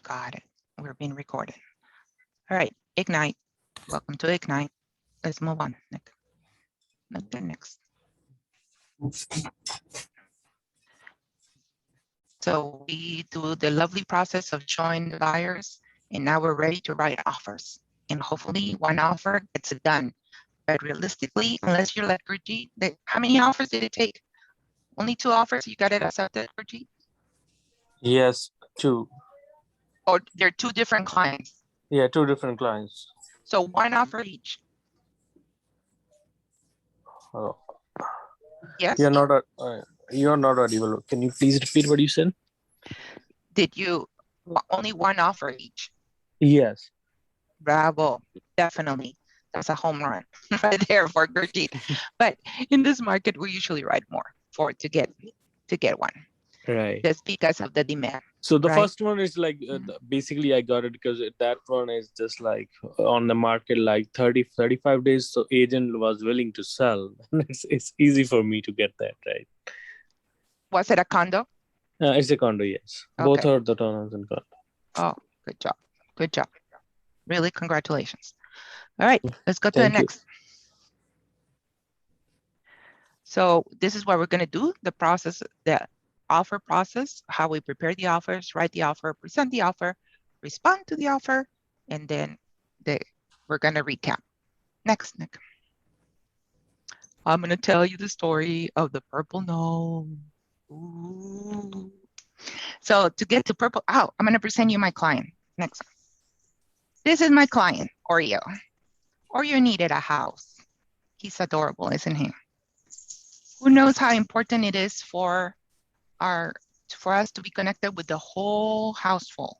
Got it. We're being recorded. All right, Ignite. Welcome to Ignite. Let's move on, Nick. Next. So we do the lovely process of showing the buyers, and now we're ready to write offers. And hopefully one offer gets it done. But realistically, unless you're like Gurjeet, how many offers did it take? Only 2 offers, you got it accepted, Gurjeet? Yes, 2. Or they're 2 different clients? Yeah, 2 different clients. So 1 offer each? Oh. Yes? You're not audible. Can you please repeat what you said? Did you only 1 offer each? Yes. Bravo, definitely. That's a home run right there for Gurjeet. But in this market, we usually write more to get 1. Right. Just because of the demand. So the right? first one is like basically I got it because that one is just like on the market like 35 days. So agent was willing to sell. It's easy for me to get that, right? Was it a condo? It's a condo, yes. Okay. Both are the townhouse and condo. Oh, good job. Good job. Really, congratulations. All right, let's go to the Thank you. next. So this is what we're going to do, the process, the offer process, how we prepare the offers, write the offer, present the offer, respond to the offer, and then we're going to recap. Next, Nick. I'm going to tell you the story of the purple no. Ooh. So to get to purple, I'm going to present you my client. Next. This is my client, Oreo. Oreo needed a house. He's adorable, isn't he? Who knows how important it is for us to be connected with the whole household.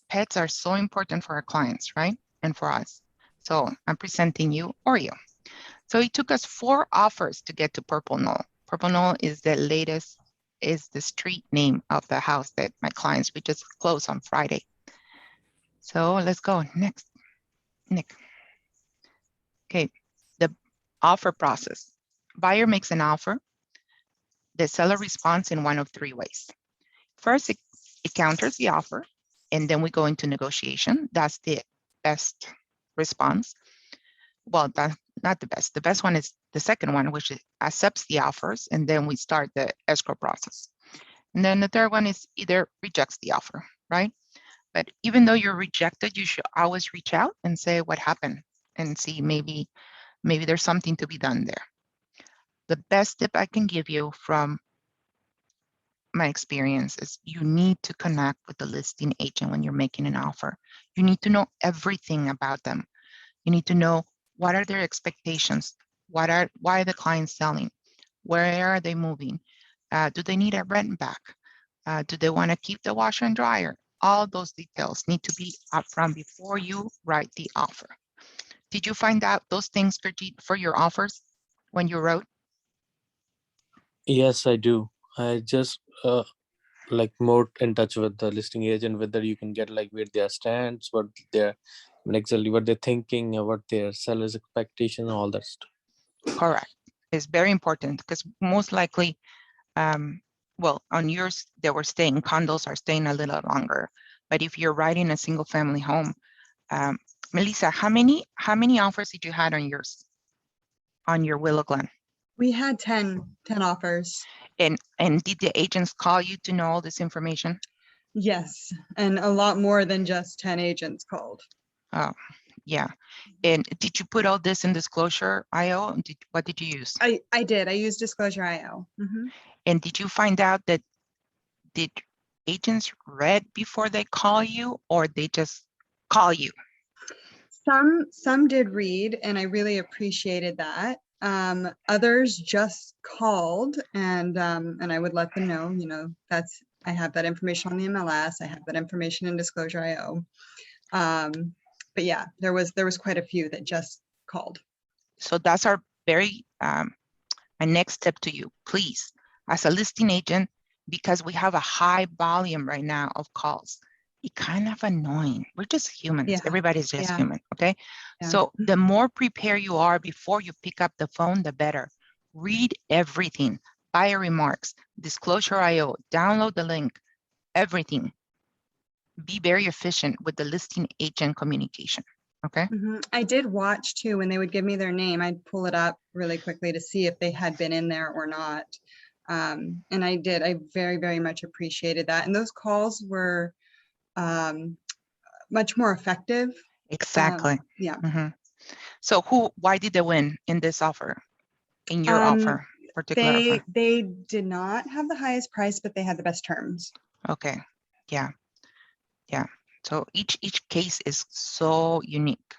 Pets are so important for our clients, right? And for us. So I'm presenting you Oreo. So it took us 4 offers to get to Purple Knoll. Purple Knoll is the street name of the house that my clients, we just closed on Friday. So let's go next, Nick. Okay, the offer process. Buyer makes an offer. The seller responds in one of 3 ways. First, it counters the offer, and then we go into negotiation. That's the best response. Well, that's not the best. The best one is the second one, which accepts the offers, and then we start the escrow process. And then the third one is either rejects the offer, right? But even though you're rejected, you should always reach out and say what happened and see maybe there's something to be done there. The best tip I can give you from my experience is you need to connect with the listing agent when you're making an offer. You need to know everything about them. You need to know what are their expectations, why are the clients selling, where are they moving, do they need a rent back, do they want to keep the washer and dryer? All those details need to be upfront before you write the offer. Did you find out those things, Gurjeet, for your offers when you wrote? Yes, I do. I just like more in touch with the listing agent, whether you can get like where their stands, what they're exactly what they're thinking, what their seller's expectation, all that stuff. Correct. It's very important because most likely, well, on yours, they were staying, condos are staying a little longer. But if you're writing a single family home, Melissa, how many offers did you had on yours, on your Willow Glen? We had 10 offers. And did the agents call you to know all this information? Yes, and a lot more than just 10 agents called. Oh, yeah. And did you put all this in Disclosure.io? What did you use? I did. I used Disclosure.io. And did you find out that did agents read before they call you, or they just call you? Some did read, and I really appreciated that. Others just called, and I would let them know, you know, I have that information on the MLS. I have that information in Disclosure.io. But yeah, there was quite a few that just called. So that's our very my next step to you, please, as a listing agent, because we have a high volume right now of calls. It's kind of annoying. We're just humans. Yeah. Everybody's just human, okay? Yeah. So the more prepared you are before you pick up the phone, the better. Read everything, buyer remarks, Disclosure.io, download the link, everything. be very efficient with the listing agent communication. Okay. I did watch too, when they would give me their name, I'd pull it up really quickly to see if they had been in there or not. And I did, I very, very much appreciated that. And those calls were much more effective. Exactly. Yeah. So why did they win in this offer, in your offer, particular offer? They did not have the highest price, but they had the best terms. Okay. Yeah. Yeah. So each case is so unique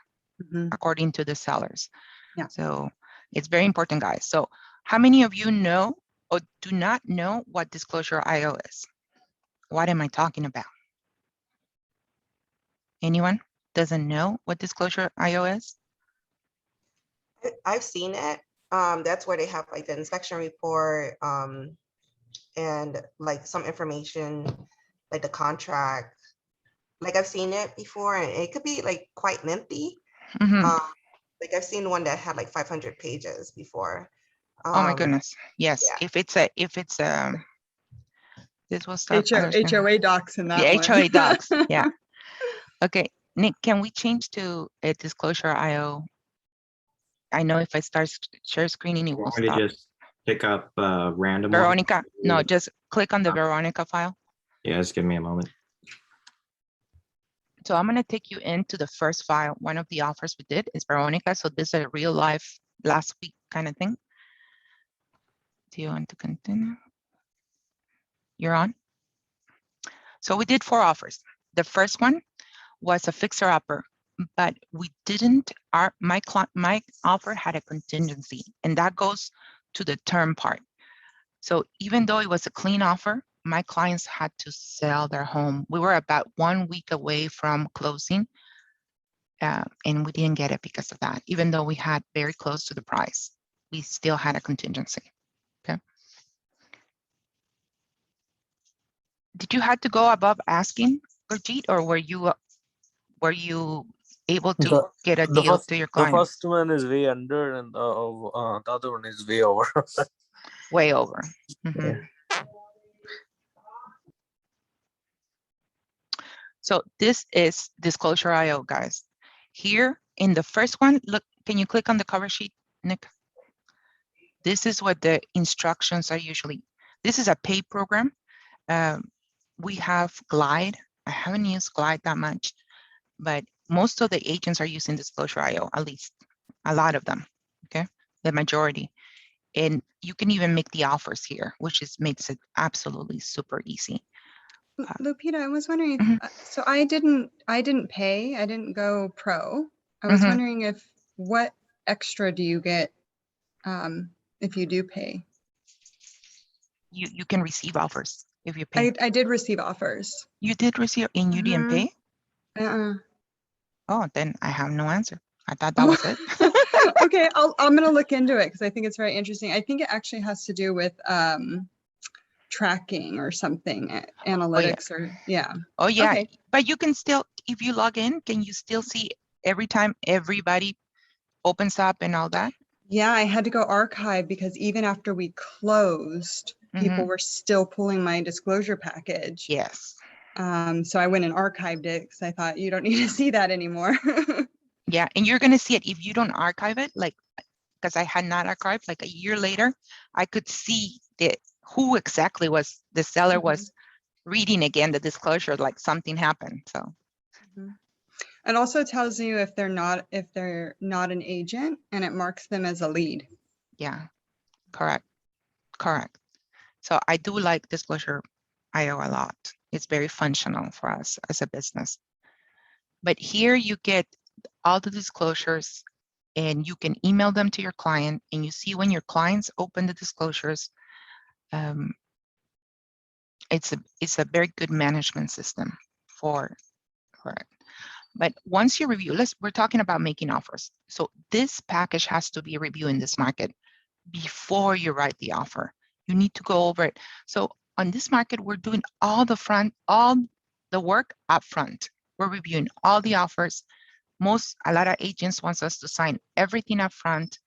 according to the sellers. Yeah. So it's very important, guys. So how many of you know or do not know what disclosure IO is? What am I talking about? Anyone doesn't know what disclosure IO is? I've seen it. That's where they have like the inspection report and like some information, like the contract. Like I've seen it before, and it could be like quite lengthy. Like I've seen one that had like 500 pages before. Oh my goodness. Yes. Yeah. If it's this was the HOA docs in that the one. HOA docs. Yeah. Okay. Nick, can we change to a disclosure IO? I know if I start share screening, it will Want me to stop. just pick up random? one? Veronica, no, just click on the Veronica file. Yeah, just give me a moment. So I'm going to take you into the first file. One of the offers we did is Veronica. So this is a real life last week kind of thing. Do you want to continue? You're on. So we did 4 offers. The first one was a fixer upper, but we didn't, my offer had a contingency, and that goes to the term part. So even though it was a clean offer, my clients had to sell their home. We were about 1 week away from closing, and we didn't get it because of that. Even though we had very close to the price, we still had a contingency. Okay. Did you have to go above asking, Brigitte, or were you able to get a deal to your client? The first one is way under, and the other one is way over. Way over. Yeah. So this is disclosure IO, guys. Here in the first one, look, can you click on the cover sheet, Nick? This is what the instructions are usually. This is a paid program. We have Glide. I haven't used Glide that much, but most of the agents are using disclosure IO, at least a lot of them, okay? The majority. And you can even make the offers here, which makes it absolutely super easy. Lupita, I was wondering if, so I didn't pay, I didn't go pro. I was wondering if, what extra do you get if you do pay? You can receive offers if you pay. I did receive offers. You did receive, and you didn't pay? Oh, then I have no answer. I thought that was it. Okay, I'm gonna look into it because I think it's very interesting. I think it actually has to do with tracking or something, analytics or yeah. Oh yeah, Okay. but you can still, if you log in, can you still see every time everybody opens up and all that? Yeah, I had to go archive because even after we closed, people were still pulling my disclosure package. Yes. So I went and archived it because I thought you don't need to see that anymore. Yeah, and you're gonna see it if you don't archive it, like, because I had not archived, like a year later, I could see who exactly was the seller was reading again the disclosure, like something happened. So it also tells you if they're not an agent, and it marks them as a lead. Yeah, correct. So I do like disclosure IO a lot. It's very functional for us as a business. But here you get all the disclosures, and you can email them to your client, and you see when your clients open the disclosures. It's a very good management system for it. But once you review, we're talking about making offers. So this package has to be reviewed in this market before you write the offer. You need to go over it. So on this market, we're doing all the work up front. We're reviewing all the offers. A lot of agents wants us to sign everything up front.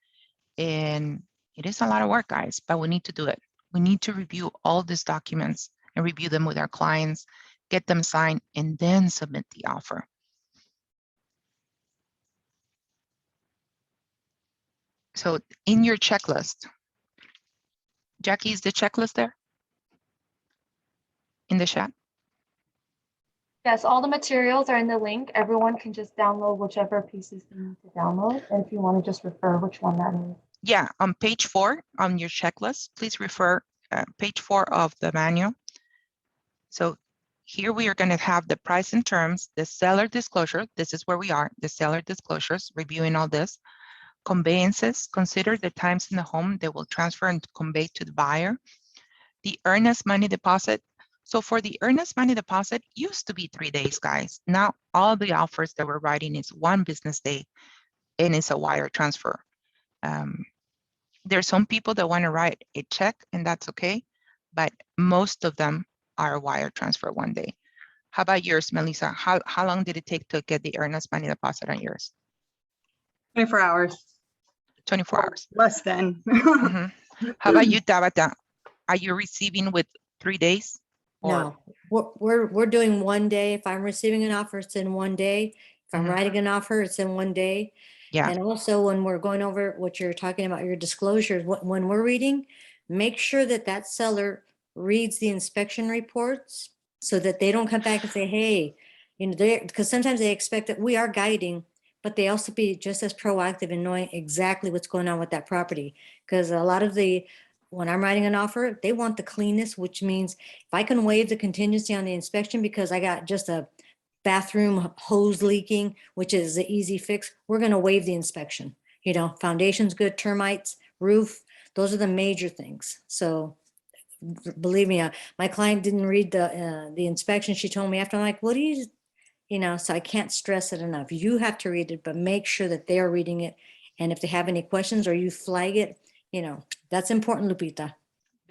And it is a lot of work, guys, but we need to do it. We need to review all these documents and review them with our clients get them signed, and then submit the offer. So in your checklist, Jackie, is the checklist there in the chat? Yes, all the materials are in the link. Everyone can just download whichever pieces they need to download. And if you want to just refer which one that is. Yeah, on page 4 on your checklist, please refer page 4 of the manual. So here we are going to have the price and terms, the seller disclosure. This is where we are, the seller disclosures, reviewing all this. Conveyances, consider the times in the home they will transfer and convey to the buyer. The earnest money deposit. So for the earnest money deposit, used to be 3 days, guys. Now all the offers that we're writing is 1 business day, and it's a wire transfer. There's some people that want to write a check, and that's okay, but most of them are a wire transfer 1 day. How about yours, Melissa? How long did it take to get the earnest money deposit on yours? 24 hours. 24 hours. Less than. Mhm. How about you, Tabata? Are you receiving with 3 days? Or No, we're doing 1 day. If I'm receiving an offer, it's in 1 day. If I'm Mhm. writing an offer, it's in 1 day. Yeah. And also when we're going over what you're talking about, your disclosures, when we're reading, make sure that that seller reads the inspection reports so that they don't come back and say, hey, you know, because sometimes they expect that we are guiding, but they also be just as proactive in knowing exactly what's going on with that property. Because a lot of when I'm writing an offer, they want the cleanest, which means if I can waive the contingency on the inspection because I got just a bathroom hose leaking, which is the easy fix, we're going to waive the inspection. You know, foundation's good, termites, roof, those are the major things. So believe me, my client didn't read the inspection. She told me after, I'm like, what do you know, so I can't stress it enough. You have to read it, but make sure that they're reading it. And if they have any questions or you flag it, you know, that's important, Lupita.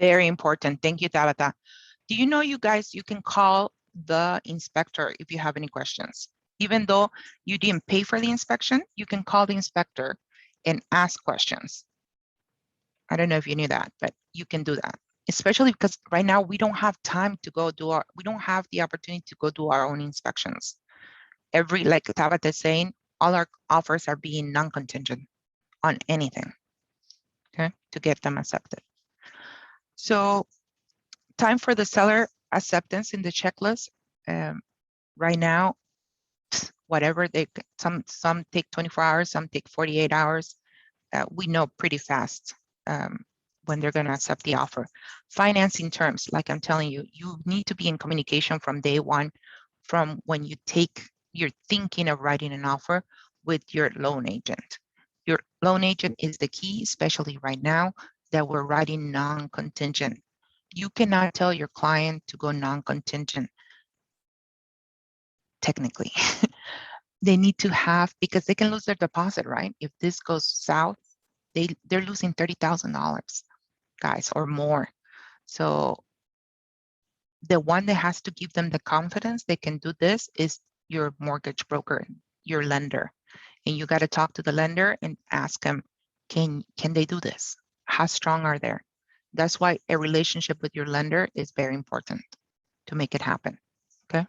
very important. Thank you, Tabata. Do you know, you guys, you can call the inspector if you have any questions. Even though you didn't pay for the inspection, you can call the inspector and ask questions. I don't know if you knew that, but you can do that. Especially because right now we don't have time to go do we don't have the opportunity to go do our own inspections. Like Tabata is saying, all our offers are being non-contingent on anything, okay, to get them accepted. So time for the seller acceptance in the checklist. Right now, whatever some take 24 hours, some take 48 hours. We know pretty fast when they're going to accept the offer. Financing terms, like I'm telling you, you need to be in communication from day 1, from when you're thinking of writing an offer with your loan agent. Your loan agent is the key, especially right now that we're writing non-contingent. You cannot tell your client to go non-contingent technically. They need to have, because they can lose their deposit, right? If this goes south, they're losing $30,000, guys, or more. So the one that has to give them the confidence they can do this is your mortgage broker, your lender. And you got to talk to the lender and ask them, can they do this? How strong are they? That's why a relationship with your lender is very important to make it happen. Okay.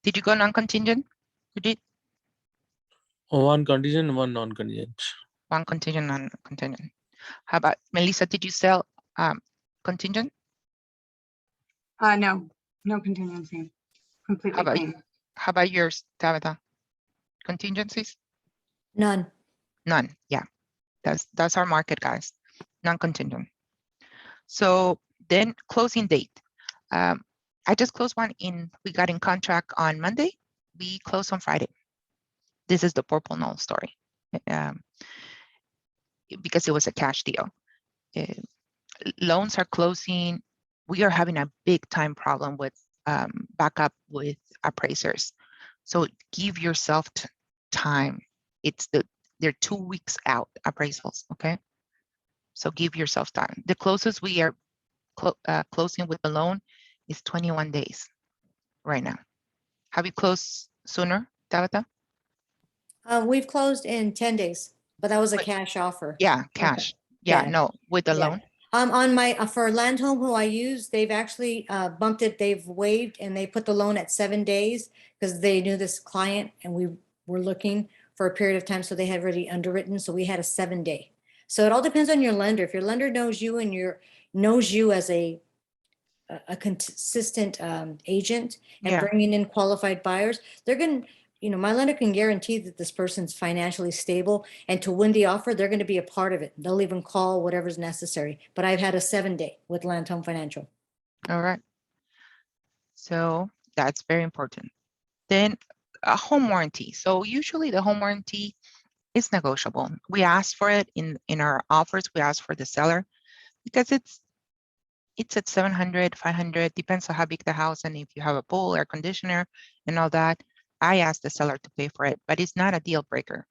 Did you go non-contingent? You did? 1 contingent, 1 non-contingent. 1 contingent, non-contingent. How about Melissa? Did you sell contingent? No contingency. Completely about- clean. How about yours, Tabitha? Contingencies? None. None. Yeah, that's our market, guys. Non-contingent. So then closing date. I just closed one we got in contract on Monday. We closed on Friday. This is the purple null story. Because it was a cash deal. Loans are closing. We are having a big time problem with backup with appraisers. So give yourself time. They're 2 weeks out appraisals, okay? So give yourself time. The closest we are closing with the loan is 21 days right now. Have you closed sooner, Tabitha? We've closed in 10 days, but that was a Wait. cash offer. Yeah, cash. Yeah, Yeah. no, with the Yeah. loan. On my, for Land Home who I use, they've actually bumped it, they've waived and they put the loan at 7 days because they knew this client and we were looking for a period of time. So they had already underwritten. So we had a 7-day. So it all depends on your lender. If your lender knows you and knows you as a consistent agent and Yeah. bringing in qualified buyers, they're going to, my lender can guarantee that this person's financially stable, and to win the offer, they're going to be a part of it. They'll even call whatever's necessary. But I've had a 7-day with Land Home Financial. All right. So that's very important. Then a home warranty. So usually the home warranty is negotiable. We ask for it in our offers. We ask for the seller because it's at 700, 500, depends on how big the house and if you have a pool, air conditioner and all that. I ask the seller to pay for it, but it's not a deal breaker.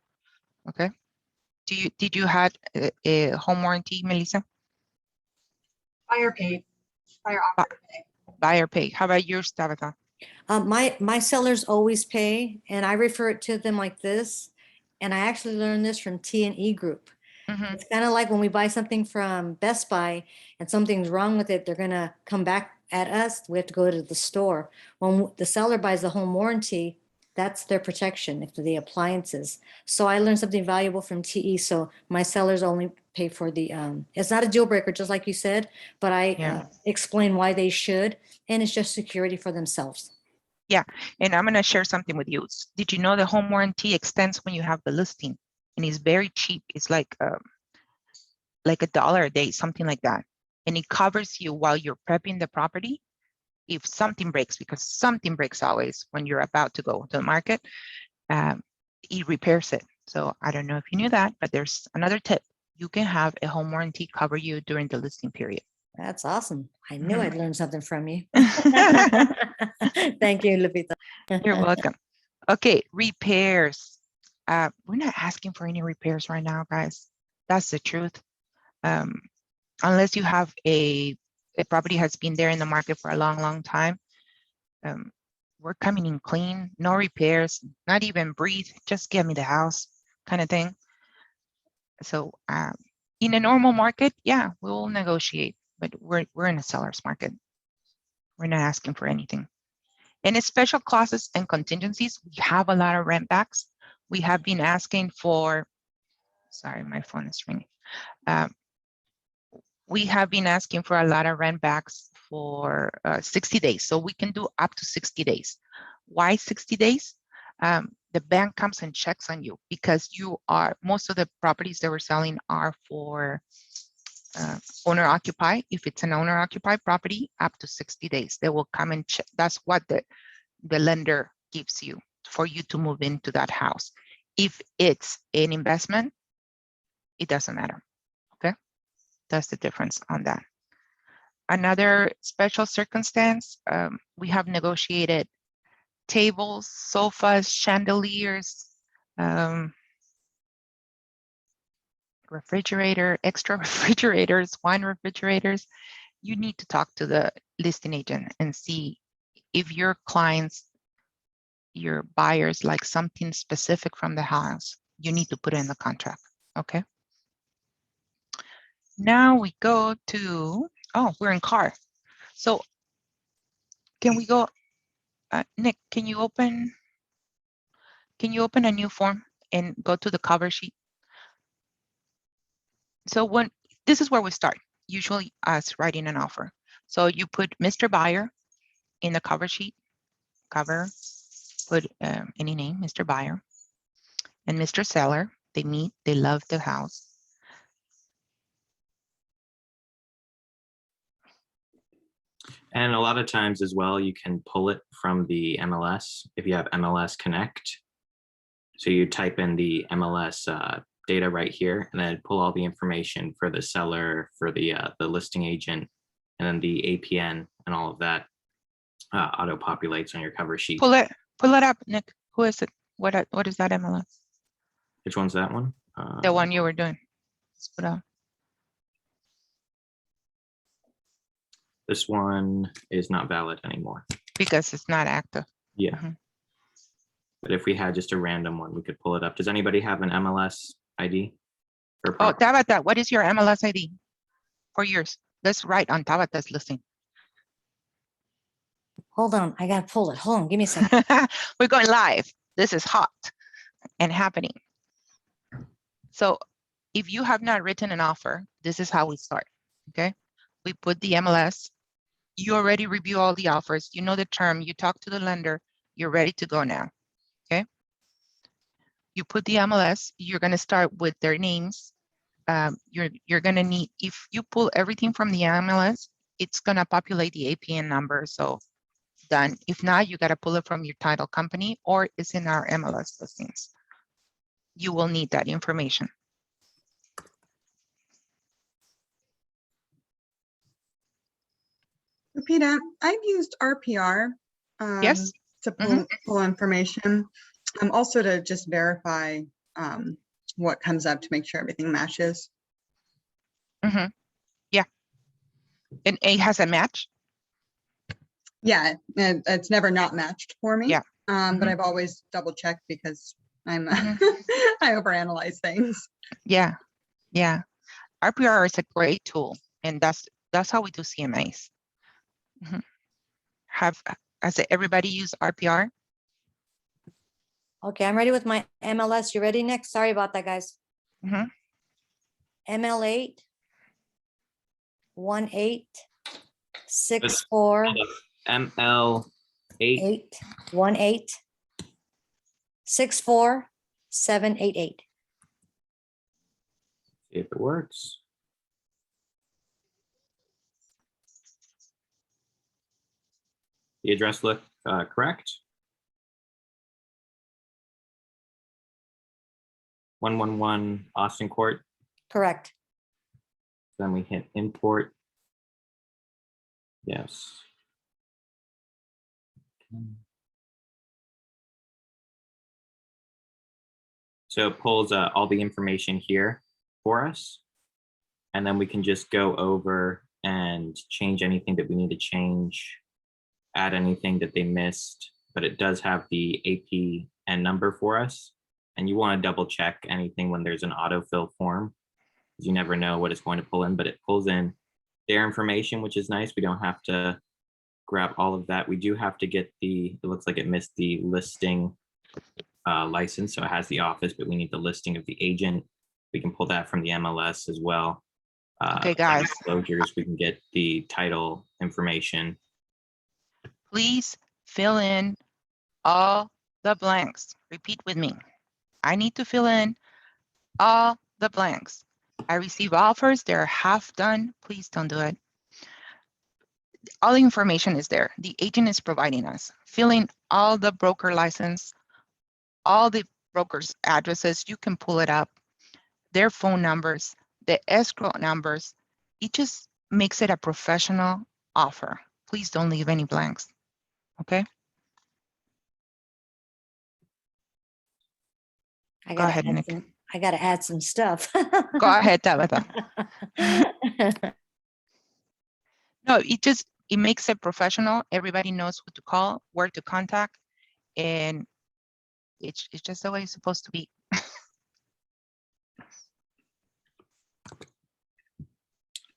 Okay. Did you have a home warranty, Melissa? Buyer paid. Buyer offered to pay. Buyer pay. How about yours, Tabitha? My sellers always pay, and I refer it to them like this. And I actually learned this from T&E Group. Mhm. It's kind of like when we buy something from Best Buy and something's wrong with it, they're going to come back at us. We have to go to the store. When the seller buys the home warranty, that's their protection if the appliances. So I learned something valuable from TE. So my sellers only pay for the, it's not a deal breaker, just like you said, but I Yeah. explain why they should, and it's just security for themselves. Yeah, and I'm gonna share something with you. Did you know the home warranty extends when you have the listing, and it's very cheap. It's like $1 a day, something like that, and it covers you while you're prepping the property. If something breaks, because something breaks always when you're about to go to the market, it repairs it. So I don't know if you knew that, but there's another tip. You can have a home warranty cover you during the listing period. That's awesome. I knew Mhm. I'd learn something from you. Thank you, Lupita. You're welcome. Okay, repairs. We're not asking for any repairs right now, guys. That's the truth. Unless you have a property has been there in the market for a long time. We're coming in clean, no repairs, not even breathe, just get me the house kind of thing. So in a normal market, yeah, we'll negotiate, but we're in a seller's market. We're not asking for anything. And in special clauses and contingencies, we have a lot of rent backs. We have been asking for, sorry, my phone is ringing. We have been asking for a lot of rent backs for 60 days. So we can do up to 60 days. Why 60 days? The bank comes and checks on you because most of the properties that we're selling are for owner occupied. If it's an owner occupied property, up to 60 days, they will come and check. That's what the lender gives you for you to move into that house. If it's an investment, it doesn't matter. Okay, that's the difference on that. Another special circumstance, we have negotiated tables, sofas, chandeliers, refrigerator, extra refrigerators, wine refrigerators. You need to talk to the listing agent and see if your clients, your buyers like something specific from the house. You need to put it in the contract. Okay. Now we go to, we're in car. So can we go, Nick, can you open a new form and go to the cover sheet? So this is where we start, usually us writing an offer. So you put Mr. Buyer in the cover sheet, put any name, Mr. Buyer, and Mr. Seller. They meet, they love the house. And a lot of times as well, you can pull it from the MLS if you have MLS Connect. So you type in the MLS data right here and then pull all the information for the seller, for the listing agent, and then the APN and all of that auto populates on your cover sheet. Pull it up, Nick. Who is it? What is that MLS? Which one's that one? The one you were doing. Let's put up. This one is not valid anymore. Because it's not active. Yeah. Mhm. But if we had just a random one, we could pull it up. Does anybody have an MLS ID? Oh, Tabitha, what is your MLS ID? for yours. Let's write on Tabata's listing. Hold on, I gotta pull it. Hold on, give me a second. We're going live. This is hot and happening. So if you have not written an offer, this is how we start, okay? We put the MLS. You already review all the offers. You know the term. You talk to the lender. You're ready to go now, okay? You put the MLS. You're going to start with their names. You're going to need, if you pull everything from the MLS, it's going to populate the APN number. So done. If not, you got to pull it from your title company or it's in our MLS listings. You will need that information. Lupita, I've used RPR Yes. to pull information. Also to just verify what comes up to make sure everything matches. Yeah. And A has a match. Yeah, and it's never not matched for me. Yeah. But I've always double checked because I'm I overanalyze things. Yeah. Yeah. RPR is a great tool, and that's how we do CMAs. Has everybody used RPR? Okay, I'm ready with my MLS. You ready, Nick? Sorry about that, guys. ML8 1864 ML8 818 64788. See if it works. The address look correct. 111 Austin Court. Correct. Then we hit import. Yes. So it pulls all the information here for us. And then we can just go over and change anything that we need to change, add anything that they missed, but it does have the APN number for us. And you want to double check anything when there's an autofill form, because you never know what it's going to pull in, but it pulls in their information, which is nice. We don't have to grab all of that. We do have to get it looks like it missed the listing license. So it has the office, but we need the listing of the agent. We can pull that from the MLS as well. Okay, guys. Disclosures, we can get the title information. Please fill in all the blanks. Repeat with me. I need to fill in all the blanks. I receive offers, they're half done. Please don't do it. All the information is there. The agent is providing us. Fill in all the broker license, all the brokers' addresses. You can pull it up. Their phone numbers, the escrow numbers. It just makes it a professional offer. Please don't leave any blanks. Okay? Go ahead, Nick. I gotta add some stuff. Go ahead, Tabitha. No, it makes it professional. Everybody knows who to call, where to contact, and it's just the way it's supposed to be.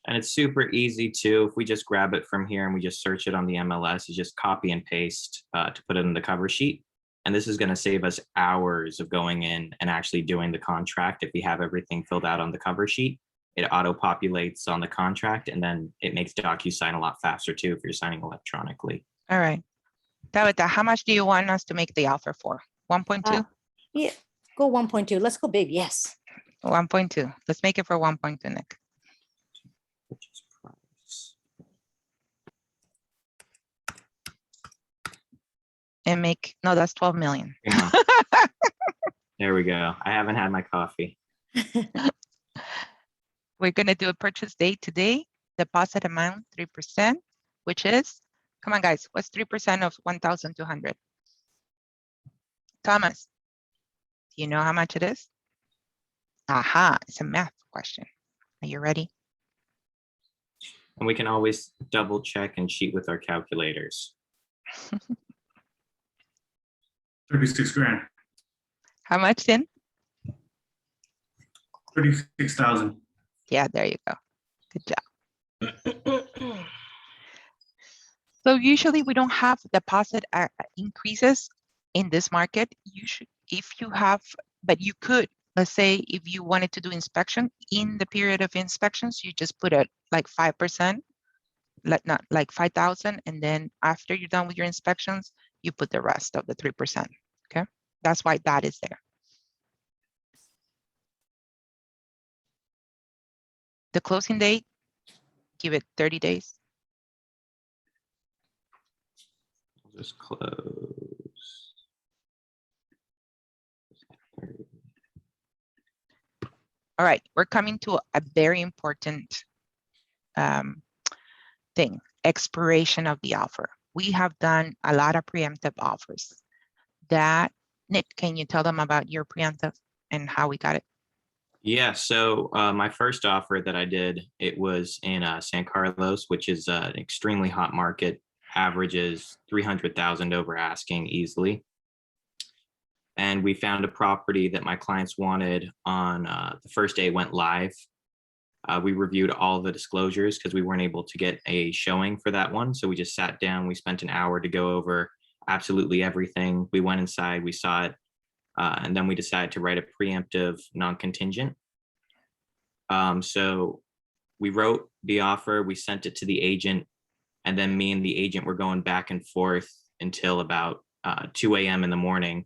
And it's super easy too. If we just grab it from here and we just search it on the MLS, you just copy and paste to put it in the cover sheet. And this is going to save us hours of going in and actually doing the contract. If we have everything filled out on the cover sheet, it auto-populates on the contract, and then it makes DocuSign a lot faster too if you're signing electronically. All right. Tabitha, how much do you want us to make the offer for? 1.2? Yeah, go 1.2. Let's go big. Yes. 1.2. Let's make it for 1.2, Nick. Purchase price. And no, that's 12 million. Yeah. There we go. I haven't had my coffee. We're going to do a purchase date today. Deposit amount 3%, which is, come on guys, what's 3% of 1,200? Thomas, do you know how much it is? Aha, it's a math question. Are you ready? And we can always double check and cheat with our calculators. 36 grand. How much then? 36,000. Yeah, there you go. Good job. So usually we don't have deposit increases in this market. You should, if you have, but you could, let's say if you wanted to do inspection in the period of inspections, you just put it like 5%, like not like 5,000. And then after you're done with your inspections, you put the rest of the 3%. Okay. That's why that is there. The closing date, give it 30 days. I'll just close. All right, we're coming to a very important thing, expiration of the offer. We have done a lot of preemptive offers. That, Nick, can you tell them about your preemptive and how we got it? Yeah, so my first offer that I did, it was in San Carlos, which is an extremely hot market, averages 300,000 over asking easily. And we found a property that my clients wanted on the first day it went live. We reviewed all the disclosures because we weren't able to get a showing for that one. So we just sat down, we spent an hour to go over absolutely everything. We went inside, we saw it, and then we decided to write a preemptive non-contingent. So we wrote the offer, we sent it to the agent, and then me and the agent were going back and forth until about 2 a.m. in the morning.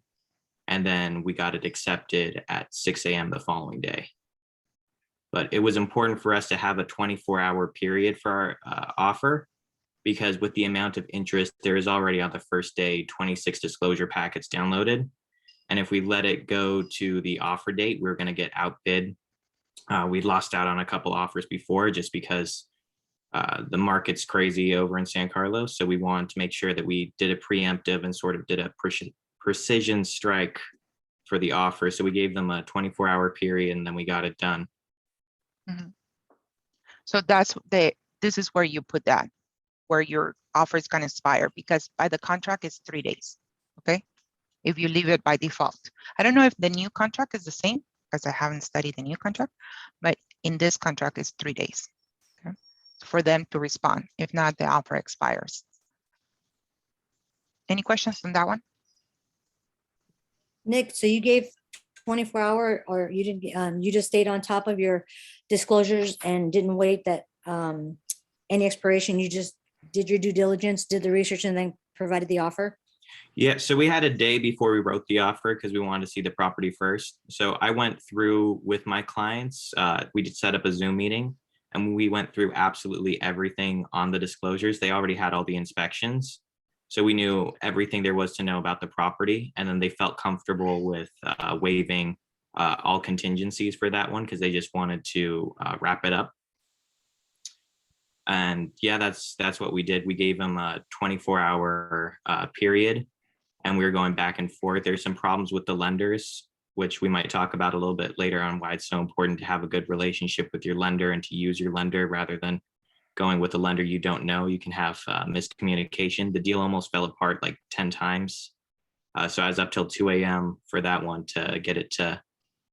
And then we got it accepted at 6 a.m. the following day. But it was important for us to have a 24-hour period for our offer, because with the amount of interest, there is already on the first day 26 disclosure packets downloaded. And if we let it go to the offer date, we're going to get outbid. We'd lost out on a couple offers before just because the market's crazy over in San Carlos. So we wanted to make sure that we did a preemptive and sort of did a precision strike for the offer. So we gave them a 24-hour period and then we got it done. Mm-hmm. So that's this is where you put that, where your offer is going to expire, because by the contract it's 3 days. Okay. If you leave it by default. I don't know if the new contract is the same, because I haven't studied the new contract, but in this contract it's 3 days, okay, for them to respond. If not, the offer expires. Any questions on that one? Nick, so you gave 24-hour, or you didn't, you just stayed on top of your disclosures and didn't wait that any expiration, you just did your due diligence, did the research, and then provided the offer? Yeah, so we had a day before we wrote the offer because we wanted to see the property first. So I went through with my clients, we did set up a Zoom meeting and we went through absolutely everything on the disclosures. They already had all the inspections. So we knew everything there was to know about the property, and then they felt comfortable with waiving all contingencies for that one because they just wanted to wrap it up. And yeah, that's what we did. We gave them a 24-hour period, and we were going back and forth. There's some problems with the lenders, which we might talk about a little bit later on, why it's so important to have a good relationship with your lender and to use your lender rather than going with a lender you don't know. You can have miscommunication. The deal almost fell apart like 10 times. So I was up till 2 a.m. for that one to get it to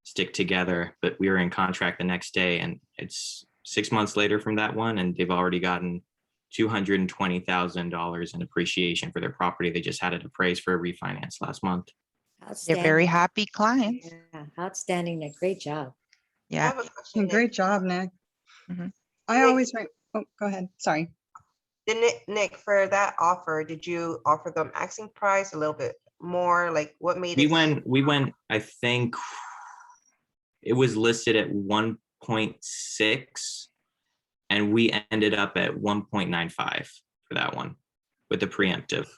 stick together. But we were in contract the next day, and it's 6 months later from that one, and they've already gotten $220,000 in appreciation for their property. They just had it appraised for a refinance last month. They're very happy clients. Yeah, outstanding, Nick. Great job. I Yeah. have a question, Great Nick. job, Nick. Mhm. I Nick. always write, oh, go ahead. Sorry. Did Nick, for that offer, did you offer them asking price a little bit more? Like what made We it? went, I think it was listed at 1.6 and we ended up at 1.95 for that one with the preemptive.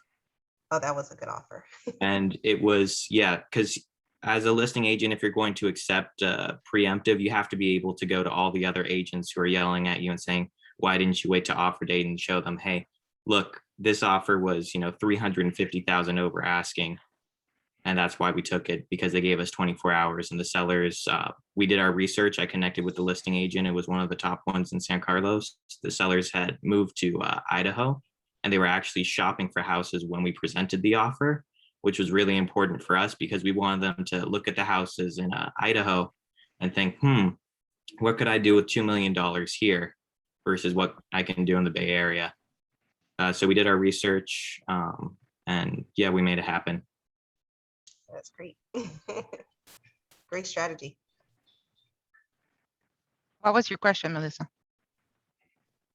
Oh, that was a good offer. And it was, yeah, because as a listing agent, if you're going to accept preemptive, you have to be able to go to all the other agents who are yelling at you and saying, why didn't you wait to offer date, and show them, hey, look, this offer was, 350,000 over asking. And that's why we took it, because they gave us 24 hours, and the sellers, we did our research. I connected with the listing agent. It was one of the top ones in San Carlos. The sellers had moved to Idaho, and they were actually shopping for houses when we presented the offer, which was really important for us because we wanted them to look at the houses in Idaho and think, what could I do with $2 million here? versus what I can do in the Bay Area. So we did our research, and yeah, we made it happen. That's great. Great strategy. What was your question, Melissa?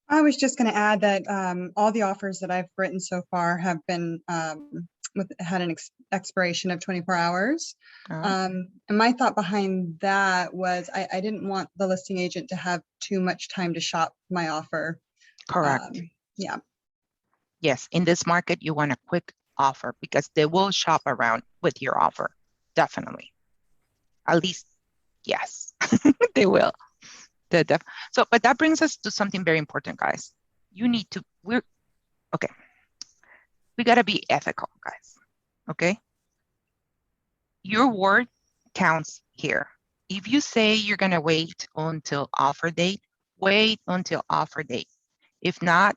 I was just going to add that all the offers that I've written so far have been had an expiration of 24 hours. And my thought behind that was I didn't want the listing agent to have too much time to shop my offer. Correct. Yeah. Yes, in this market, you want a quick offer because they will shop around with your offer. Definitely. At least, yes, they will. So, but that brings us to something very important, guys. You need to, we got to be ethical, guys. Okay. Your word counts here. If you say you're going to wait until offer date, wait until offer date. If not,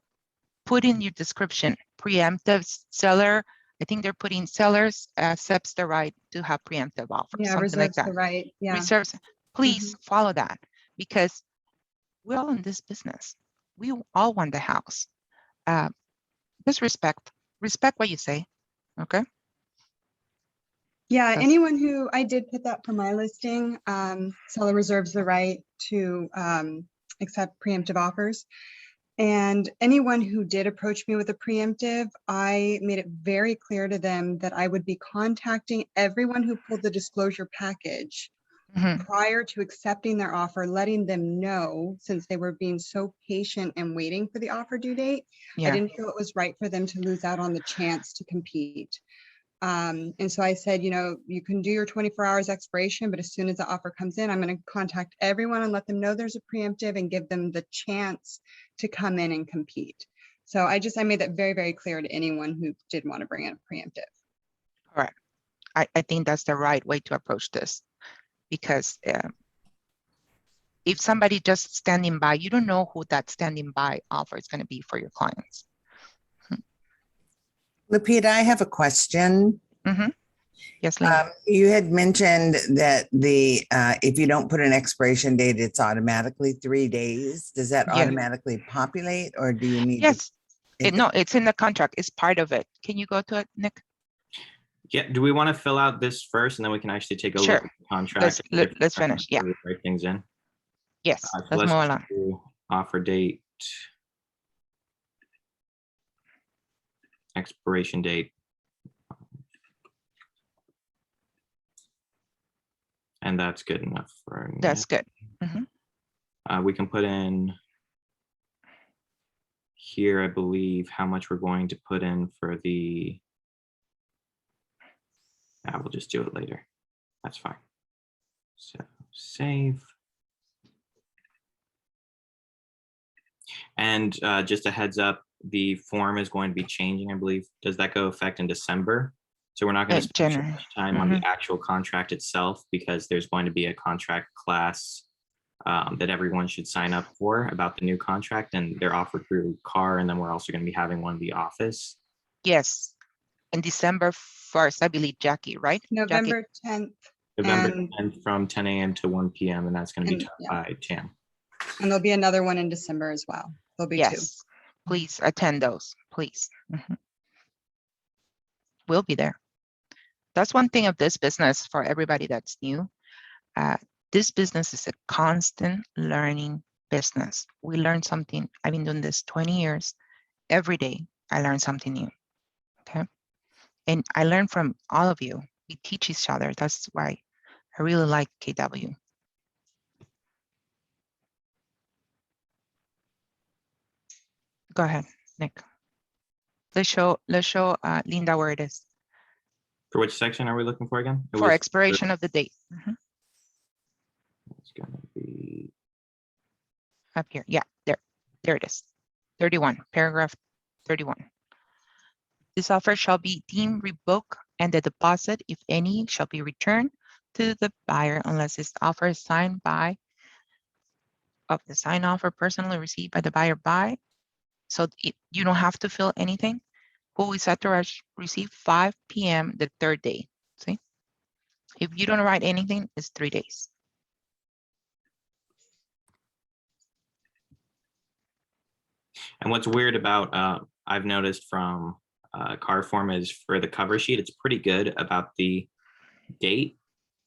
put in your description, preemptive seller. I think they're putting sellers accepts the right to have preemptive offers, Yeah, something like reserves that. the right. Yeah. Reserves. Please follow that because we're all in this business. We all want the house. Just respect what you say. Okay. Yeah, That's- anyone who, I did put that for my listing, seller reserves the right to accept preemptive offers. And anyone who did approach me with a preemptive, I made it very clear to them that I would be contacting everyone who pulled the disclosure package prior to accepting their offer, letting them know, since they were being so patient and waiting for the offer due date, I didn't feel it was right for them to lose out on the chance to compete. And so I said, you know, you can do your 24 hours expiration, but as soon as the offer comes in, I'm going to contact everyone and let them know there's a preemptive and give them the chance to come in and compete. So I made that very, very clear to anyone who did want to bring in a preemptive. Correct. I think that's the right way to approach this because if somebody just standing by, you don't know who that standing by offer is going to be for your clients. Lupita, I have a question. Yes, Lynn. You had mentioned that if you don't put an expiration date, it's automatically 3 days. Does that automatically populate, or do you need? Yes. No, it's in the contract. It's part of it. Can you go to it, Nick? Yeah. Do we want to fill out this first, and then we can actually take a look at the contract? Let's finish. Yeah. Write things in. Yes. So let's move along. do offer date, expiration date, and that's good enough for now. That's good. We can put in here, I believe, how much we're going to put in for the. We'll just do it later. That's fine. So save. And just a heads up, the form is going to be changing, I believe. Does that go effect in December? So we're not going to spend too much time on the actual contract itself because there's going to be a contract class that everyone should sign up for about the new contract, and they're offered through CAR, and then we're also going to be having one in the office. Yes. In December 1st, I believe, Jackie, right? November 10th. November 10th from 10 a.m. to 1 p.m. and that's going to be taught by Tam. And there'll be another one in December as well. There'll be two. Please attend those, please. We'll be there. That's one thing of this business for everybody that's new. This business is a constant learning business. We learn something. I've been doing this 20 years. Every day, I learn something new. Okay. And I learn from all of you. We teach each other. That's why I really like KW. Go ahead, Nick. Let's show Linda where it is. For which section are we looking for again? For expiration of the date. It's going to be up here. Yeah, there it is. 31, paragraph 31. This offer shall be deemed revoked and the deposit, if any, shall be returned to the buyer unless this offer is signed by of the signed offer personally received by the buyer by. So you don't have to fill anything. Who is set to receive 5 p.m. the third day. See, if you don't write anything, it's 3 days. And what's weird about, I've noticed from Carform is for the cover sheet, it's pretty good about the date.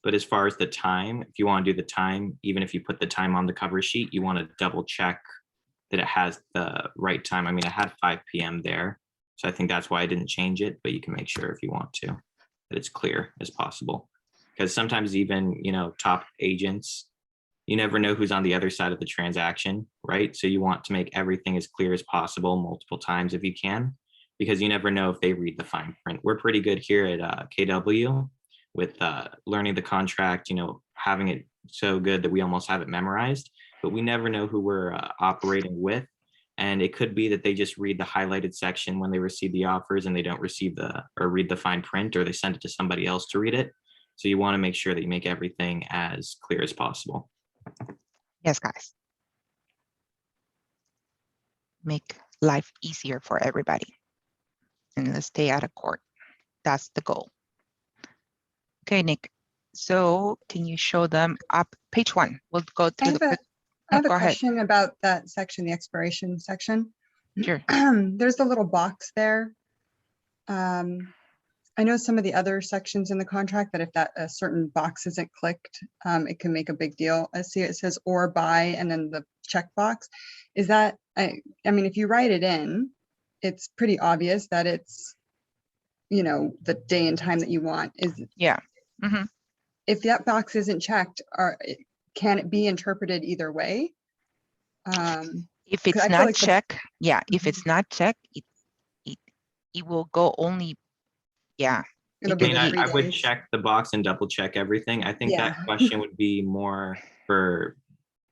But as far as the time, if you want to do the time, even if you put the time on the cover sheet, you want to double check that it has the right time. I mean, I had 5 p.m. there, so I think that's why I didn't change it, but you can make sure if you want to, that it's clear as possible. Because sometimes even, you know, top agents, you never know who's on the other side of the transaction, right? So you want to make everything as clear as possible multiple times if you can, because you never know if they read the fine print. We're pretty good here at KW with learning the contract, you know, having it so good that we almost have it memorized, but we never know who we're operating with. And it could be that they just read the highlighted section when they receive the offers and they don't receive or read the fine print, or they send it to somebody else to read it. So you want to make sure that you make everything as clear as possible. Yes, guys. Make life easier for everybody. And let's stay out of court. That's the goal. Okay, Nick. So can you show them up page 1? We'll go through the quick. I have a Go ahead. question about that section, the expiration section. Sure. There's a little box there. I know some of the other sections in the contract that if that a certain box isn't clicked, it can make a big deal. I see it says or by and then the checkbox. Is that, I mean, if you write it in, it's pretty obvious that it's, you know, the day and time that you want. Yeah. Mm-hmm. If that box isn't checked, can it be interpreted either way? If 'cause I it's feel not like checked, yeah, if it's not checked, it will go only, yeah. It'll it be can the I mean, 3 I would days. check the box and double check everything. I think Yeah. that question would be more for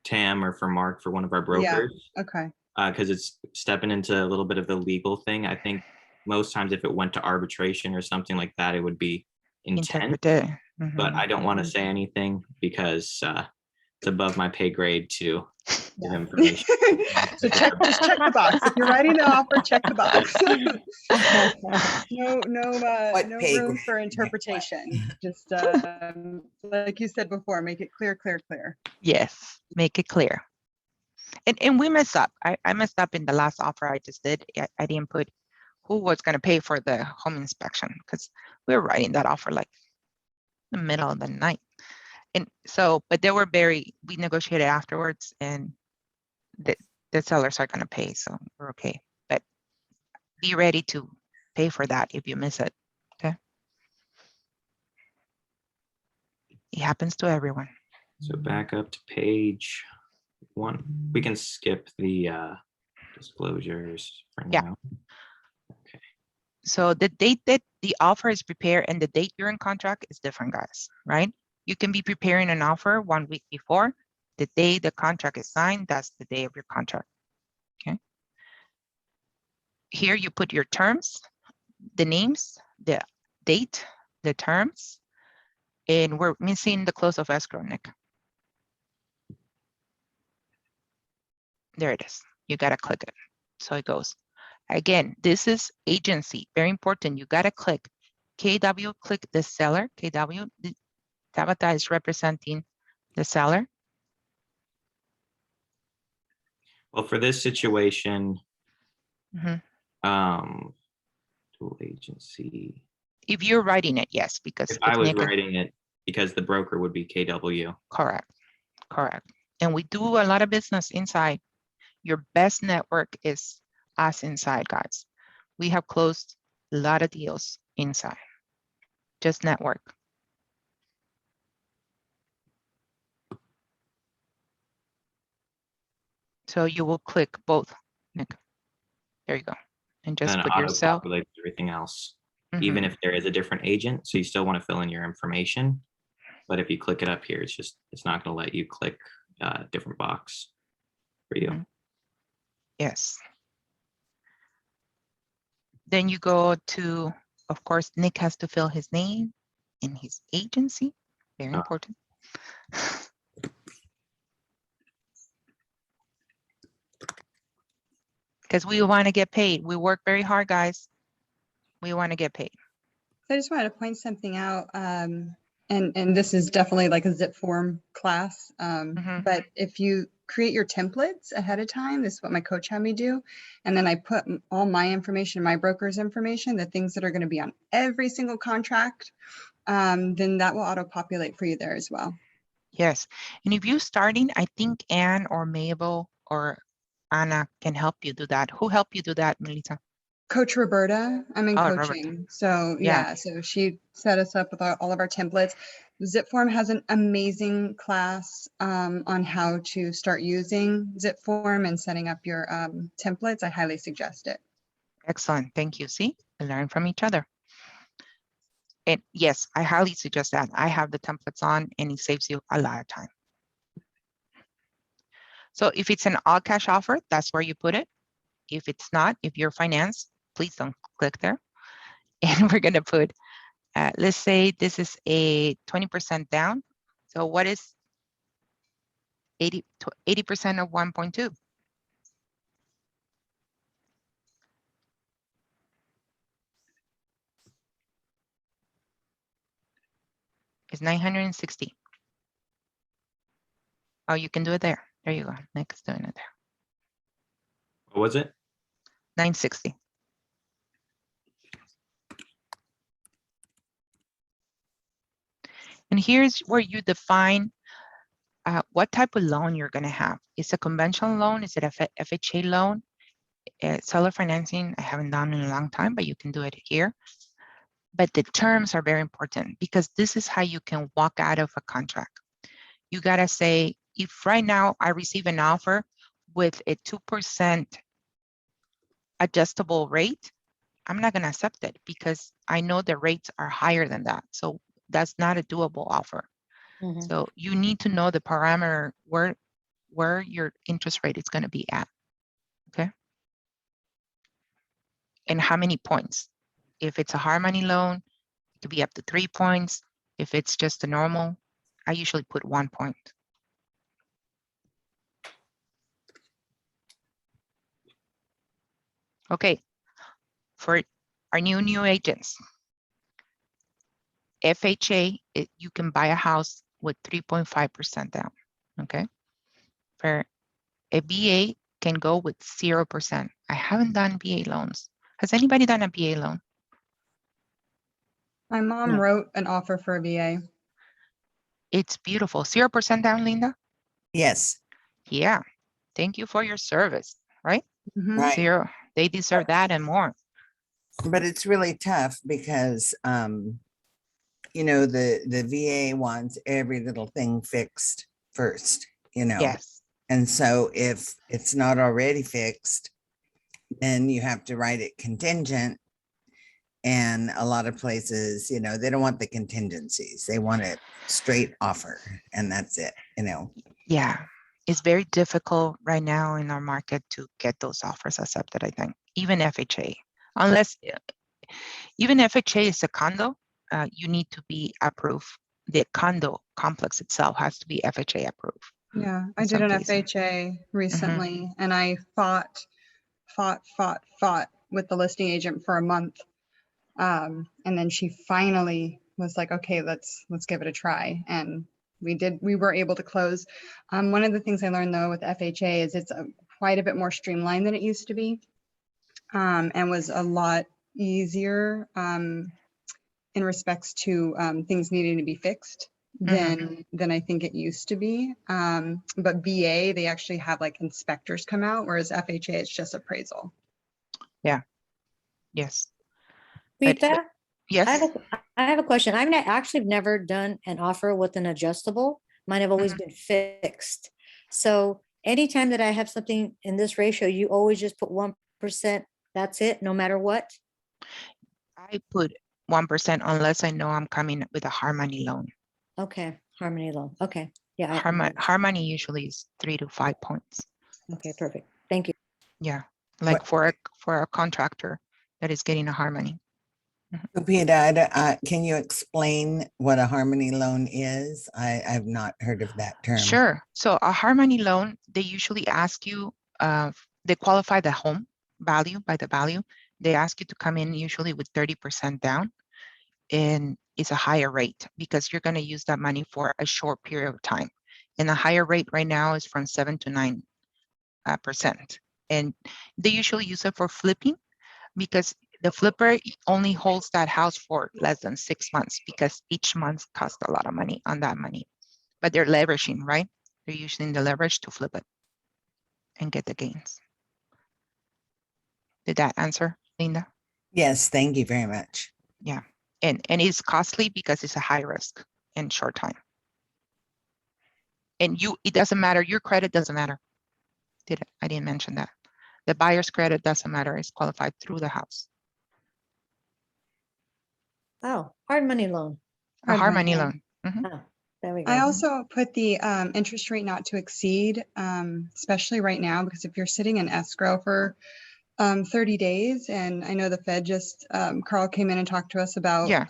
Tam or for Mark, for one of our brokers, Okay. because it's stepping into a little bit of the legal thing. I think most times if it went to arbitration or something like that, it would be intent, interpreted. but Mhm. I don't want to say anything because it's above my pay grade to give information. So just check the box. If you're writing the offer, check the box. What No pay room grade? for interpretation. Just like you said before, make it clear, clear, clear. Yes, make it clear. And we messed up. I messed up in the last offer I just did. I didn't put who was going to pay for the home inspection because we were writing that offer like in the middle of the night. And so, but they were we negotiated afterwards and the sellers are going to pay. So we're okay. But be ready to pay for that if you miss it. Okay. It happens to everyone. So back up to page 1. We can skip the disclosures for Yeah. now. Okay. So the date that the offer is prepared and the date you're in contract is different, guys, right? You can be preparing an offer 1 week before. The day the contract is signed, that's the day of your contract, okay? Here you put your terms, the names, the date, the terms, and we're missing the close of escrow, Nick. There it is. You gotta click it. So it goes. Again, this is agency, very important. You gotta click KW, click the seller, KW, Tabata is representing the seller. Well, for this situation, Mhm. dual agency. If you're writing it, yes, because If I was Nick, writing it, because the broker would be KW. correct, correct. And we do a lot of business inside. Your best network is us inside, guys. We have closed a lot of deals inside. Just network. So you will click both, Nick. There you go. And just And put auto yourself. populates everything else, Mhm. even if there is a different agent. So you still want to fill in your information. But if you click it up here, it's not going to let you click a different box for you. Mhm. Yes. Then you go to, of course, Nick has to fill his name and his agency. Very important. Because we want to get paid. We work very hard, guys. We want to get paid. I just wanted to point something out. and this is definitely like a zip form class. Mhm. But if you create your templates ahead of time, this is what my coach had me do. And then I put all my information, my broker's information, the things that are going to be on every single contract, then that will auto-populate for you there as well. Yes. And if you're starting, I think Anne or Mabel or Anna can help you do that. Who helped you do that, Melissa? Coach Roberta, I'm in Oh, Roberta. coaching. So Yeah. yeah, so she set us up with all of our templates. Zipform has an amazing class on how to start using Zipform and setting up your templates. I highly suggest it. Excellent. Thank you. See, we learn from each other. And yes, I highly suggest that. I have the templates on and it saves you a lot of time. So if it's an all cash offer, that's where you put it. If it's not, if you're finance, please don't click there. And we're going to put, let's say this is a 20% down. So what is 80% of 1.2? It's 960. Oh, you can do it there. There you go. Nick's doing it there. What was it? 960. And here's where you define what type of loan you're going to have. Is it a conventional loan? Is it a FHA loan? Seller financing, I haven't done in a long time, but you can do it here. But the terms are very important because this is how you can walk out of a contract. You got to say, if right now I receive an offer with a 2% adjustable rate, I'm not going to accept it because I know the rates are higher than that. So that's not a doable offer. Mhm. So you need to know the parameter where your interest rate is going to be at. Okay. And how many points? If it's a hard money loan, it could be up to 3 points. If it's just a normal, I usually put 1 point. Okay, for our new agents, FHA, you can buy a house with 3.5% down, okay? For a VA, can go with 0%. I haven't done VA loans. Has anybody done a VA loan? My mom No. wrote an offer for a VA. It's beautiful. 0% down, Linda? Yes, Yeah, thank you for your service, right? Mhm. right. 0, they deserve that and more. But it's really tough because, you know, the VA wants every little thing fixed first, you know. Yes, And so if it's not already fixed, then you have to write it contingent. And a lot of places, you know, they don't want the contingencies. They want it straight offer and that's it, you know. yeah. It's very difficult right now in our market to get those offers accepted, I think, even FHA. Unless, even FHA is a condo, you need to be approved. The condo complex itself has to be FHA approved. Yeah, I in did some an cases. FHA recently and I fought with the listing agent for a month. And then she finally was like, okay, let's give it a try. And we were able to close. One of the things I learned though with FHA is it's quite a bit more streamlined than it used to be. And was a lot easier in respects to things needing to be fixed than I think it used to be. But VA, they actually have like inspectors come out, whereas FHA, it's just appraisal. Yeah. Yes. But, Rita, yes. I have a question. I've actually never done an offer with an adjustable. Mine have always been fixed. So anytime that I have something in this ratio, you always just put 1%. That's it, no matter what. I put 1% unless I know I'm coming with a hard money loan. Okay, harmony loan. Okay, yeah. Hard money usually is 3 to 5 points. Okay, perfect. Thank you. Yeah, like for a contractor that is getting a hard money. Peter, can you explain what a harmony loan is? I've not heard of that term. Sure. So a hard money loan, they usually ask you, they qualify the home value by the value. They ask you to come in usually with 30% down. And is a higher rate because you're going to use that money for a short period of time. And the higher rate right now is from 7 to 9%. And they usually use it for flipping because the flipper only holds that house for less than 6 months because each month costs a lot of money on that money. But they're leveraging, right? They're using the leverage to flip it and get the gains. Did that answer, Linda? Yes, thank you very much. Yeah. And it's costly because it's a high risk in short time. And it doesn't matter. Your credit doesn't matter. I didn't mention that. The buyer's credit doesn't matter. It's qualified through the house. Oh, hard money loan. A hard money loan. Mhm. Oh, there we go. I also put the interest rate not to exceed, especially right now, because if you're sitting in escrow for 30 days, and I know the Fed just, Carl came in and talked to us about Yeah.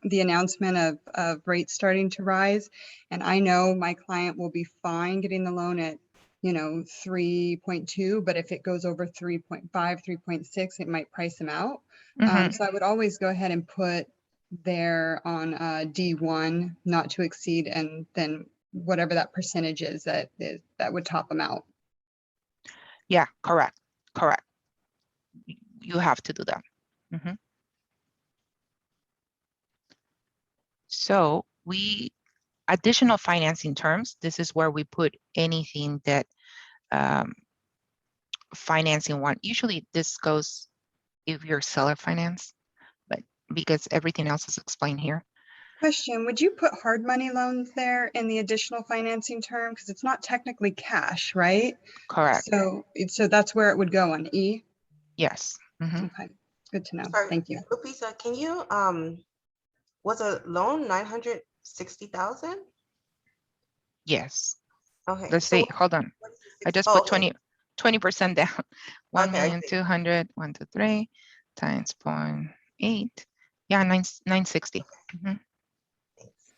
the announcement of rates starting to rise. And I know my client will be fine getting the loan at, 3.2, but if it goes over 3.5, 3.6, it might price them out. Mhm. So I would always go ahead and put there on D1 not to exceed, and then whatever that percentage is that would top them out. Yeah, correct. You have to do that. Mhm. So additional financing terms, this is where we put anything that financing one. Usually this goes if you're seller finance, but because everything else is explained here. Question, would you put hard money loans there in the additional financing term? Because it's not technically cash, right? Correct. So that's where it would go on E? Yes. Mhm. Okay, good to know. Sorry, Thank you. Lupisa, can you, was a loan 960,000? Yes. Okay. Let's so see. Hold on. what is the I six- just oh, put okay. 20% down. Okay, I see. 1,200,000, 1 to 3 times 0.8. Yeah, 960. Mhm. Thanks.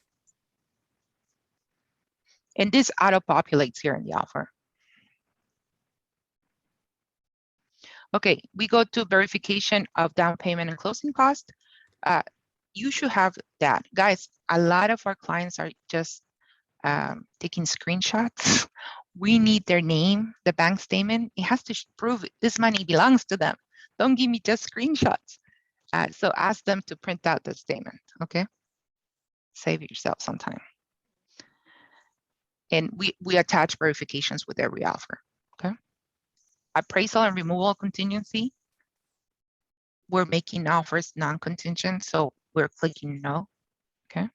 And this auto populates here in the offer. Okay, we go to verification of down payment and closing cost. You should have that. Guys, a lot of our clients are just taking screenshots. We need their name, the bank statement. It has to prove this money belongs to them. Don't give me just screenshots. So ask them to print out the statement, okay? Save yourself some time. And we attach verifications with every offer, okay? Appraisal and removal contingency. We're making offers non-contingent, so we're clicking no, okay?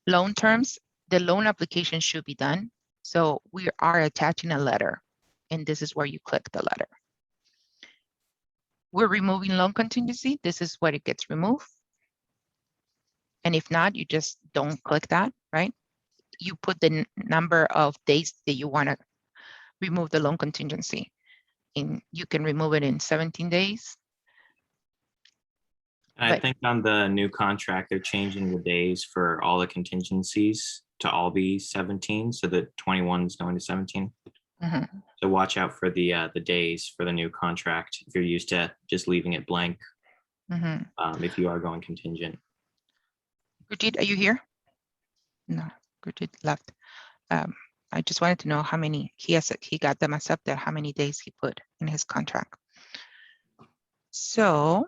Loan terms, the loan application should be done. So we are attaching a letter, and this is where you click the letter. We're removing loan contingency. This is where it gets removed. And if not, you just don't click that, right? You put the number of days that you want to remove the loan contingency. And you can remove it in 17 days. I But- think on the new contract, they're changing the days for all the contingencies to all be 17, so that 21 is going to 17. Mhm. So watch out for the days for the new contract if you're used to just leaving it blank. Mhm. If you are going contingent. Gurjit, are you here? No, Gurjit left. I just wanted to know how many, he got them accepted, how many days he put in his contract. So,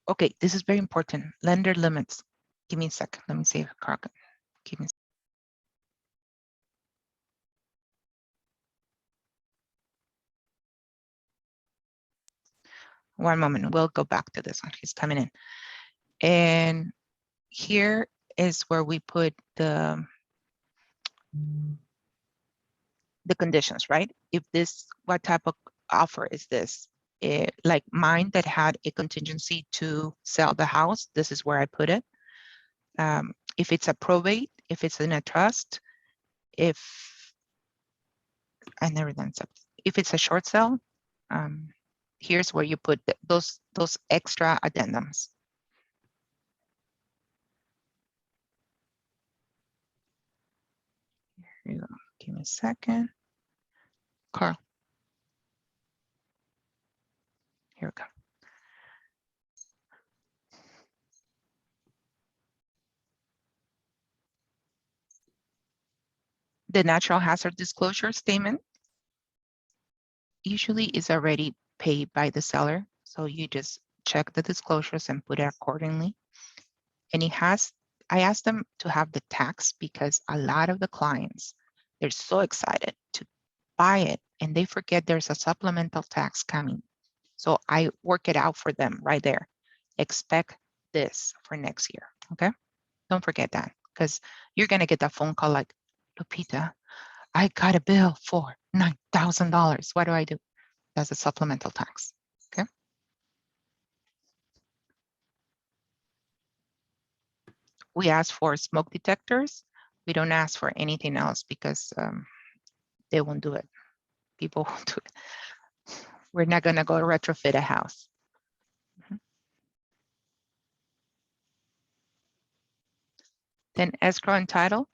okay, this is very important. Lender limits. Give me a second. Let me see if Carl can give me. One moment. We'll go back to this one. He's coming in. And here is where we put the conditions, right? If this, what type of offer is this? Like mine that had a contingency to sell the house, this is where I put it. If it's a probate, if it's in a trust, if I never done something, if it's a short sale, here's where you put those extra addendums. Here you go. Give me a second. Carl. Here we go. the natural hazard disclosure statement usually is already paid by the seller. So you just check the disclosures and put it accordingly. And I asked them to have the tax because a lot of the clients, they're so excited to buy it and they forget there's a supplemental tax coming. So I work it out for them right there. Expect this for next year, okay? Don't forget that because you're gonna get that phone call like, Lupita, I got a bill for $9,000. What do I do? That's a supplemental tax, okay? We ask for smoke detectors. We don't ask for anything else because they won't do it. People won't do it. We're not gonna go retrofit a house. Then escrow and title.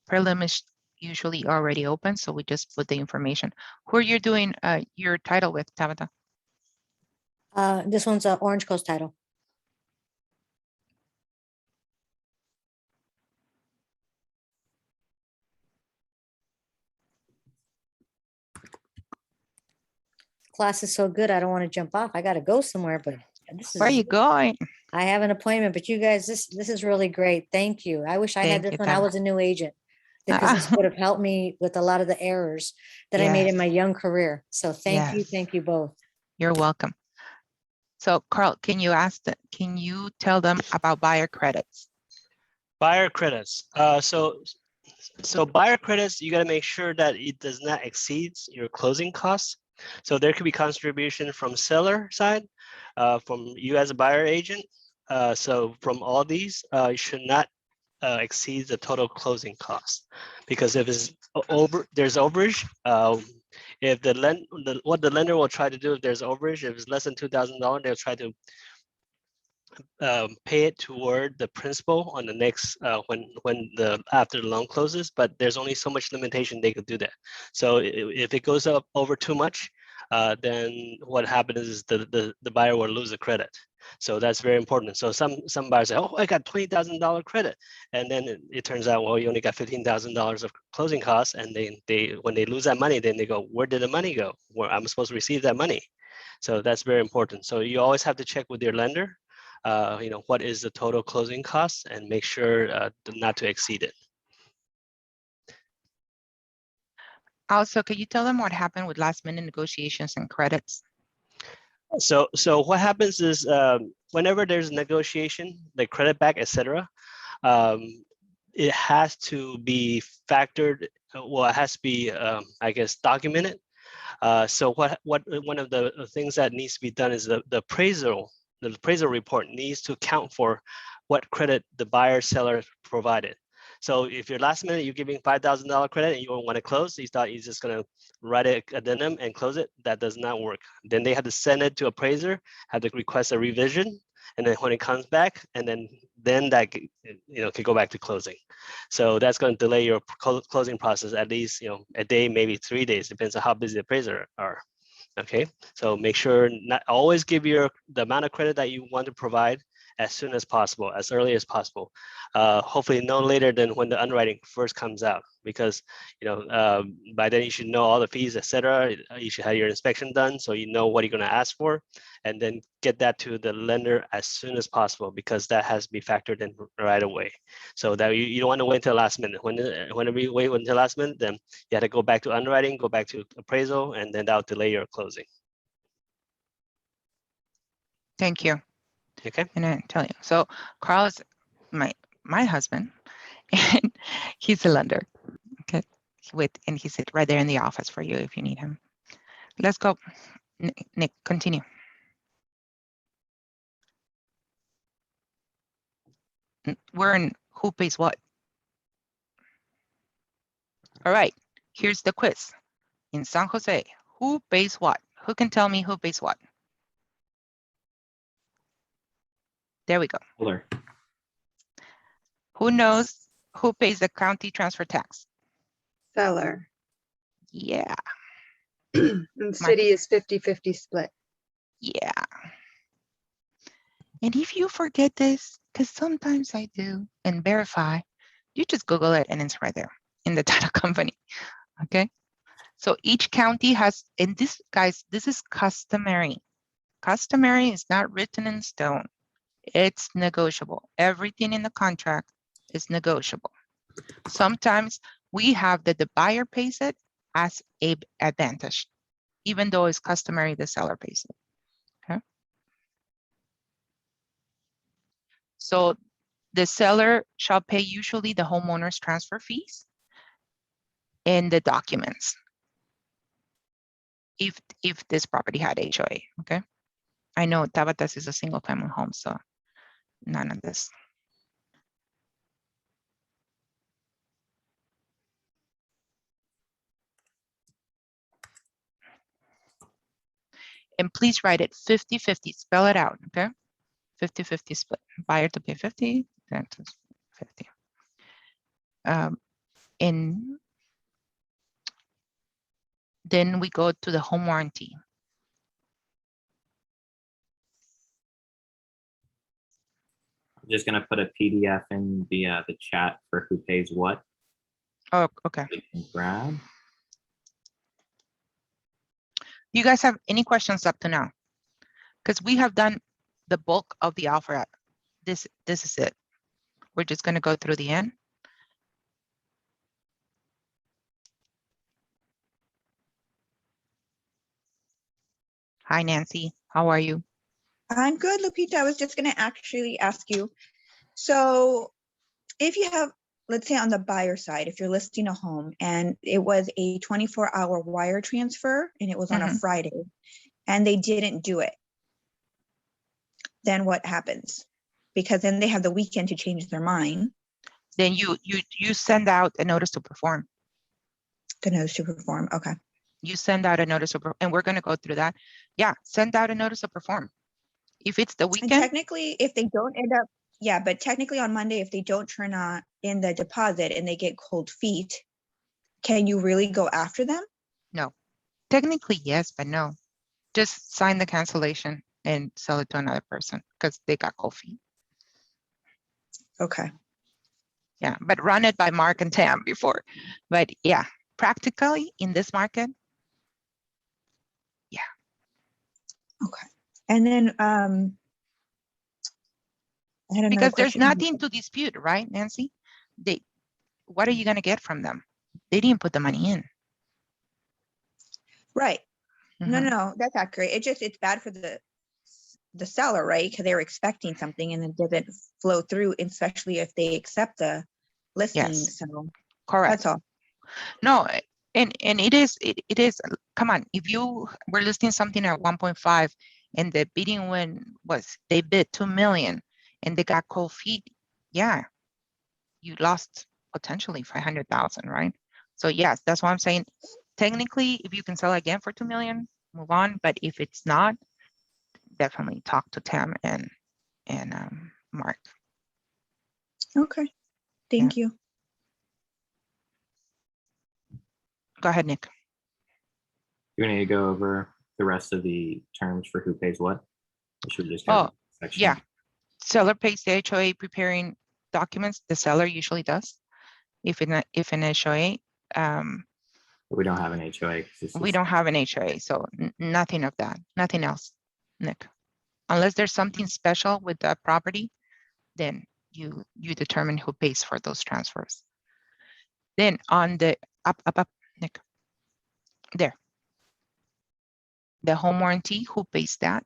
Prelim is usually already open, so we just put the information. Who are you doing your title with, Tabitha? This one's a Orange Coast title. Class is so good, I don't want to jump off. I got to go somewhere, but this Where are is, you going? I have an appointment, but you guys, this is really great. Thank you. I wish I had Thank this you, when I Tab. was a new agent, because this would have helped me with a lot of the errors that I made in Yes. my young career. So thank you. Yes. Thank you both. You're welcome. So Carl, can you tell them about buyer credits? Buyer credits. So buyer credits, you got to make sure that it does not exceed your closing costs. So there could be contribution from seller side, from you as a buyer agent. So from all these, you should not exceed the total closing cost, because if it's there's overage. If what the lender will try to do if there's overage, if it's less than $2,000, they'll try to pay it toward the principal on the next after the loan closes, but there's only so much limitation they could do that. So if it goes up over too much, then what happens is the buyer will lose the credit. So that's very important. So some buyers say, oh, I got $20,000 credit, and then it turns out, well, you only got $15,000 of closing costs, and when they lose that money, then they go, where did the money go? Where I'm supposed to receive that money? So that's very important. So you always have to check with your lender. What is the total closing cost, and make sure not to exceed it. Also, can you tell them what happened with last minute negotiations and credits? So what happens is whenever there's negotiation, like credit back, etc., it has to be factored. Well, it has to be, I guess, documented. So what one of the things that needs to be done is the appraisal. The appraisal report needs to account for what credit the buyer seller provided. So if you're last minute, you're giving $5,000 credit and you don't want to close, you thought you're just going to write an addendum and close it. That does not work. Then they have to send it to appraiser, have to request a revision, and then when it comes back, and then that could go back to closing. So that's going to delay your closing process at least a day, maybe 3 days, depends on how busy the appraiser are. Okay, so make sure not always give the amount of credit that you want to provide as soon as possible, as early as possible. Hopefully no later than when the underwriting first comes out, because by then you should know all the fees, etc. You should have your inspection done, so you know what you're going to ask for, and then get that to the lender as soon as possible, because that has to be factored in right away. So that you don't want to wait until last minute. Whenever you wait until last minute, then you have to go back to underwriting, go back to appraisal, and then that'll delay your closing. Thank you. Okay. And I tell you, so Carl is my husband, and he's a lender. Okay, and he's right there in the office for you if you need him. Let's go, Nick. Continue. We're in who pays what. All right, here's the quiz. In San Jose, who pays what? Who can tell me who pays what? There we go. Keller. Who knows who pays the county transfer tax? Seller. Yeah, And city is 50-50 split. yeah. And if you forget this, because sometimes I do, and verify, You just Google it and it's right there in the title company, okay? So each county has, and this, guys, this is customary. Customary is not written in stone. It's negotiable. Everything in the contract is negotiable. Sometimes we have that the buyer pays it as a advantage, even though it's customary the seller pays it, okay? So the seller shall pay usually the homeowner's transfer fees and the documents if this property had HOA, okay? I know Tabatas is a single family home, so none of this. And please write it 50-50, spell it out, okay? 50-50 split, buyer to pay 50, then to 50. And then we go to the home warranty. I'm just gonna put a PDF in the chat for who pays what. Oh, okay. You can grab. You guys have any questions up to now? Because we have done the bulk of the offer. This is it. We're just gonna go through the end. Hi, Nancy. How are you? I'm good, Lupita. I was just going to actually ask you. So if you have, let's say on the buyer side, if you're listing a home and it was a 24-hour wire transfer and it was on a Friday and they didn't do it, then what happens? Because then they have the weekend to change their mind. Then you send out a notice to perform. The notice to perform, okay. You send out a notice of, and we're gonna go through that. Yeah, send out a notice of perform. If it's the weekend. And technically, if they don't end up, yeah, but technically on Monday, if they don't turn in the deposit and they get cold feet, can you really go after them? No, technically yes, but no. Just sign the cancellation and sell it to another person because they got cold feet. Okay. Yeah, but run it by Mark and Tam before. But yeah, practically in this market, yeah. Okay. And then I had another because there's question. nothing to dispute, right, Nancy? What are you going to get from them? They didn't put the money in. Right. No, that's accurate. It's bad for the seller, right? Because they were expecting something and it doesn't flow through, especially if they accept the listing. Yes. So Correct. that's all. No, and it is, come on, if you were listing something at 1.5 and the bidding win was, they bid 2 million and they got cold feet, yeah, you lost potentially 500,000, right? So yes, that's why I'm saying, technically, if you can sell again for 2 million, move on. But if it's not, definitely talk to Tam and Mark. Okay. Thank you. Go ahead, Nick. You need to go over the rest of the terms for who pays what? Or should we just go section? Yeah. Seller pays the HOA preparing documents. The seller usually does. If an HOA, we don't have an HOA. We don't have an HOA, so nothing of that, nothing else, Nick. Unless there's something special with the property, then you determine who pays for those transfers. Then on the up, Nick, there. The home warranty, who pays that?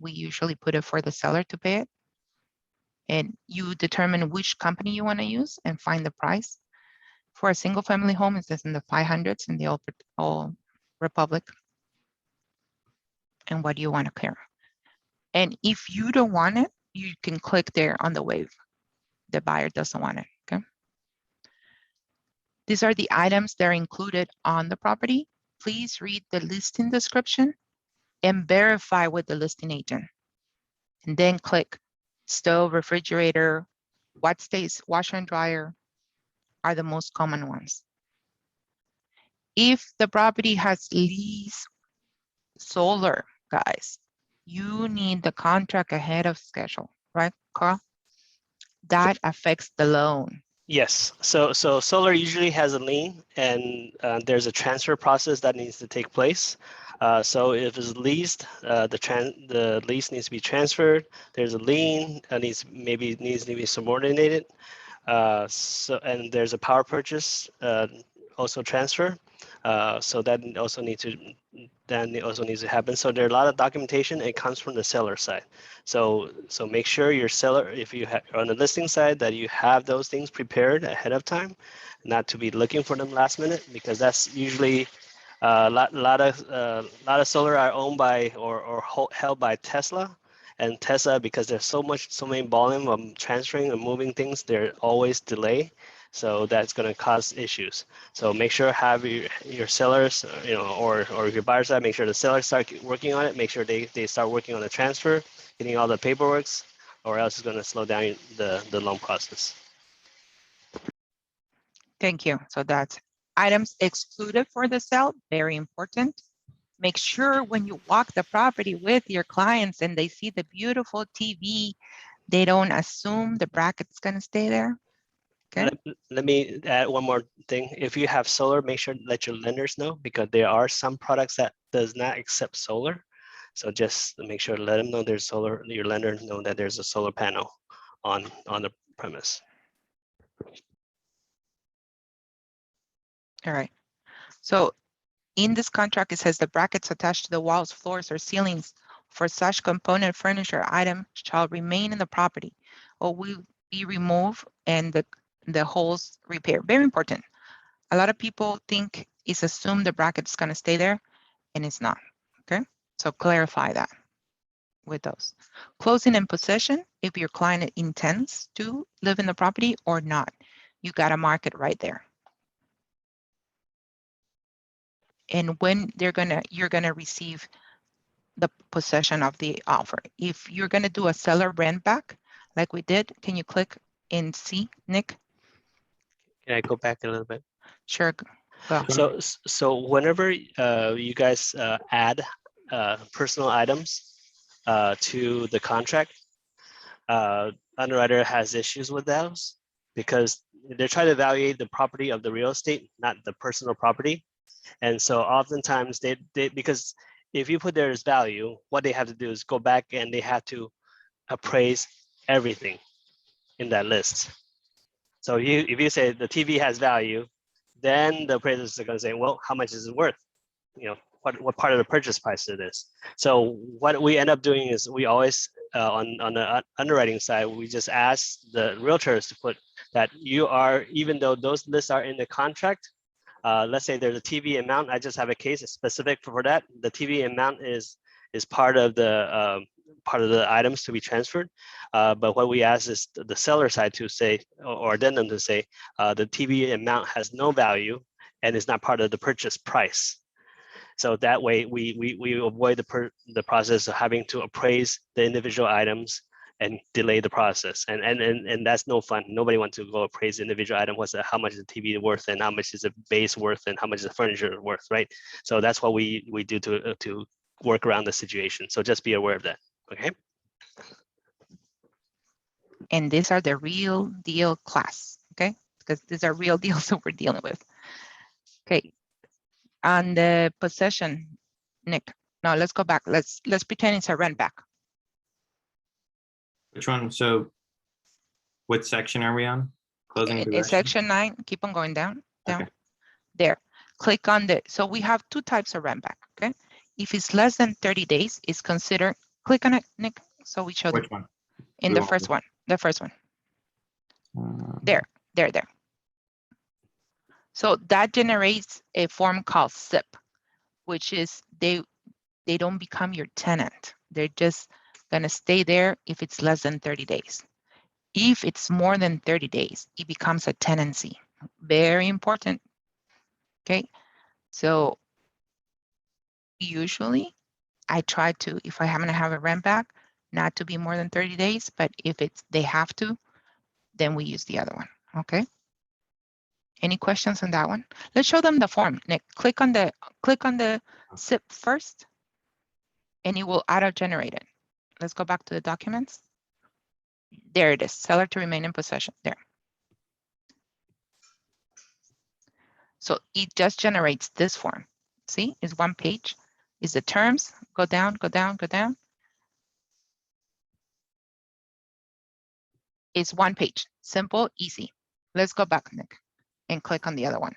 We usually put it for the seller to pay it. And you determine which company you want to use and find the price. For a single family home, it's in the 500s in the Old Republic. And what do you want to clear? And if you don't want it, you can click there on the waive. The buyer doesn't want it, okay? These are the items that are included on the property. Please read the listing description and verify with the listing agent. And then click stove, refrigerator, what stays, washer and dryer are the most common ones. If the property has lease solar, guys, you need the contract ahead of schedule, right, Carl? That affects the loan. Yes, so solar usually has a lien, and there's a transfer process that needs to take place. So if it's leased, the lease needs to be transferred. There's a lien, needs to be subordinated. And there's a power purchase also transfer. So that also needs to happen. So there are a lot of documentation. It comes from the seller side. So make sure your seller, if you have on the listing side, that you have those things prepared ahead of time, not to be looking for them last minute, because that's usually a lot of solar are owned by or held by Tesla. And Tesla, because there's so many volume of transferring and moving things, there always delay. So that's going to cause issues. So make sure have your sellers, or if your buyer side, make sure the sellers start working on it. Make sure they start working on the transfer, getting all the paperwork, or else it's going to slow down the loan process. Thank you. So that's items excluded for the sale, very important. Make sure when you walk the property with your clients and they see the beautiful TV, they don't assume the bracket's going to stay there. Okay. Let me add one more thing. If you have solar, make sure to let your lenders know, because there are some products that does not accept solar. So just make sure to let them know there's solar. Your lender know that there's a solar panel on the premise. All right. So in this contract, it says the brackets attached to the walls, floors, or ceilings for such component furniture item shall remain in the property or will be removed and the holes repaired. Very important. A lot of people think it's assumed the bracket's going to stay there, and it's not. Okay, so clarify that with those. Closing and possession, if your client intends to live in the property or not, you got to mark it right there. And when you're gonna receive the possession of the offer. If you're gonna do a seller rent back, like we did, can you click in C, Nick? Can I go back a little bit? Sure. Go. So whenever you guys add personal items to the contract, underwriter has issues with those because they're trying to evaluate the property of the real estate, not the personal property. And so oftentimes they because if you put there as value, what they have to do is go back and they have to appraise everything in that list. So if you say the TV has value, then the appraisers are going to say, well, how much is it worth? What part of the purchase price it is. So what we end up doing is we always on the underwriting side, we just ask the realtors to put that even though those lists are in the contract, let's say there's a TV amount. I just have a case specific for that. The TV amount is part of the items to be transferred. But what we ask is the seller side to say, or addendum to say, the TV amount has no value and is not part of the purchase price. So that way we avoid the process of having to appraise the individual items and delay the process. And that's no fun. Nobody wants to go appraise the individual item. How much is the TV worth and how much is the base worth and how much is the furniture worth, right? So that's what we do to work around the situation. So just be aware of that, okay? And these are the real deal class, okay? Because these are real deals that we're dealing with. Okay, on the possession, Nick, no, let's go back. Let's pretend it's a rent back. Which one? So what section are we on? Closing In possession? section 9, keep on going down. Okay. There, click on so we have two types of rent back, okay? If it's less than 30 days, it's considered, click on it, Nick, so we show them. Which one? In the first one, There. So that generates a form called SIP, which is they don't become your tenant. They're just gonna stay there if it's less than 30 days. If it's more than 30 days, it becomes a tenancy. Very important, okay? So usually I try to, if I happen to have a rent back, not to be more than 30 days, but if they have to, then we use the other one, okay? Any questions on that one? Let's show them the form. Nick, click on the SIP first, and it will auto-generate it. Let's go back to the documents. There it is, seller to remain in possession, there. So it just generates this form. See, it's one page. Is the terms, go down, go down, go down. It's one page, simple, easy. Let's go back, Nick, and click on the other one.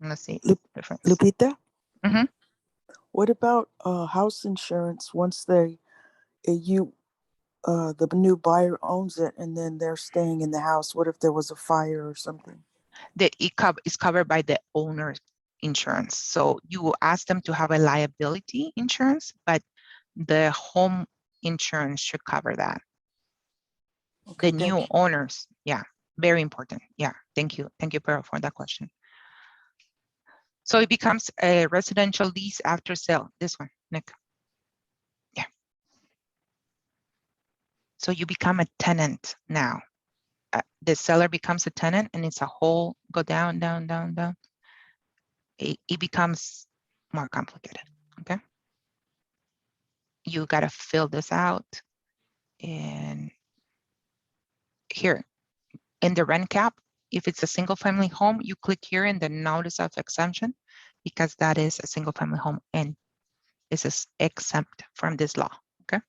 And let's see the difference. Lupita, Mhm. what about house insurance once the new buyer owns it and then they're staying in the house? What if there was a fire or something? That is covered by the owner's insurance. So you will ask them to have a liability insurance, but the home insurance should cover that. Okay, The thank new you. owners, yeah, very important. Yeah, thank you. Thank you, Pearl, for that question. So it becomes a residential lease after sale. This one, Nick. Yeah. So you become a tenant now. The seller becomes a tenant and it's a whole go down, down, down, down. It becomes more complicated, okay? You gotta fill this out. And here, in the rent cap, if it's a single family home, you click here in the notice of exemption because that is a single family home and this is exempt from this law, okay?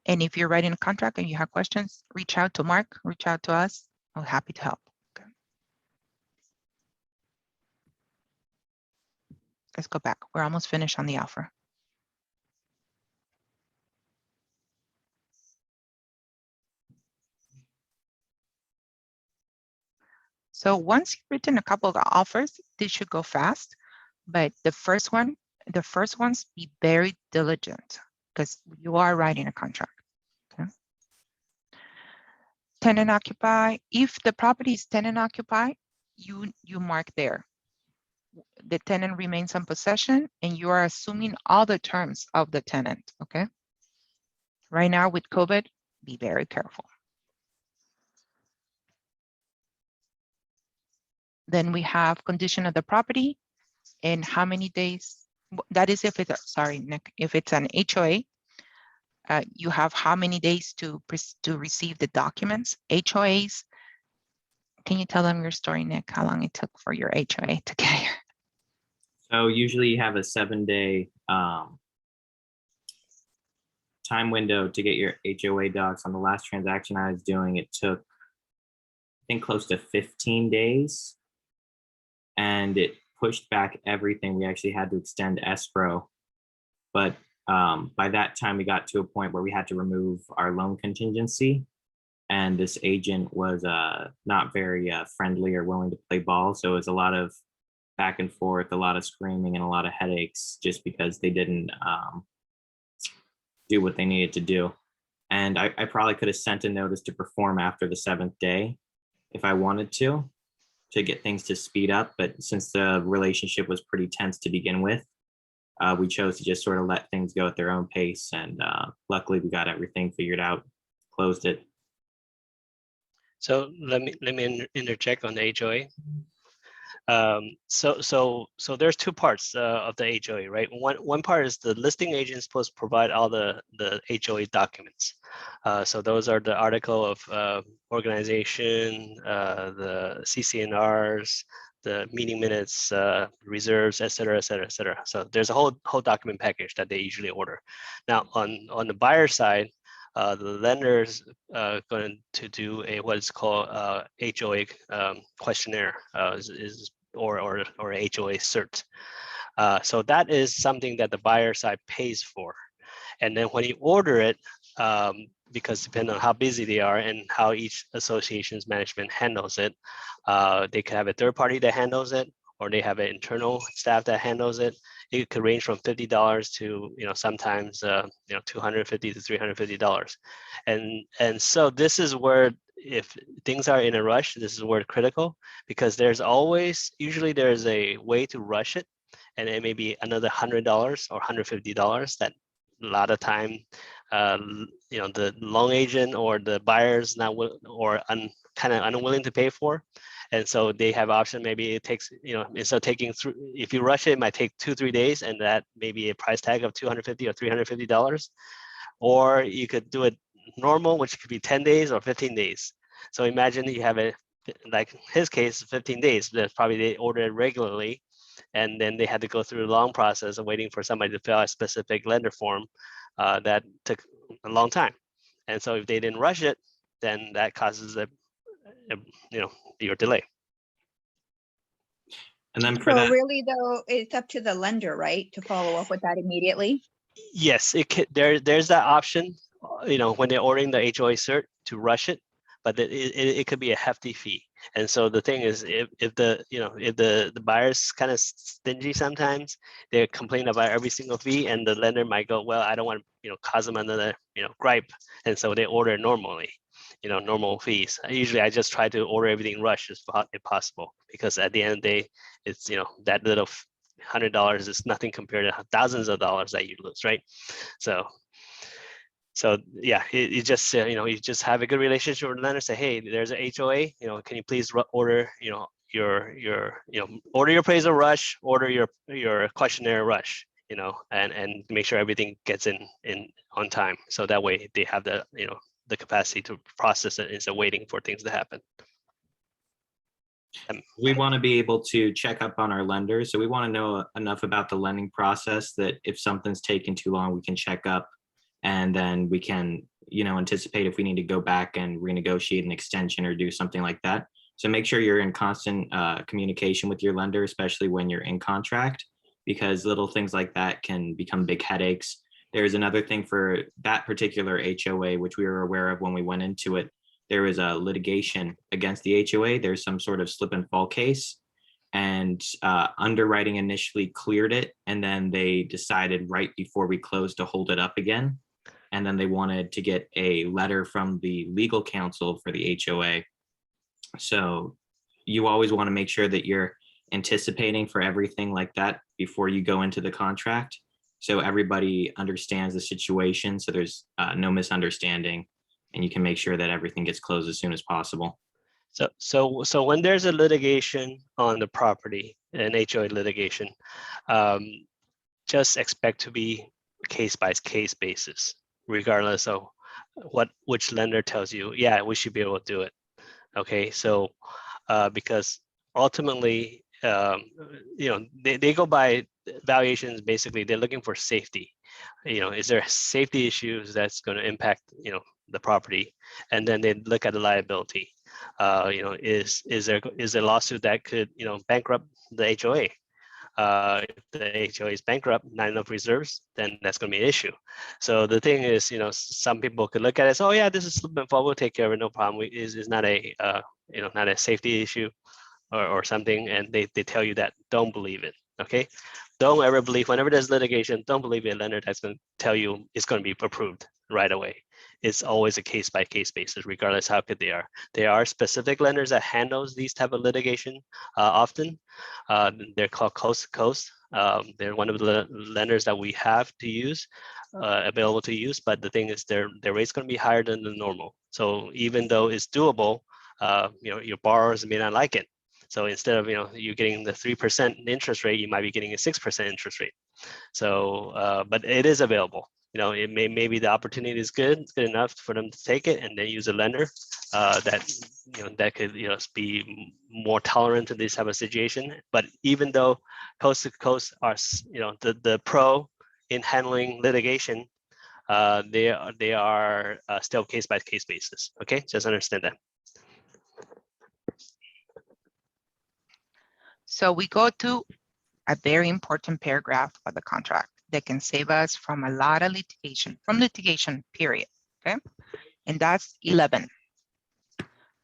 And if you're writing a contract and you have questions, reach out to Mark, reach out to us. I'm happy to help. Okay. Let's go back. We're almost finished on the offer. So once you've written a couple of offers, this should go fast. But the first ones, be very diligent because you are writing a contract. Okay. Tenant occupy. If the property is tenant occupy, you mark there. The tenant remains in possession and you are assuming all the terms of the tenant. Okay. Right now with COVID, be very careful. Then we have condition of the property and how many days. That is if it's, sorry, Nick, if it's an HOA, you have how many days to receive the documents. HOAs, can you tell them your story, Nick, how long it took for your HOA to get here? So usually you have a 7-day time window to get your HOA docs. On the last transaction I was doing, it took, I think, close to 15 days. And it pushed back everything. We actually had to extend escrow. But by that time, we got to a point where we had to remove our loan contingency. And this agent was not very friendly or willing to play ball. So it was a lot of back and forth, a lot of screaming and a lot of headaches just because they didn't do what they needed to do. And I probably could have sent a notice to perform after the 7th day if I wanted to get things to speed up. But since the relationship was pretty tense to begin with, we chose to just sort of let things go at their own pace. And luckily we got everything figured out, closed it. So let me interject on the HOA. So there's two parts of the HOA, right? One part is the listing agent is supposed to provide all the HOA documents. So those are the article of organization, the CCNRs, the meeting minutes, reserves, et cetera, et cetera, et cetera. So there's a whole document package that they usually order. Now on the buyer side, the lender's going to do what is called HOA questionnaire or HOA cert. So that is something that the buyer side pays for. And then when you order it, because depending on how busy they are and how each association's management handles it, they could have a third party that handles it, or they have an internal staff that handles it. It could range from $50 to, sometimes, $250 to $350. And so this is where, if things are in a rush, this is where it's critical, because usually there's a way to rush it, and it may be another $100 or $150 that a lot of time, the loan agent or the buyer's kind of unwilling to pay for. And so they have option. Maybe it takes, instead of taking through, if you rush it, it might take 2-3 days, and that may be a price tag of $250 or $350. Or you could do it normal, which could be 10 days or 15 days. So imagine you have a like his case, 15 days. That's probably they ordered it regularly, and then they had to go through a long process of waiting for somebody to fill out a specific lender form that took a long time. And so if they didn't rush it, then that causes your delay. And then for So that, really though, it's up to the lender, right, to follow up with that immediately? Yes, there's that option, when they're ordering the HOA cert to rush it, but it could be a hefty fee. And so the thing is, if the buyer's kind of stingy sometimes, they complain about every single fee, and the lender might go, well, I don't want to cause them another gripe, and so they order normally, normal fees. Usually I just try to order everything rushed if possible, because at the end of the day, it's that little $100 is nothing compared to thousands of dollars that you lose, right? So yeah, you just you just have a good relationship with the lender. Say, hey, there's an HOA. Can you please order order your appraisal rush, order your questionnaire rush, and make sure everything gets in on time. So that way they have the capacity to process it instead of waiting for things to happen. we want to be able to check up on our lenders. So we want to know enough about the lending process that if something's taking too long, we can check up, and then we can, anticipate if we need to go back and renegotiate an extension or do something like that. So make sure you're in constant communication with your lender, especially when you're in contract, because little things like that can become big headaches. There's another thing for that particular HOA, which we were aware of when we went into it. There was a litigation against the HOA. There's some sort of slip and fall case, and underwriting initially cleared it, and then they decided right before we closed to hold it up again. And then they wanted to get a letter from the legal counsel for the HOA. So you always want to make sure that you're anticipating for everything like that before you go into the contract, so everybody understands the situation, so there's no misunderstanding, and you can make sure that everything gets closed as soon as possible. So when there's a litigation on the property, an HOA litigation, just expect to be case by case basis, regardless of which lender tells you, yeah, we should be able to do it. Okay, so because ultimately, they go by valuations. Basically, they're looking for safety. Is there safety issues that's going to impact the property, and then they look at the liability. Is there a lawsuit that could bankrupt the HOA? If the HOA is bankrupt, not enough reserves, then that's going to be an issue. So the thing is, some people could look at it as, oh yeah, this is slip and fall, we'll take care of it, no problem. Is not a not a safety issue or something, and they tell you that. Don't believe it. Okay, don't ever believe, whenever there's litigation, don't believe a lender that's going to tell you it's going to be approved right away. It's always a case by case basis, regardless how good they are. There are specific lenders that handles these type of litigation often. They're called coast to coast. They're one of the lenders that we have to use, available to use. But the thing is, their rate's going to be higher than the normal. So even though it's doable, your borrowers may not like it. So instead of you getting the 3% interest rate, you might be getting a 6% interest rate. So, but it is available. It maybe the opportunity is good enough for them to take it, and then use a lender that could be more tolerant to this type of situation. But even though coast to coast are the pro in handling litigation, they are still case by case basis. Okay, just understand that. So we go to a very important paragraph of the contract that can save us from a lot of litigation, period, okay? And that's 11.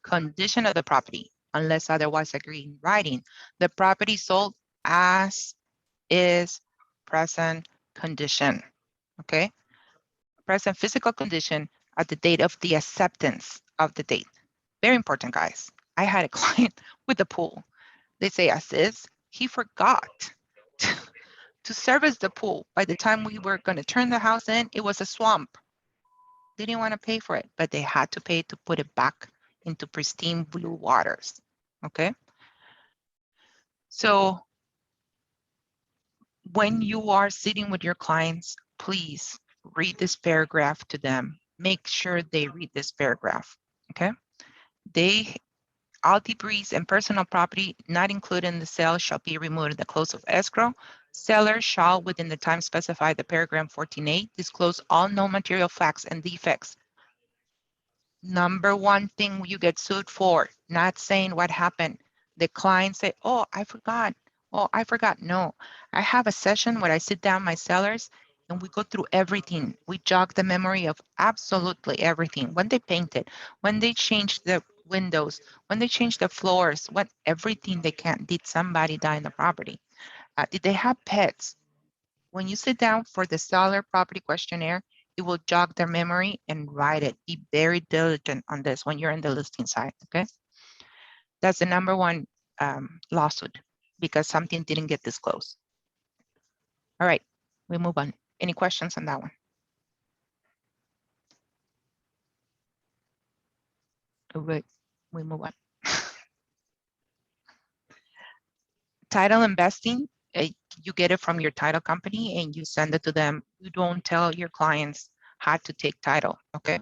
Condition of the property, unless otherwise agreed in writing. The property sold as is present condition, okay? Present physical condition at the date of the acceptance of the date. Very important, guys. I had a client with a pool. They say as is, he forgot to service the pool. By the time we were going to turn the house in, it was a swamp. They didn't want to pay for it, but they had to pay to put it back into pristine blue waters, okay? So when you are sitting with your clients, please read this paragraph to them. Make sure they read this paragraph, okay? They All debris and personal property not included in the sale shall be removed at the close of escrow. Seller shall, within the time specified in paragraph 14A, disclose all known material facts and defects. Number one thing you get sued for, not saying what happened. The client say, oh, I forgot. Oh, I forgot. No, I have a session where I sit down my sellers and we go through everything. We jog the memory of absolutely everything. When they painted, when they changed the windows, when they changed the floors, what everything they can. Did somebody die in the property? Did they have pets? When you sit down for the seller property questionnaire, it will jog their memory and write it. Be very diligent on this when you're in the listing side, okay? That's the number one lawsuit because something didn't get disclosed. All right, we move on. Any questions on that one? All right, we move on. Title investing, you get it from your title company and you send it to them. You don't tell your clients how to take title, okay?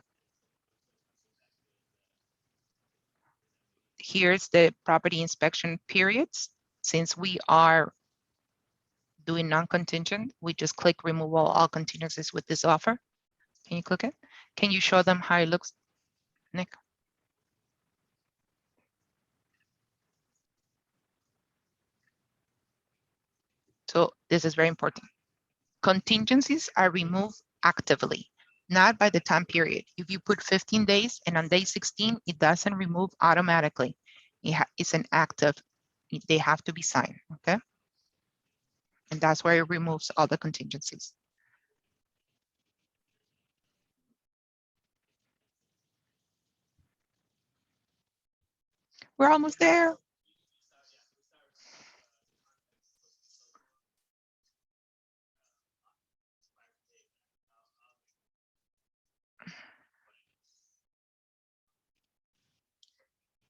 Here's the property inspection periods. Since we are doing non-contingent, we just click remove all contingencies with this offer. Can you click it? Can you show them how it looks, Nick? So this is very important. Contingencies are removed actively, not by the time period. If you put 15 days and on day 16, it doesn't remove automatically. It's an active, they have to be signed, okay? And that's where it removes all the contingencies. We're almost there.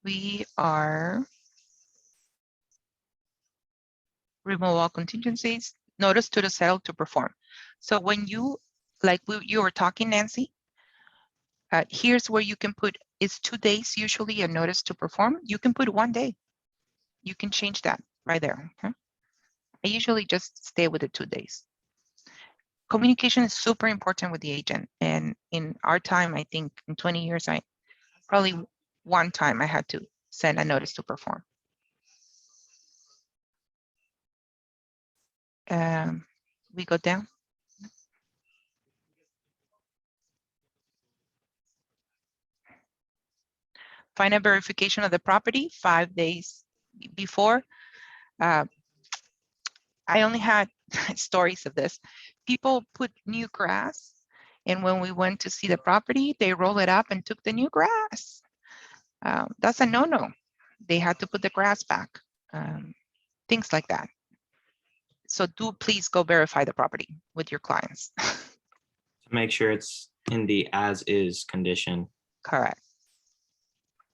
We are remove all contingencies, notice to the sale to perform. So when you, like you were talking, Nancy, here's where you can put, it's 2 days usually a notice to perform. You can put 1 day. You can change that right there. Okay? I usually just stay with the 2 days. Communication is super important with the agent. And in our time, I think in 20 years, I probably one time I had to send a notice to perform. We go down. Final verification of the property 5 days before. I only had stories of this. People put new grass, and when we went to see the property, they roll it up and took the new grass. That's a no-no. They had to put the grass back. Things like that. So do please go verify the property with your clients. Make sure it's in the as-is condition. Correct.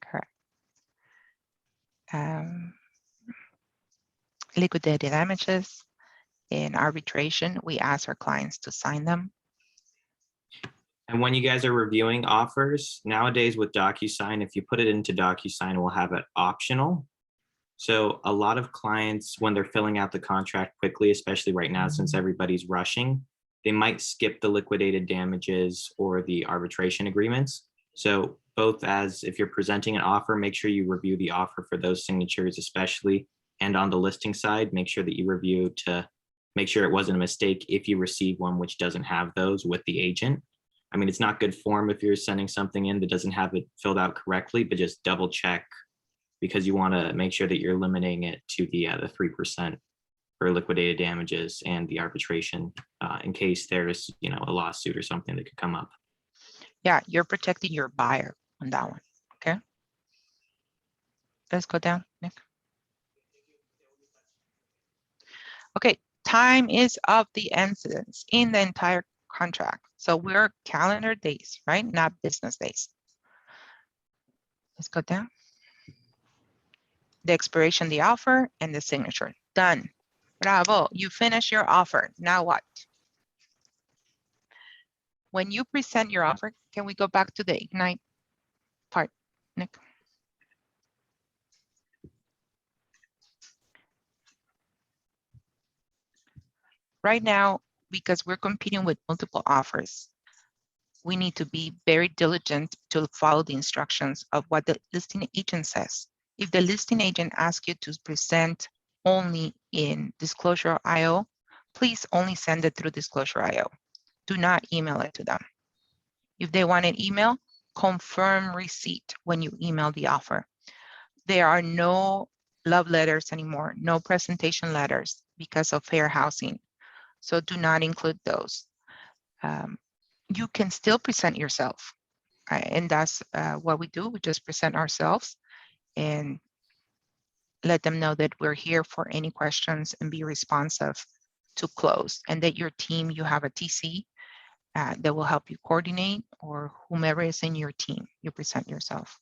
Correct. Liquidated damages. In arbitration, we ask our clients to sign them. And when you guys are reviewing offers, nowadays with DocuSign, if you put it into DocuSign, we'll have it optional. So a lot of clients, when they're filling out the contract quickly, especially right now, since everybody's rushing, they might skip the liquidated damages or the arbitration agreements. So both as if you're presenting an offer, make sure you review the offer for those signatures, especially, and on the listing side, make sure that you review to make sure it wasn't a mistake if you receive one which doesn't have those with the agent. I mean, it's not good form if you're sending something in that doesn't have it filled out correctly, but just double check because you want to make sure that you're limiting it to the 3% for liquidated damages and the arbitration in case there's, you know, a lawsuit or something that could come up. Yeah, you're protecting your buyer on that one, okay? Let's go down, Nick. Okay, time is of the incidence in the entire contract. So we're calendar days, right? Not business days. Let's go down. The expiration, the offer, and the signature. Done. Bravo, you finish your offer. Now what? When you present your offer, can we go back to the Ignite part, Nick? Right now, because we're competing with multiple offers, we need to be very diligent to follow the instructions of what the listing agent says. If the listing agent asks you to present only in Disclosure IO, please only send it through Disclosure IO. Do not email it to them. If they want an email, confirm receipt when you email the offer. There are no love letters anymore, no presentation letters because of fair housing. So do not include those. You can still present yourself. And that's what we do. We just present ourselves and let them know that we're here for any questions and be responsive to close, and that your team, you have a TC that will help you coordinate, or whomever is in your team, you present yourself.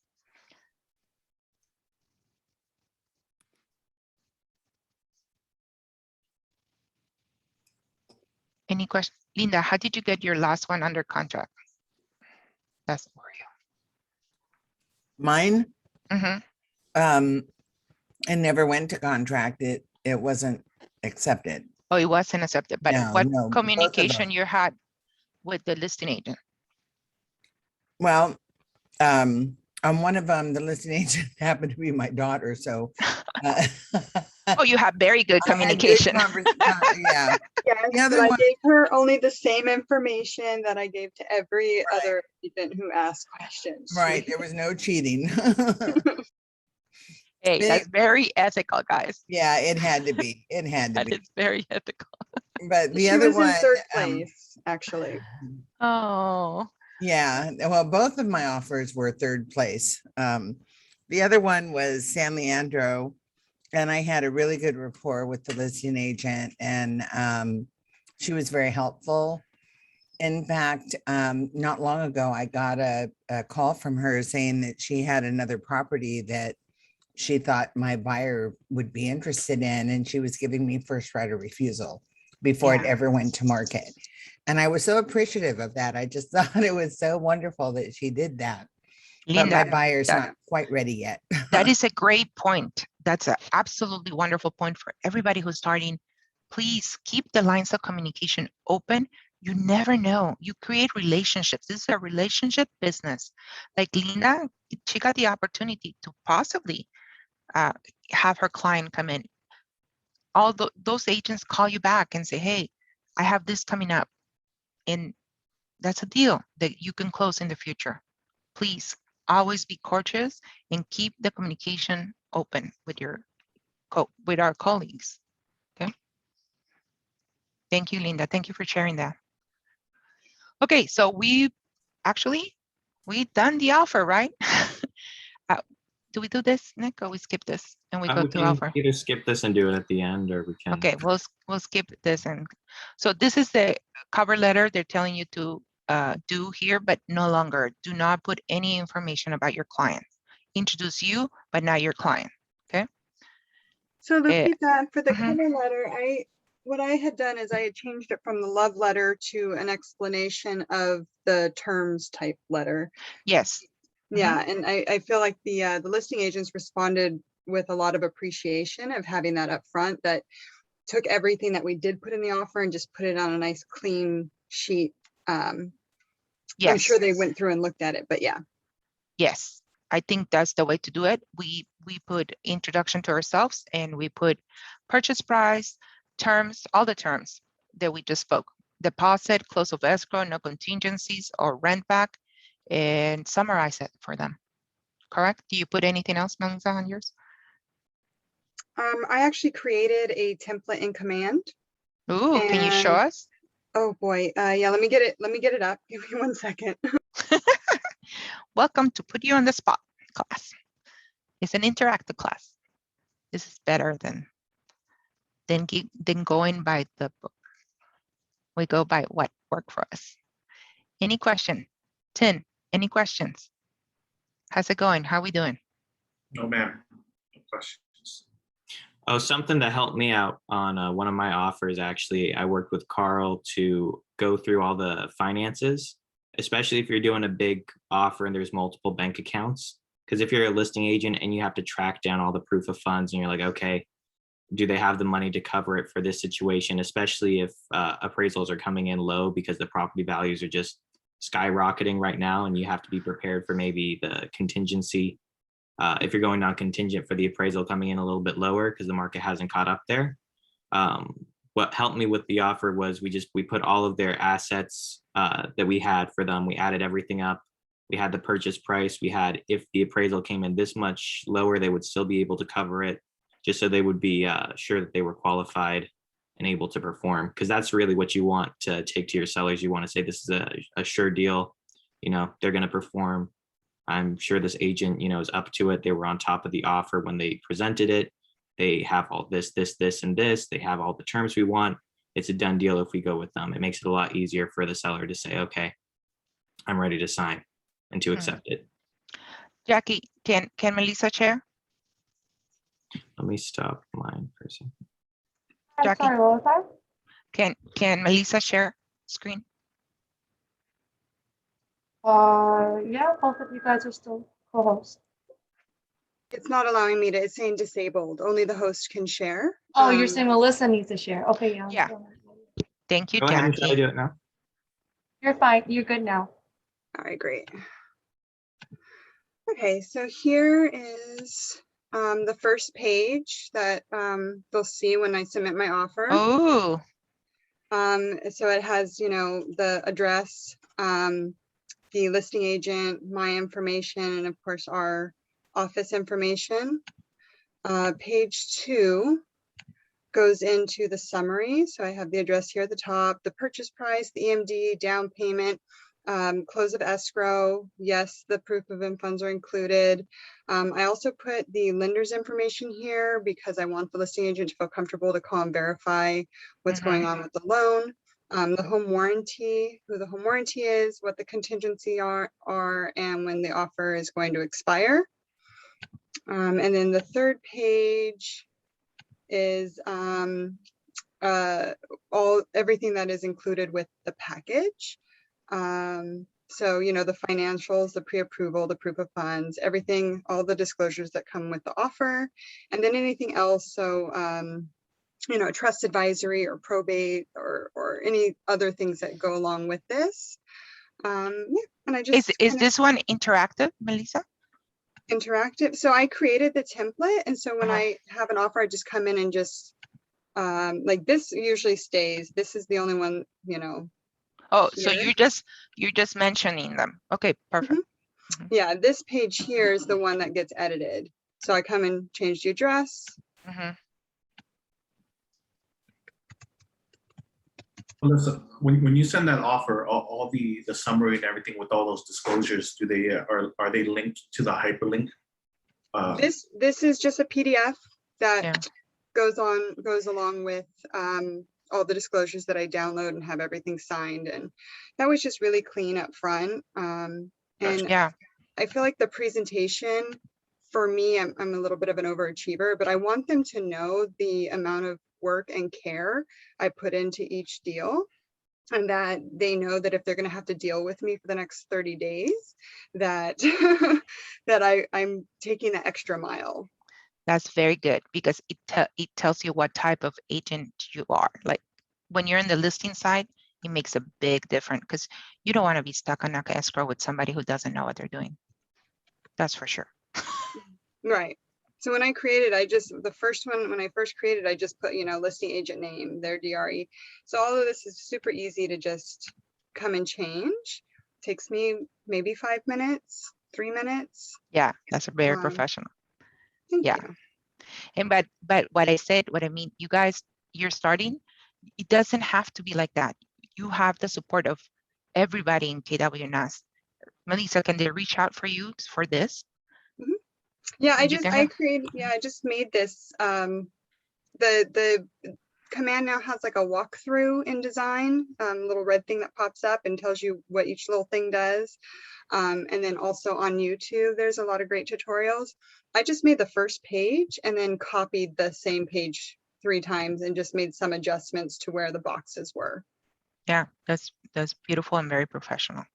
Any question? Linda, how did you get your last one under contract? That's for Mine, you. it never went to contract. It wasn't accepted. Oh, it wasn't accepted, but No, what no, both of communication them. you had with the listing agent? Well, on one of them, the listing agent happened to be my daughter, so. Oh, you have very good I had communication. Yes, yeah. The other but I one- gave her only the same information that I gave to every other agent who asked questions. Right, there was no cheating. Hey, that's very ethical, guys. Yeah, it had to be. It had to That be. is very ethical. But the She other was in one, third place, actually. Oh, yeah, well, both of my offers were third place. The other one was San Leandro, and I had a really good rapport with the listing agent, and she was very helpful. In fact, not long ago, I got a call from her saying that she had another property that she thought my buyer would be interested in, and she was giving me first right of refusal before it Yeah. ever went to market. And I was so appreciative of that. I just thought it was so wonderful that she did that. But my Linda, buyer's that- not quite ready yet. that is a great point. That's an absolutely wonderful point for everybody who's starting. Please keep the lines of communication open. You never know. You create relationships. This is a relationship business. Like Linda, she got the opportunity to possibly have her client come in. All those agents call you back and say, hey, I have this coming up. And that's a deal that you can close in the future. Please always be courteous and keep the communication open with with our colleagues. Okay. Thank you, Linda. Thank you for sharing that. Okay, so we done the offer, right? Do we do this, Nick, or we skip this and we go We to can offer? either skip this and do it at the end, or we can. Okay, we'll skip this. And so this is the cover letter they're telling you to do here, but no longer. Do not put any information about your client. Introduce you, but not your client. Okay. So Lupita, for the mhm. cover letter, what I had done is I had changed it from the love letter to an explanation of the terms type letter. Yes. Yeah, and I feel like the listing agents responded with a lot of appreciation of having that up front, that took everything that we did put in the offer and just put it on a nice clean sheet. I'm Yes. sure they went through and looked at it, but yeah. Yes, I think that's the way to do it. We put introduction to ourselves, and we put purchase price, terms, all the terms that we just spoke. Deposit, close of escrow, no contingencies or rent back, and summarize it for them. Correct? Do you put anything else, Melissa, on yours? I actually created a template in Command. Ooh, can you show and- us? Oh boy, yeah, let me get it up. Give me 1 second. Welcome to Put You on the Spot class. It's an interactive class. This is better than going by the book. We go by what worked for us. Any question? Tin, any questions? How's it going? How are we doing? No, ma'am. No questions. Oh, something that helped me out on one of my offers, actually, I worked with Carl to go through all the finances, especially if you're doing a big offer and there's multiple bank accounts. Because if you're a listing agent and you have to track down all the proof of funds and you're like, okay, do they have the money to cover it for this situation, especially if appraisals are coming in low because the property values are just skyrocketing right now, and you have to be prepared for maybe the contingency. If you're going on contingent for the appraisal coming in a little bit lower because the market hasn't caught up there. What helped me with the offer was we put all of their assets that we had for them. We added everything up. We had the purchase price. We had, if the appraisal came in this much lower, they would still be able to cover it, just so they would be sure that they were qualified and able to perform. Because that's really what you want to take to your sellers. You want to say, this is a sure deal. You know, they're going to perform. I'm sure this agent, you know, is up to it. They were on top of the offer when they presented it. They have all this, and this. They have all the terms we want. It's a done deal if we go with them. It makes it a lot easier for the seller to say, okay, I'm ready to sign and to accept it. Jackie, can Melissa share? Let me stop mine for a second. I'm Jackie? sorry, what was that? Can Melissa share screen? Yeah, both of you guys are still co-hosts. It's not allowing me to, it's saying disabled. Only the host can share. Oh, you're saying Melissa needs to share. Okay, yeah. Yeah. Thank you, Go ahead and try to Jackie. do it now. You're fine. You're good now. All right, great. Okay, so here is the first page that they'll see when I submit my offer. Oh, So it has, you know, the address, the listing agent, my information, and of course our office information. Page 2 goes into the summary. So I have the address here at the top, the purchase price, the EMD, down payment, close of escrow. Yes, the proof of funds are included. I also put the lender's information here because I want the listing agent to feel comfortable to call and verify what's going on with the loan. The home warranty, who the home warranty is, what the contingency are, and when the offer is going to expire. And then the third page is everything that is included with the package. So, you know, the financials, the pre-approval, the proof of funds, everything, all the disclosures that come with the offer, and then anything else. So, you know, trust advisory or probate or any other things that go along with this. Yeah, and I just is this one interactive, Melissa? Interactive. So I created the template, and so when I have an offer, I just come in and just like this usually stays. This is the only one, you know. Oh, so here. you're just mentioning them. Okay, perfect. Yeah, this page here is the one that gets edited. So I come and change the address. Melissa, when you send that offer, all the summary and everything with all those disclosures, do they are they linked to the hyperlink? This is just a PDF that goes along with all the disclosures that I download and have everything signed, and that was just really clean up front. And yeah, I feel like the presentation for me, I'm a little bit of an overachiever, but I want them to know the amount of work and care I put into each deal, and that they know that if they're going to have to deal with me for the next 30 days, that that I'm taking the extra mile. that's very good because it tells you what type of agent you are. Like when you're in the listing side, it makes a big difference because you don't want to be stuck on an escrow with somebody who doesn't know what they're doing. That's for sure. Right. So when I created, the first one, when I first created, I just put, you know, listing agent name, their DRE. So all of this is super easy to just come and change. Takes me maybe 5 minutes, 3 minutes. Yeah, that's very professional. Thank you. And but what I mean, you guys, you're starting, it doesn't have to be like that. You have the support of everybody in KWNS. Melissa, can they reach out for you for this? Yeah, I just made this. The command now has like a walkthrough in design, little red thing that pops up and tells you what each little thing does. And then also on YouTube, there's a lot of great tutorials. I just made the first page and then copied the same page 3 times and just made some adjustments to where the boxes were. Yeah, that's beautiful and very professional.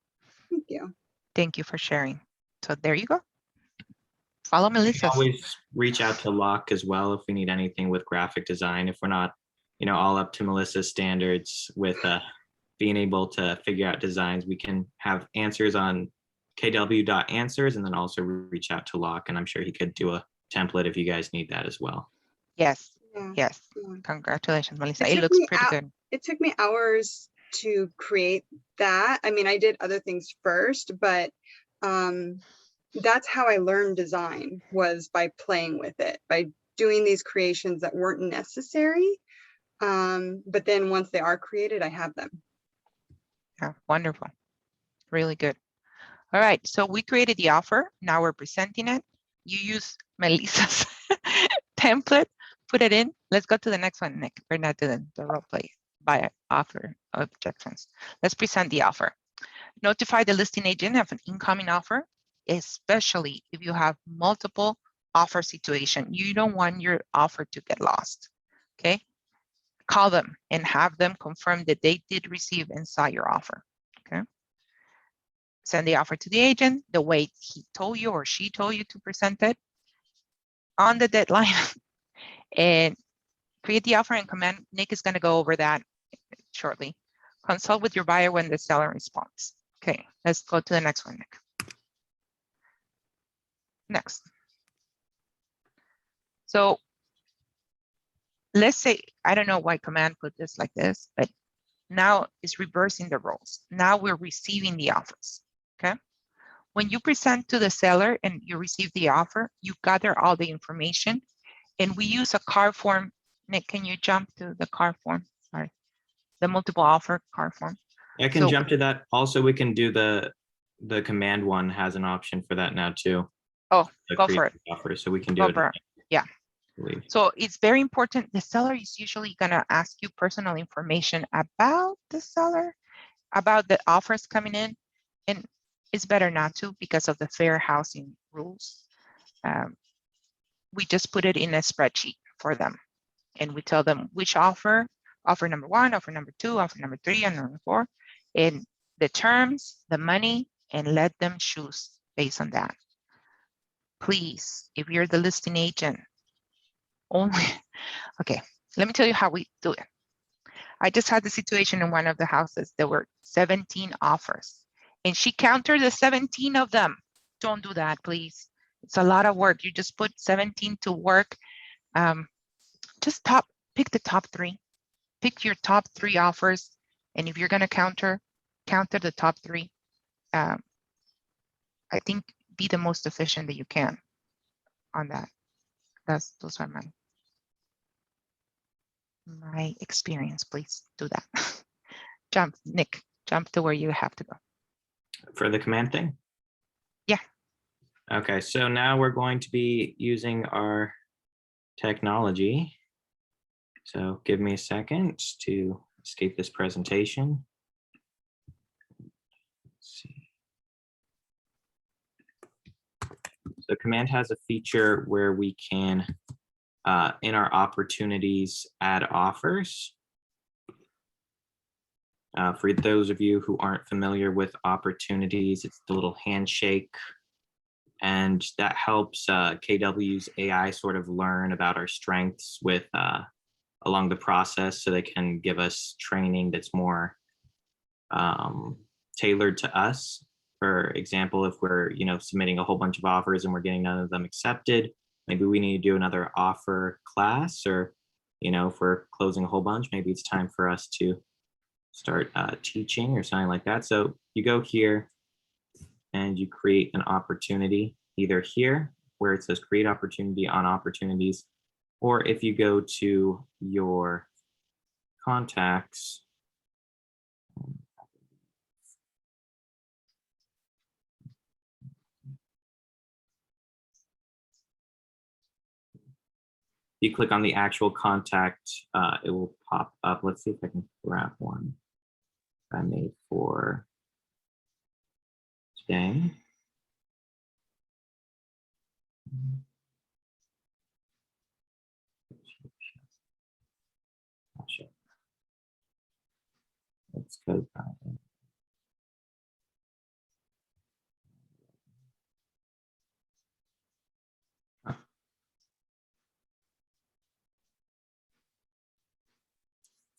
Thank you. Thank you for sharing. So there you go. Follow We can Melissa's. always reach out to Locke as well if we need anything with graphic design. If we're not, all up to Melissa's standards with being able to figure out designs, we can have answers on kw.answers and then also reach out to Locke. And I'm sure he could do a template if you guys need that as well. Yes, Yeah. yes. Yeah. Congratulations, Melissa. It It took looks me pretty out- good. It took me hours to create that. I mean, I did other things first, but that's how I learned design, was by playing with it, by doing these creations that weren't necessary. But then once they are created, I have them. Yeah, wonderful. Really good. All right, so we created the offer. Now we're presenting it. You use Melissa's template, put it in. Let's go to the next one, Nick. We're not doing the role play by offer objections. Let's present the offer. Notify the listing agent of an incoming offer, especially if you have multiple offer situation. You don't want your offer to get lost, okay? Call them and have them confirm that they did receive and saw your offer, okay? Send the offer to the agent the way he told you or she told you to present it on the deadline and create the offer and command. Nick is going to go over that shortly. Consult with your buyer when the seller responds. Okay, let's go to the next one, Nick. Next. So let's say, I don't know why command put this like this, but now it's reversing the roles. Now we're receiving the offers, okay? When you present to the seller and you receive the offer, you gather all the information and we use a card form. Nick, can you jump to the card form? Sorry, the multiple offer card form. I can So- jump to that. Also, we can do the command one has an option for that now too. Oh, The go for create it. Offer, so we can do Go it. for it. Yeah. I believe. So it's very important. The seller is usually going to ask you personal information about the seller, about the offers coming in. And it's better not to because of the fair housing rules. We just put it in a spreadsheet for them. And we tell them which offer number 1, offer number 2, offer number 3, and number 4, and the terms, the money, and let them choose based on that. Please, if you're the listing agent, only, okay, let me tell you how we do it. I just had the situation in one of the houses. There were 17 offers and she counted the 17 of them. Don't do that, please. It's a lot of work. You just put 17 to work. Just pick the top 3. Pick your top 3 offers. And if you're going to counter the top 3. I think be the most efficient that you can on that. Those are my experience. Please do that. Jump, Nick, jump to where you have to go. For the command thing? Yeah. Okay, so now we're going to be using our technology. So give me a second to escape this presentation. Let's see. So command has a feature where we can, in our opportunities, add offers. For those of you who aren't familiar with opportunities, it's the little handshake. And that helps KW's AI sort of learn about our strengths with along the process, so they can give us training that's more tailored to us. For example, if we're submitting a whole bunch of offers and we're getting none of them accepted, maybe we need to do another offer class, or if we're closing a whole bunch, maybe it's time for us to start teaching or something like that. So you go here and you create an opportunity, either here where it says create opportunity on opportunities, or if you go to your contacts, you click on the actual contact, it will pop up. Let's see if I can grab one I made for today. Let's go.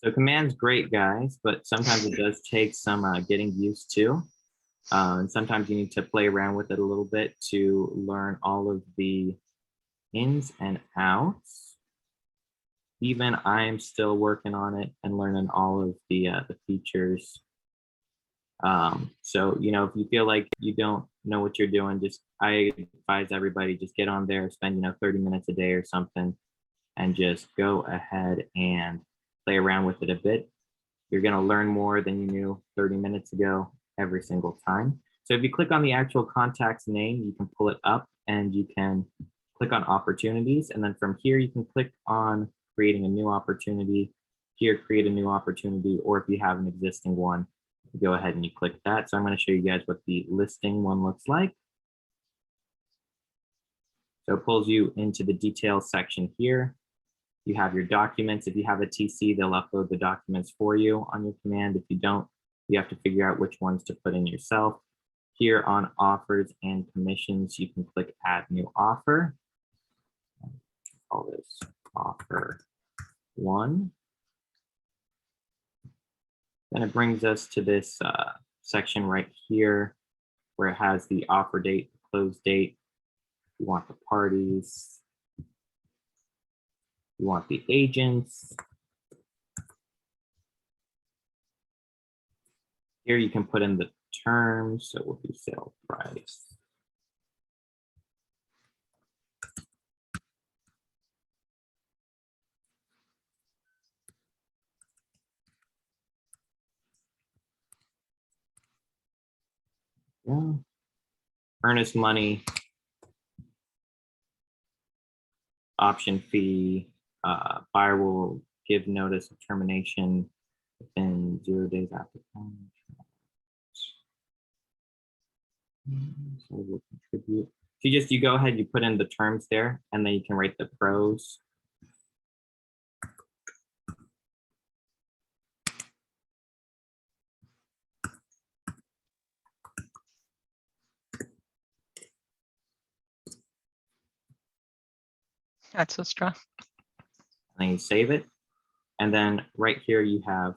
So command's great, guys, but sometimes it does take some getting used to. And sometimes you need to play around with it a little bit to learn all of the ins and outs. Even I am still working on it and learning all of the features. So, you know, if you feel like you don't know what you're doing, I advise everybody just get on there, spend, 30 minutes a day or something, and just go ahead and play around with it a bit. You're going to learn more than you knew 30 minutes ago every single time. So if you click on the actual contact's name, you can pull it up and you can click on opportunities. And then from here, you can click on creating a new opportunity. Here, create a new opportunity, or if you have an existing one, go ahead and you click that. So I'm going to show you guys what the listing one looks like. So it pulls you into the details section here. You have your documents. If you have a TC, they'll upload the documents for you on your command. If you don't, you have to figure out which ones to put in yourself. Here on offers and commissions, you can click add new offer. Call this offer 1. Then it brings us to this section right here where it has the offer date, the close date. You want the parties. You want the agents. Here you can put in the terms, so we'll do sale price. Yeah. Earnest money, option fee, buyer will give notice of termination within 0 days after contract. So we'll contribute. So you go ahead, you put in the terms there, and then you can write the pros. That's so strong. And then you save it. And then right here, you have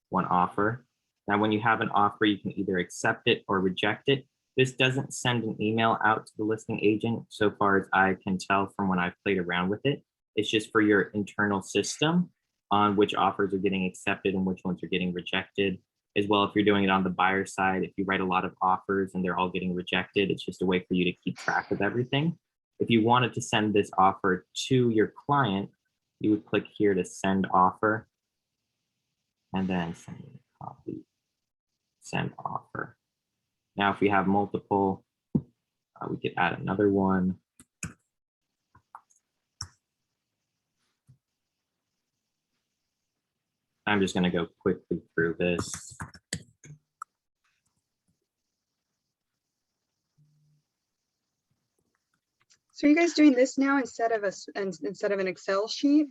one offer. Now, when you have an offer, you can either accept it or reject it. This doesn't send an email out to the listing agent, so far as I can tell from when I've played around with it. It's just for your internal system on which offers are getting accepted and which ones are getting rejected. As well, if you're doing it on the buyer side, if you write a lot of offers and they're all getting rejected, it's just a way for you to keep track of everything. If you wanted to send this offer to your client, you would click here to send offer and then send a copy, send offer. Now, if we have multiple, we could add another one. I'm just going to go quickly through this. So are you guys doing this now instead of an Excel sheet?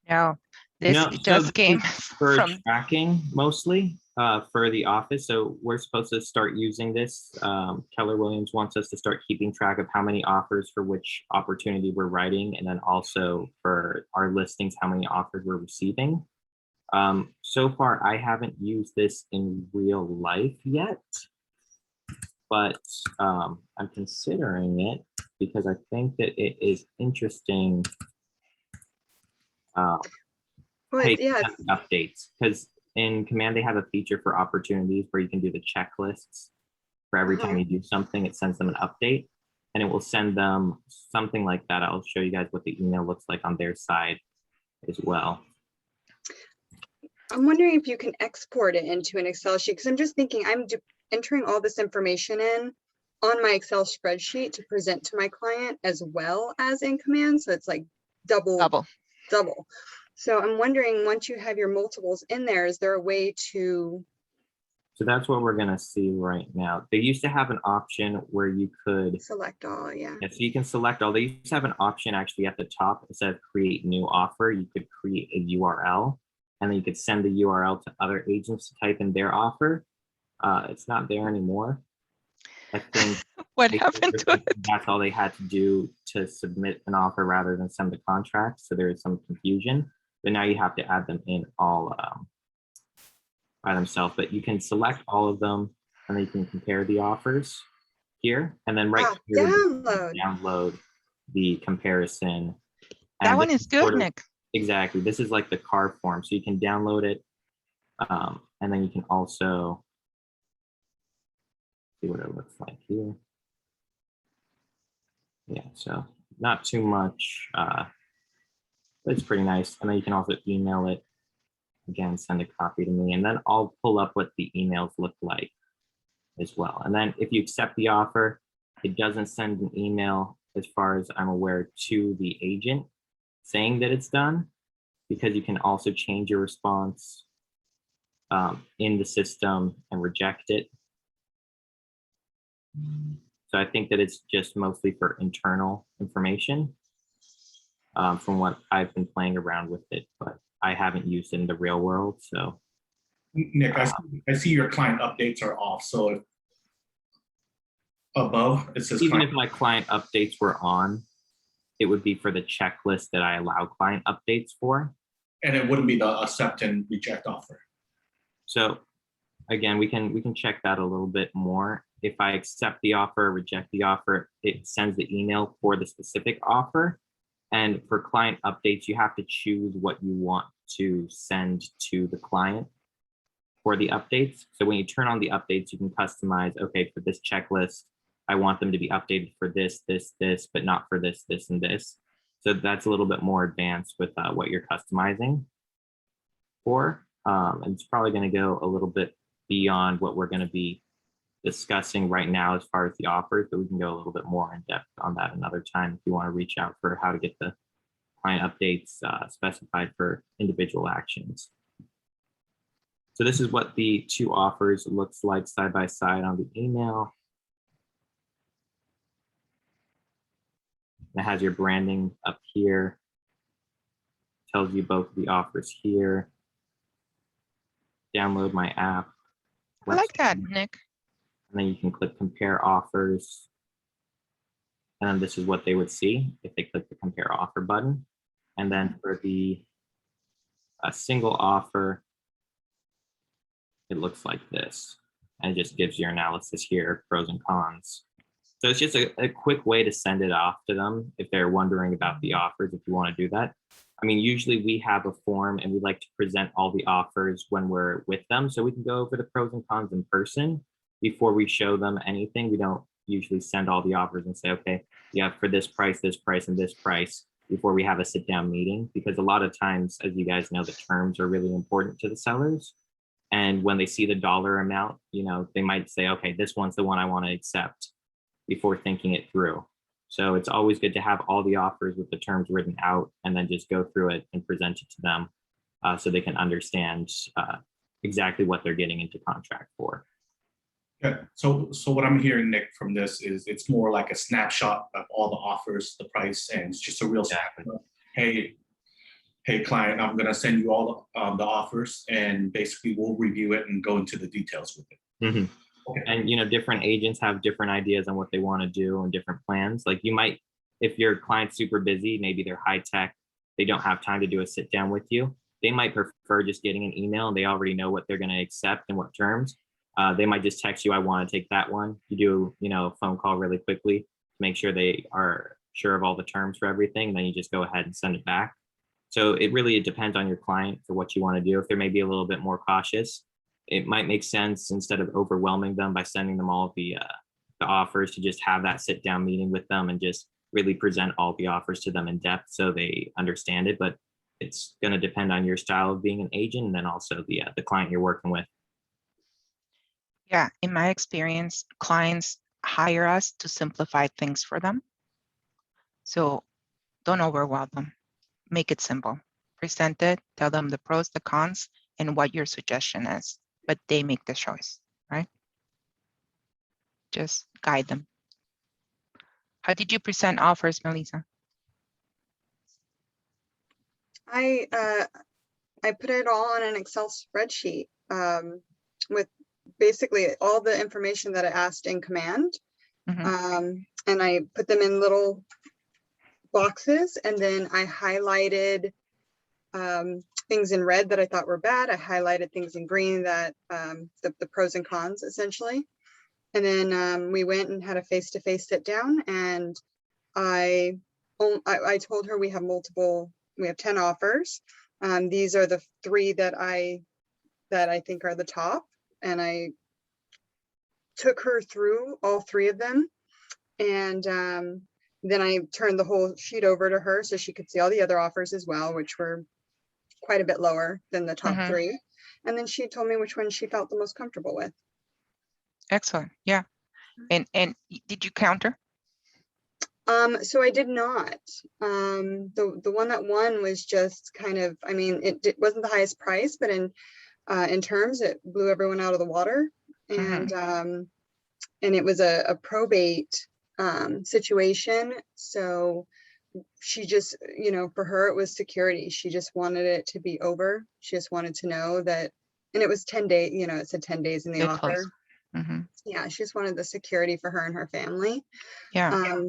No, this No, just so came for from tracking mostly for the office. So we're supposed to start using this. Keller Williams wants us to start keeping track of how many offers for which opportunity we're writing, and then also for our listings, how many offers we're receiving. So far, I haven't used this in real life yet, but I'm considering it because I think that it is interesting. Updates, because in Command they have a feature for opportunities where you can do the checklists for every time you do something. It sends them an update, and it will send them something like that. I'll show you guys what the email looks like on their side as well. I'm wondering if you can export it into an Excel sheet, because I'm just thinking I'm entering all this information in on my Excel spreadsheet to present to my client as well as in Command. So it's like double. So I'm wondering, once you have your multiples in there, is there a way to? So that's what we're going to see right now. They used to have an option where you could select all, yeah. So you can select all. They used to have an option actually at the top. Instead of create new offer, you could create a URL, and then you could send the URL to other agents to type in their offer. It's not there anymore. I think what happened to it? That's all they had to do to submit an offer rather than send the contract. So there is some confusion. but now you have to add them in all by themselves. But you can select all of them, and then you can compare the offers here, and then right here, download the comparison. That And one this is good, sort of- Nick. Exactly. This is like the car form, so you can download it, and then you can also see what it looks like here. Yeah, so not too much, but it's pretty nice. And then you can also email it. Again, send a copy to me, and then I'll pull up what the emails look like as well. And then if you accept the offer, it doesn't send an email, as far as I'm aware, to the agent saying that it's done, because you can also change your response in the system and reject it. So I think that it's just mostly for internal information from what I've been playing around with it, but I haven't used it in the real world. So Nick, I see your client updates are off. So if above it says even client, if my client updates were on, it would be for the checklist that I allow client updates for. and it wouldn't be the accept and reject offer. So again, we can check that a little bit more. If I accept the offer, reject the offer, it sends the email for the specific offer. And for client updates, you have to choose what you want to send to the client for the updates. So when you turn on the updates, you can customize, okay, for this checklist, I want them to be updated for this, this, this, but not for this, this, and this. So that's a little bit more advanced with what you're customizing for. And it's probably going to go a little bit beyond what we're going to be discussing right now as far as the offers, but we can go a little bit more in depth on that another time if you want to reach out for how to get the client updates specified for individual actions. So this is what the two offers looks like side by side on the email. It has your branding up here, tells you both the offers here. Download my app. I like that, Nick. And then you can click compare offers. And then this is what they would see if they click the compare offer button. And then for the single offer, it looks like this. And it just gives your analysis here, pros and cons. So it's just a quick way to send it off to them if they're wondering about the offers, if you want to do that. I mean, usually we have a form and we like to present all the offers when we're with them, so we can go over the pros and cons in person before we show them anything. We don't usually send all the offers and say, okay, yeah, for this price, and this price before we have a sit down meeting, because a lot of times, as you guys know, the terms are really important to the sellers. And when they see the dollar amount, you know, they might say, okay, this one's the one I want to accept before thinking it through. So it's always good to have all the offers with the terms written out and then just go through it and present it to them so they can understand exactly what they're getting into contract for. Yeah. So what I'm hearing, Nick, from this is it's more like a snapshot of all the offers, the price, and it's just a real snapshot. Hey, client, I'm going to send you all the offers, and basically we'll review it and go into the details with it. Mm-hmm. Okay. And, you know, different agents have different ideas on what they want to do and different plans. Like you might, if your client's super busy, maybe they're high tech, they don't have time to do a sit down with you. They might prefer just getting an email and they already know what they're going to accept and what terms. They might just text you, I want to take that one. You do, you know, a phone call really quickly to make sure they are sure of all the terms for everything. And then you just go ahead and send it back. So it really depends on your client for what you want to do. If they're maybe a little bit more cautious, it might make sense, instead of overwhelming them by sending them all the offers, to just have that sit down meeting with them and just really present all the offers to them in depth so they understand it. But it's going to depend on your style of being an agent and then also the client you're working with. Yeah, in my experience, clients hire us to simplify things for them. So don't overwhelm them. Make it simple. Present it, tell them the pros, the cons, and what your suggestion is. But they make the choice, right? Just guide them. How did you present offers, Melissa? I put it all on an Excel spreadsheet with basically all the information that I asked in command. And I put them in little boxes, and then I highlighted things in red that I thought were bad. I highlighted things in green that the pros and cons essentially. And then we went and had a face-to-face sit down, and I told her we have 10 offers. These are the 3 that I think are the top, and I took her through all 3 of them. And then I turned the whole sheet over to her so she could see all the other offers as well, which were quite a bit lower than the top 3. And then she told me which one she felt the most comfortable with. Excellent. Yeah. And did you counter? So I did not. The one that won was just kind of, I mean, it wasn't the highest price, but in terms, it blew everyone out of the water. And it was a probate situation. So she just, you know, for her, it was security. She just wanted it to be over. She just wanted to know that, and it was 10 days, you know, it said 10 days in the offer. Yeah, she just wanted the security for her and her family. Yeah.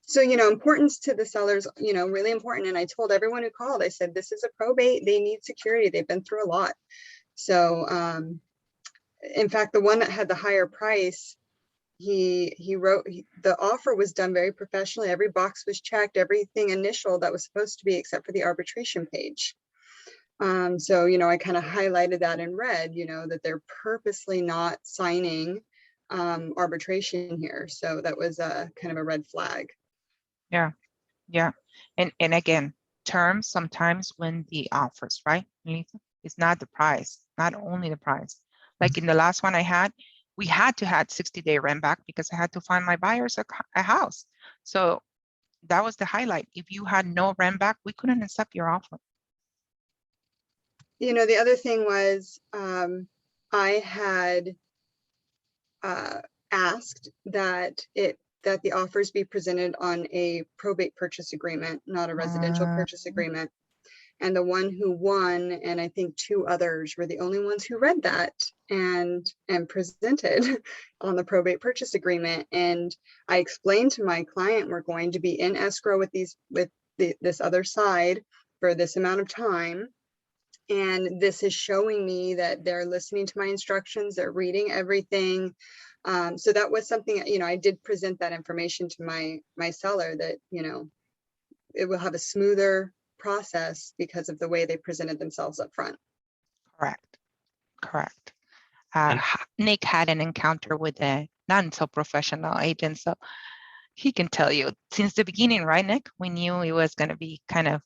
So, you know, importance to the sellers, you know, really important. And I told everyone who called, I said, this is a probate. They need security. They've been through a lot. So, in fact, the one that had the higher price, he wrote, the offer was done very professionally. Every box was checked, everything initial that was supposed to be, except for the arbitration page. So, you know, I kind of highlighted that in red, you know, that they're purposely not signing arbitration here. So that was a kind of a red flag. Yeah. Yeah. And again, terms sometimes when the offers, right? It's not the price, not only the price. Like in the last one I had, we had to have 60-day rent back because I had to find my buyers a house. So that was the highlight. If you had no rent back, we couldn't accept your offer. You know, the other thing was I had asked that the offers be presented on a probate purchase agreement, not a residential purchase agreement. And the one who won, and I think 2 others, were the only ones who read that and presented on the probate purchase agreement. And I explained to my client, we're going to be in escrow with this other side for this amount of time. And this is showing me that they're listening to my instructions, they're reading everything. So that was something, you know, I did present that information to my seller, that, you know, it will have a smoother process because of the way they presented themselves up front. Correct. Nick had an encounter with a not so professional agent, so he can tell you since the beginning, right, Nick? We knew it was going to be kind of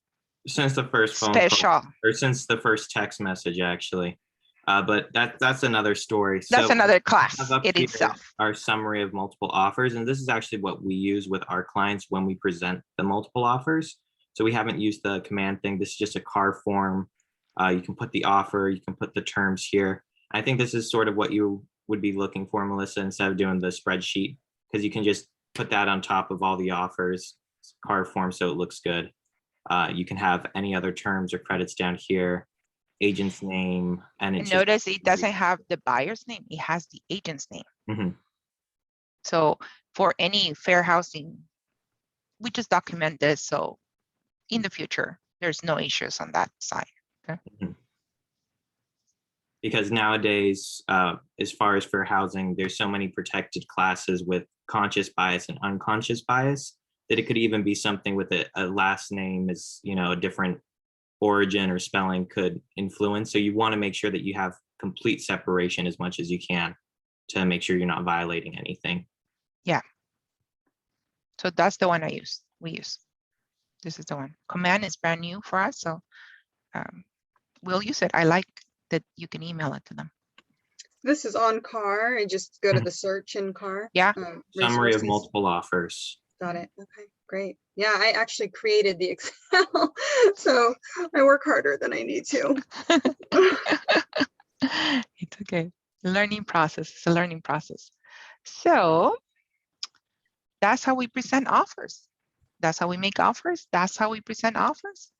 since the first phone call, or since the first text message, actually. But that's another story. That's so another class in itself. Our summary of multiple offers, and this is actually what we use with our clients when we present the multiple offers. So we haven't used the command thing. This is just a CAR form. You can put the offer, you can put the terms here. I think this is sort of what you would be looking for, Melissa, instead of doing the spreadsheet, because you can just put that on top of all the offers, CAR form, so it looks good. You can have any other terms or credits down here, agent's name, and it's notice it doesn't have the buyer's name, it has the agent's name. So for any fair housing, we just document this, so in the future there's no issues on that side. Okay. Because nowadays, as far as fair housing, there's so many protected classes with conscious bias and unconscious bias that it could even be something with a last name is, you know, a different origin or spelling could influence. So you want to make sure that you have complete separation as much as you can to make sure you're not violating anything. Yeah. So that's the one we use. This is the one. Command is brand new for us, so we'll use it. I like that you can email it to them. This is on CAR. I just go to the search in CAR. Yeah. Summary of multiple offers. Got it. Okay, great. Yeah, I actually created the Excel, so I work harder than I need to. It's okay. Learning process. It's a learning process. So that's how we present offers. That's how we make offers. That's how we present offers.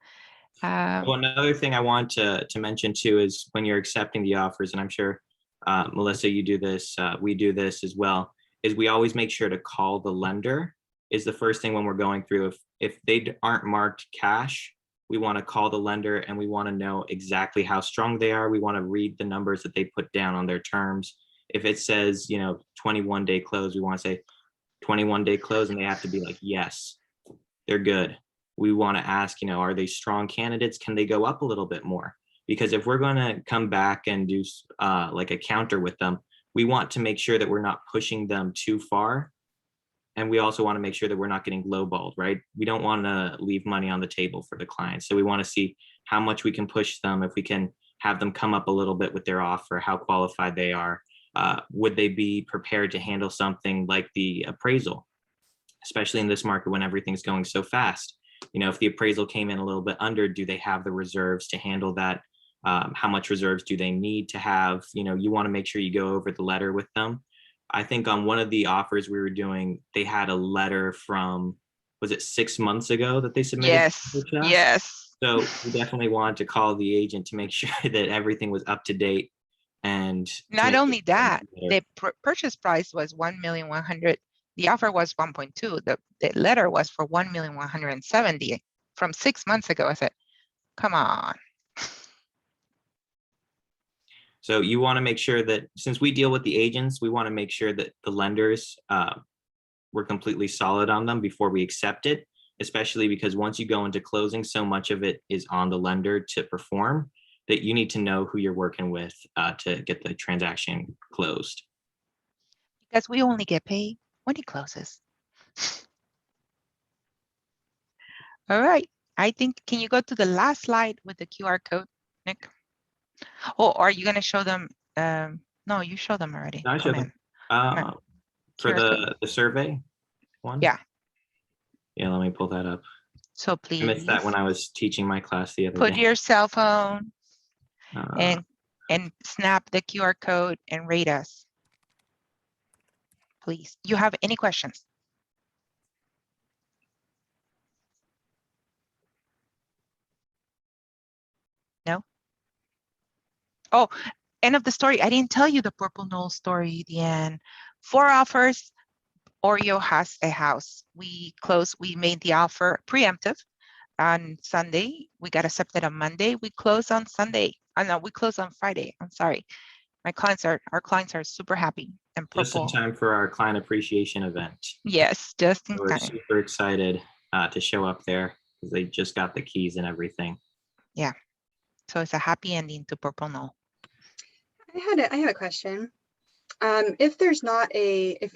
Well, another thing I want to mention too is when you're accepting the offers, and I'm sure Melissa, you do this, we do this as well, is we always make sure to call the lender is the first thing when we're going through. If they aren't marked cash, we want to call the lender and we want to know exactly how strong they are. We want to read the numbers that they put down on their terms. If it says, 21-day close, we want to say 21-day close, and they have to be like, yes, they're good. We want to ask, are they strong candidates? Can they go up a little bit more? Because if we're going to come back and do like a counter with them, we want to make sure that we're not pushing them too far. And we also want to make sure that we're not getting lowballed, right? We don't want to leave money on the table for the client. So we want to see how much we can push them, if we can have them come up a little bit with their offer, how qualified they are. Would they be prepared to handle something like the appraisal, especially in this market when everything's going so fast? If the appraisal came in a little bit under, do they have the reserves to handle that? How much reserves do they need to have? You want to make sure you go over the letter with them. I think on one of the offers we were doing, they had a letter from, was it 6 months ago that they submitted? Yes. So we definitely wanted to call the agent to make sure that everything was up to date. And not only that, the purchase price was 1,100,000. The offer was 1.2. The letter was for 1,170,000 from 6 months ago. I said, come on. So you want to make sure that, since we deal with the agents, we want to make sure that the lenders, we're completely solid on them before we accept it, especially because once you go into closing, so much of it is on the lender to perform, that you need to know who you're working with to get the transaction closed. Because we only get paid when it closes. All right. I think, can you go to the last slide with the QR code, Nick? Oh, are you going to show them? No, you showed them already. No, I showed them. For the survey one? Yeah. Yeah, let me pull that up. So please. I missed that when I was teaching my class the other day. Put your cell phone and snap the QR code and rate us. Please. You have any questions? No? Oh, end of the story. I didn't tell you the Purple Knoll story, Deanne. 4 offers. Oreo has a house. We made the offer preemptive on Sunday. We got accepted on Monday. We closed on Sunday. No, we closed on Friday. I'm sorry. Our clients are super happy. And Purple. Just in time for our client appreciation event. Yes, just in We're time. super excited to show up there because they just got the keys and everything. Yeah. So it's a happy ending to Purple Knoll. I had a question. If there's not if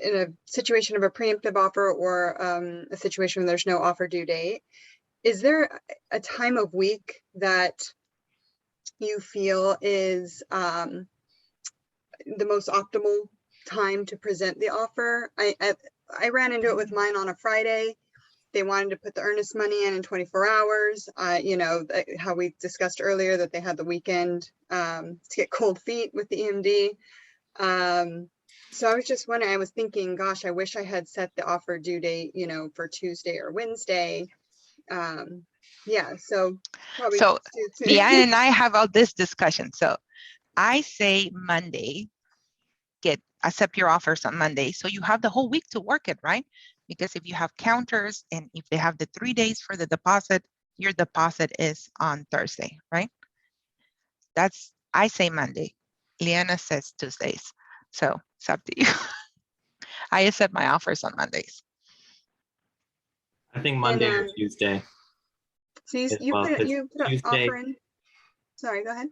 in a situation of a preemptive offer or a situation where there's no offer due date, is there a time of week that you feel is the most optimal time to present the offer? I ran into it with mine on a Friday. They wanted to put the earnest money in 24 hours. How we discussed earlier that they had the weekend to get cold feet with the EMD. So I was just wondering, I was thinking, gosh, I wish I had set the offer due date, for Tuesday or Wednesday. Yeah, so probably. So Deanne and I have all this discussion. So I say Monday, accept your offers on Monday. So you have the whole week to work it, right? Because if you have counters and if they have the 3 days for the deposit, your deposit is on Thursday, right? I say Monday. Liana says Tuesdays. So it's up to you. I accept my offers on Mondays. I think Monday or Tuesday. So you put an offer in. Sorry, go ahead.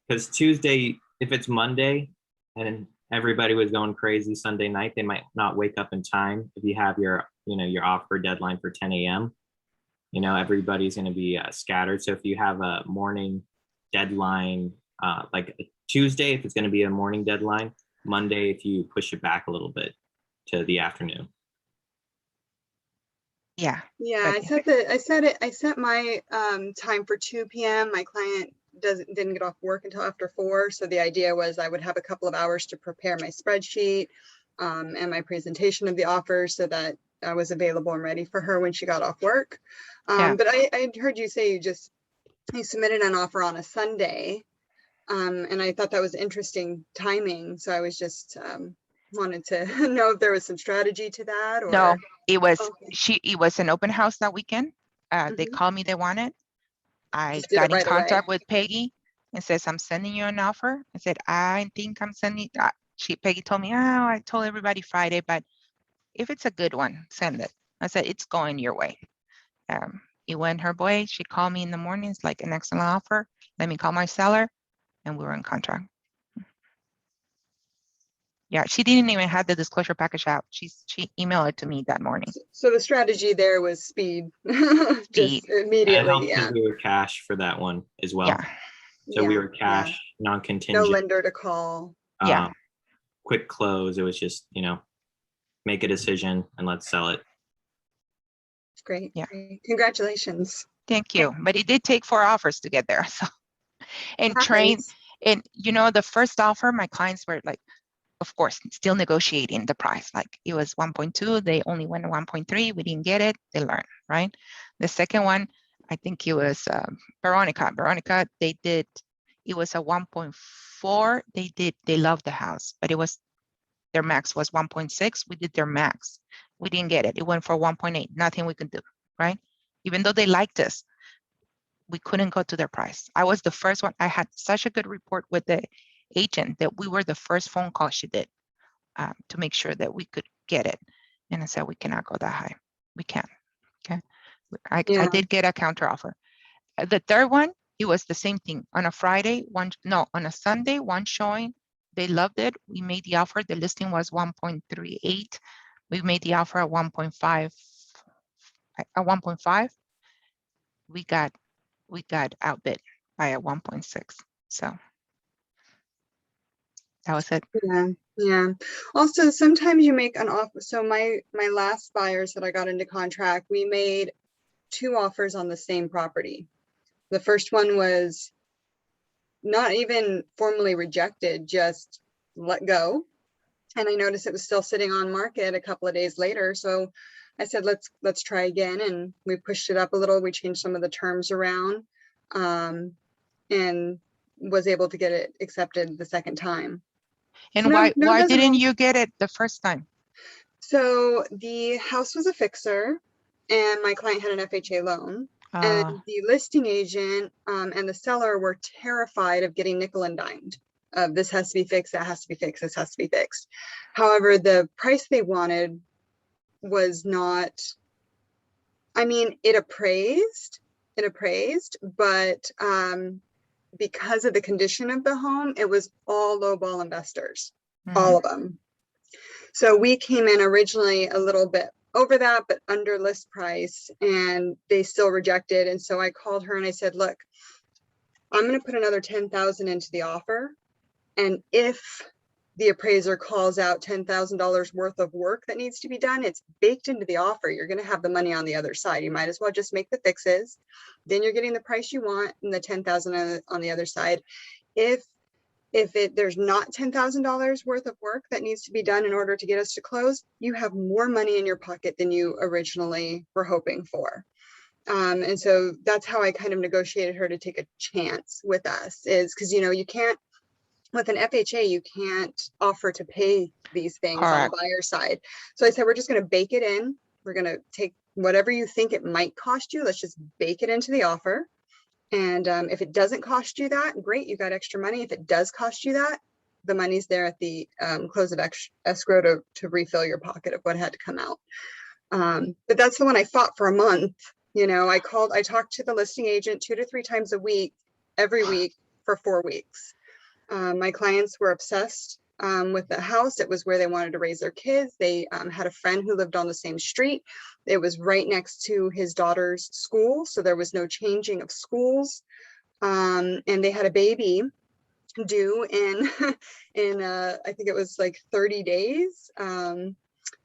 Because Tuesday, if it's Monday and everybody was going crazy Sunday night, they might not wake up in time. If you have your offer deadline for 10 a.m., everybody's going to be scattered. So if you have a morning deadline, like a Tuesday, if it's going to be a morning deadline, Monday, if you push it back a little bit to the afternoon. Yeah, I set my time for 2 p.m. My client didn't get off work until after 4. So the idea was I would have a couple of hours to prepare my spreadsheet and my presentation of the offer so that I was available and ready for her when she got off work. But I heard you say you submitted an offer on a Sunday. And I thought that was interesting timing. So I was just wanted to know if there was some strategy to that. Or... No, it was it was an open house that weekend. They called me, they wanted. I Just did it got in right away. contact with Peggy and says, I'm sending you an offer. I said, I think I'm sending, Peggy told me, oh, I told everybody Friday, but if it's a good one, send it. I said, it's going your way. It went her way. She called me in the morning. It's like an excellent offer. Let me call my seller, and we were in contract. Yeah, she didn't even have the disclosure package out. She emailed it to me that morning. So the strategy there was speed, Speed. just And it immediately. helped Yeah. because we were cash for that one as well. Yeah. So we Yeah, were cash, No non-contingent, lender to call. Yeah. quick close. It was just, you know, make a decision and let's sell it. Great. Yeah. Great. Congratulations. Thank you. But it did take 4 offers to get there. So, and train, Happens. and you know, the first offer, my clients were like, of course, still negotiating the price. Like it was 1.2, they only went to 1.3, we didn't get it, they learned, right? The second one, I think it was Veronica. Veronica, they did, it was a 1.4, they loved the house, but it was, their max was 1.6, we did their max. We didn't get it, it went for 1.8, nothing we could do, right? Even though they liked us, we couldn't go to their price. I was the first one, I had such a good report with the agent that we were the first phone call she did to make sure that we could get it. And I said, we cannot go that high. We can't. Okay. I did get a counter offer. The third one, it was the same thing. On a Friday, on a Sunday, one showing, they loved it. We made the offer. The listing was 1.38. We made the offer at 1.5. At 1.5, we got outbid by a 1.6. So that was it. Yeah. Also, sometimes you make an offer. So my last buyers that I got into contract, we made 2 offers on the same property. The first one was not even formally rejected, just let go. And I noticed it was still sitting on market a couple of days later. So I said, let's try again. And we pushed it up a little. We changed some of the terms around and was able to get it accepted the second time. And So why doesn't didn't all- you get it the first time? So the house was a fixer and my client had an FHA loan. And the listing agent and the seller were terrified of getting nickel and dimed. This has to be fixed, that has to be fixed, this has to be fixed. However, the price they wanted was not, I mean, it appraised, but because of the condition of the home, it was all lowball investors, all of them. So we came in originally a little bit over that, but under list price, and they still rejected. And so I called her and I said, look, I'm going to put another 10,000 into the offer. And if the appraiser calls out $10,000 worth of work that needs to be done, it's baked into the offer. You're going to have the money on the other side. You might as well just make the fixes. Then you're getting the price you want and the 10,000 on the other side. If there's not $10,000 worth of work that needs to be done in order to get us to close, you have more money in your pocket than you originally were hoping for. And so that's how I kind of negotiated her to take a chance with us, is because, you know, you can't, with an FHA, you can't offer to pay these things on the buyer side. So I said, we're just going to bake it in. We're going to take whatever you think it might cost you. Let's just bake it into the offer. And if it doesn't cost you that, great, you got extra money. If it does cost you that, the money's there at the close of escrow to refill your pocket of what had to come out. But that's the one I fought for a month. You know, I talked to the listing agent 2 to 3 times a week, every week for 4 weeks. My clients were obsessed with the house. It was where they wanted to raise their kids. They had a friend who lived on the same street. It was right next to his daughter's school, so there was no changing of schools. And they had a baby due in I think it was like 30 days.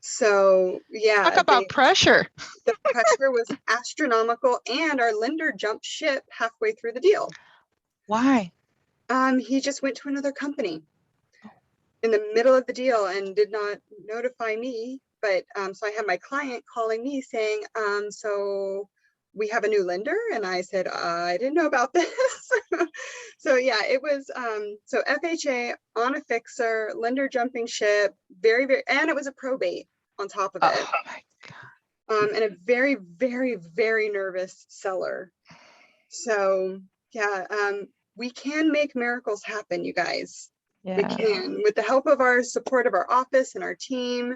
So yeah, talk about pressure. The pressure was astronomical, and our lender jumped ship halfway through the deal. Why? He just went to another company in the middle of the deal and did not notify me. But so I had my client calling me saying, so we have a new lender. And I said, I didn't know about this. So yeah, it was, so FHA on a fixer, lender jumping ship, very, very, and it was a probate on top of it. Oh my God. And a very, very, very nervous seller. So yeah, we can make miracles happen, you guys. We Yeah. can, with the help of our support of our office and our team.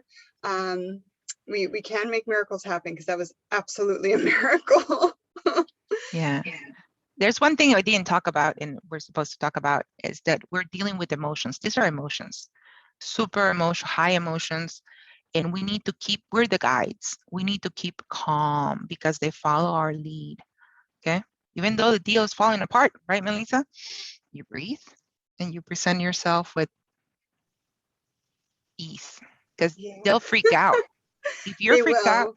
We can make miracles happen, because that was absolutely a miracle. Yeah. There's one thing I didn't talk about and we're supposed to talk about is that we're dealing with emotions. These are emotions, super emotion, high emotions. And we need to keep, we're the guides. We need to keep calm because they follow our lead. Okay. Even though the deal is falling apart, right, Melissa? You breathe and you present yourself with ease, because Yeah. they'll freak out. If you're They freaked out, will.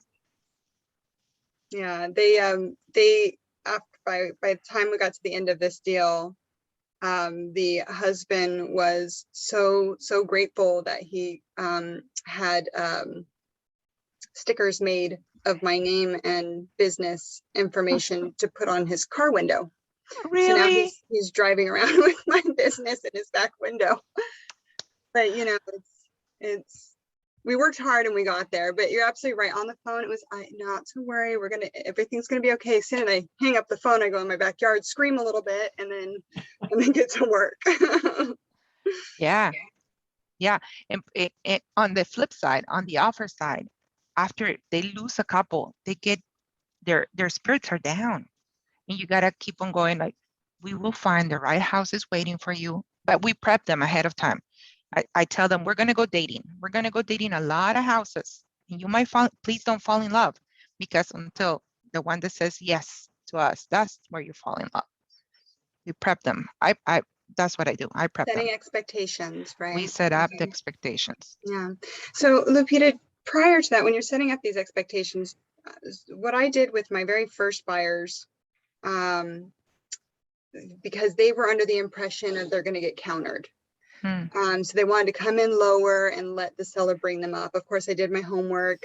Yeah, by the time we got to the end of this deal, the husband was so grateful that he had stickers made of my name and business information to put on his car window. So now really? he's driving around with my business in his back window. But you know, it's we worked hard and we got there. But you're absolutely right. On the phone, it was not to worry. Everything's gonna be okay soon. And I hang up the phone. I go in my backyard, scream a little bit, and then get to work. Yeah. Yeah. And on the flip side, on the offer side, after they lose a couple, they get their spirits are down. And you gotta keep on going. Like, we will find the right houses waiting for you, but we prep them ahead of time. I tell them we're gonna go dating. We're gonna go dating a lot of houses, and you might fall. Please don't fall in love, because until the one that says yes to us, that's where you fall in love. We prep them. I that's what I do. I prep them. Setting expectations, right? We set up the Okay. expectations. Yeah. So Lupita, prior to that, when you're setting up these expectations, what I did with my very first buyers, because they were under the impression of they're going to get countered. So they wanted to come in lower and let the seller bring them up. Of course, I did my homework,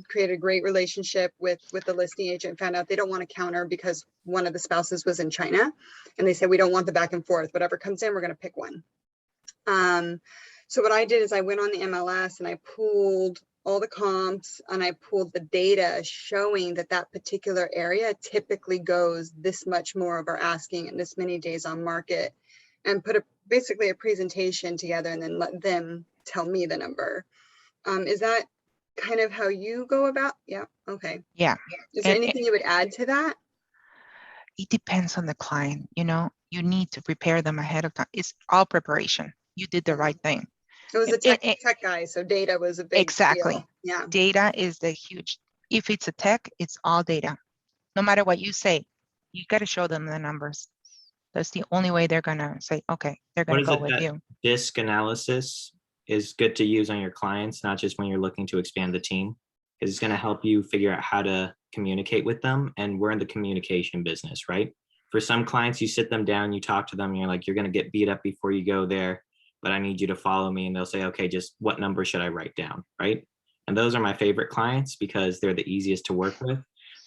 created a great relationship with the listing agent, found out they don't want to counter because one of the spouses was in China. And they said, we don't want the back and forth. Whatever comes in, we're going to pick one. So what I did is I went on the MLS and I pulled all the comps and I pulled the data showing that that particular area typically goes this much more of our asking and this many days on market, and put basically a presentation together and then let them tell me the number. Is that kind of how you go about? Yeah. Okay. Yeah. Is there anything you would add to that? It depends on the client. You know, you need to prepare them ahead of time. It's all preparation. You did the right thing. It was a tech guy, so data was a big exactly deal. Yeah. Data is the huge. If it's a tech, it's all data. No matter what you say, you got to show them the numbers. That's the only way they're gonna say, okay, they're gonna go with you. DISC analysis is good to use on your clients, not just when you're looking to expand the team, because it's going to help you figure out how to communicate with them. And we're in the communication business, right? For some clients, you sit them down, you talk to them, and you're like, you're going to get beat up before you go there, but I need you to follow me. And they'll say, okay, just what number should I write down, right? And those are my favorite clients because they're the easiest to work with.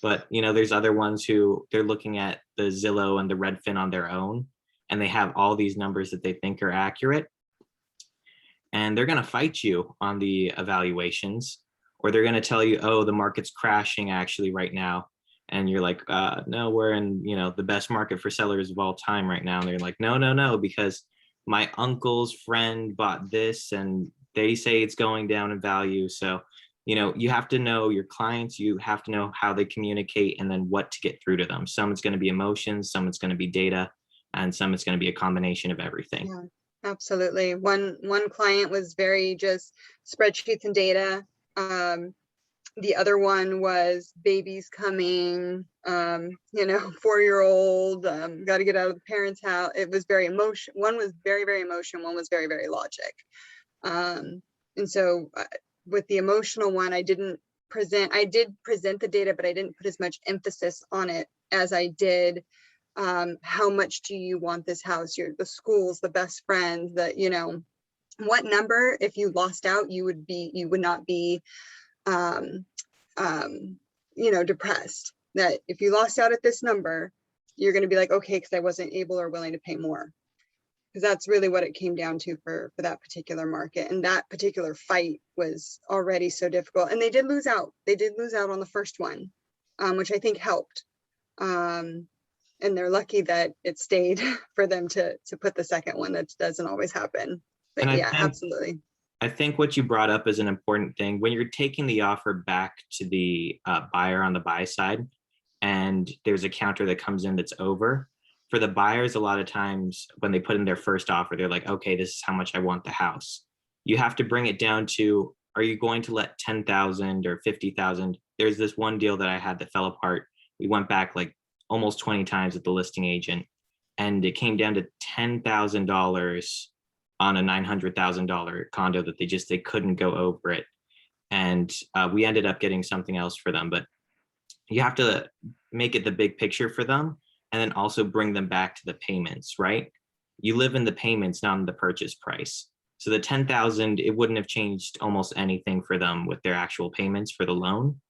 But, you know, there's other ones who they're looking at the Zillow and the Redfin on their own, and they have all these numbers that they think are accurate. And they're going to fight you on the evaluations, or they're going to tell you, oh, the market's crashing actually right now. And you're like, no, we're in, you know, the best market for sellers of all time right now. And they're like, no, because my uncle's friend bought this and they say it's going down in value. So, you know, you have to know your clients, you have to know how they communicate and then what to get through to them. Some it's going to be emotions, some it's going to be data, and some it's going to be a combination of everything. Yeah, absolutely. One client was very just spreadsheets and data. The other one was babies coming, you know, 4-year-old, got to get out of the parents' house. It was very emotion. One was very, very emotion. One was very, very logic. And so with the emotional one, I did present the data, but I didn't put as much emphasis on it as I did how much do you want this house, the schools, the best friends, that, you know, what number, if you lost out, you would not be you know, depressed. That if you lost out at this number, you're going to be like, okay, because I wasn't able or willing to pay more. Because that's really what it came down to for that particular market. And that particular fight was already so difficult. And they did lose out. They did lose out on the first one, which I think helped. And they're lucky that it stayed for them to put the second one. That doesn't always happen. But And yeah, absolutely. I think what you brought up is an important thing. When you're taking the offer back to the buyer on the buy side, and there's a counter that comes in that's over, for the buyers, a lot of times when they put in their first offer, they're like, okay, this is how much I want the house. You have to bring it down to, are you going to let 10,000 or 50,000? There's this one deal that I had that fell apart. We went back like almost 20 times with the listing agent, and it came down to $10,000 on a $900,000 condo that they couldn't go over it. And we ended up getting something else for them, but you have to make it the big picture for them, and then also bring them back to the payments, right? You live in the payments, not in the purchase price. So the 10,000, it wouldn't have changed almost anything for them with their actual payments for the loan,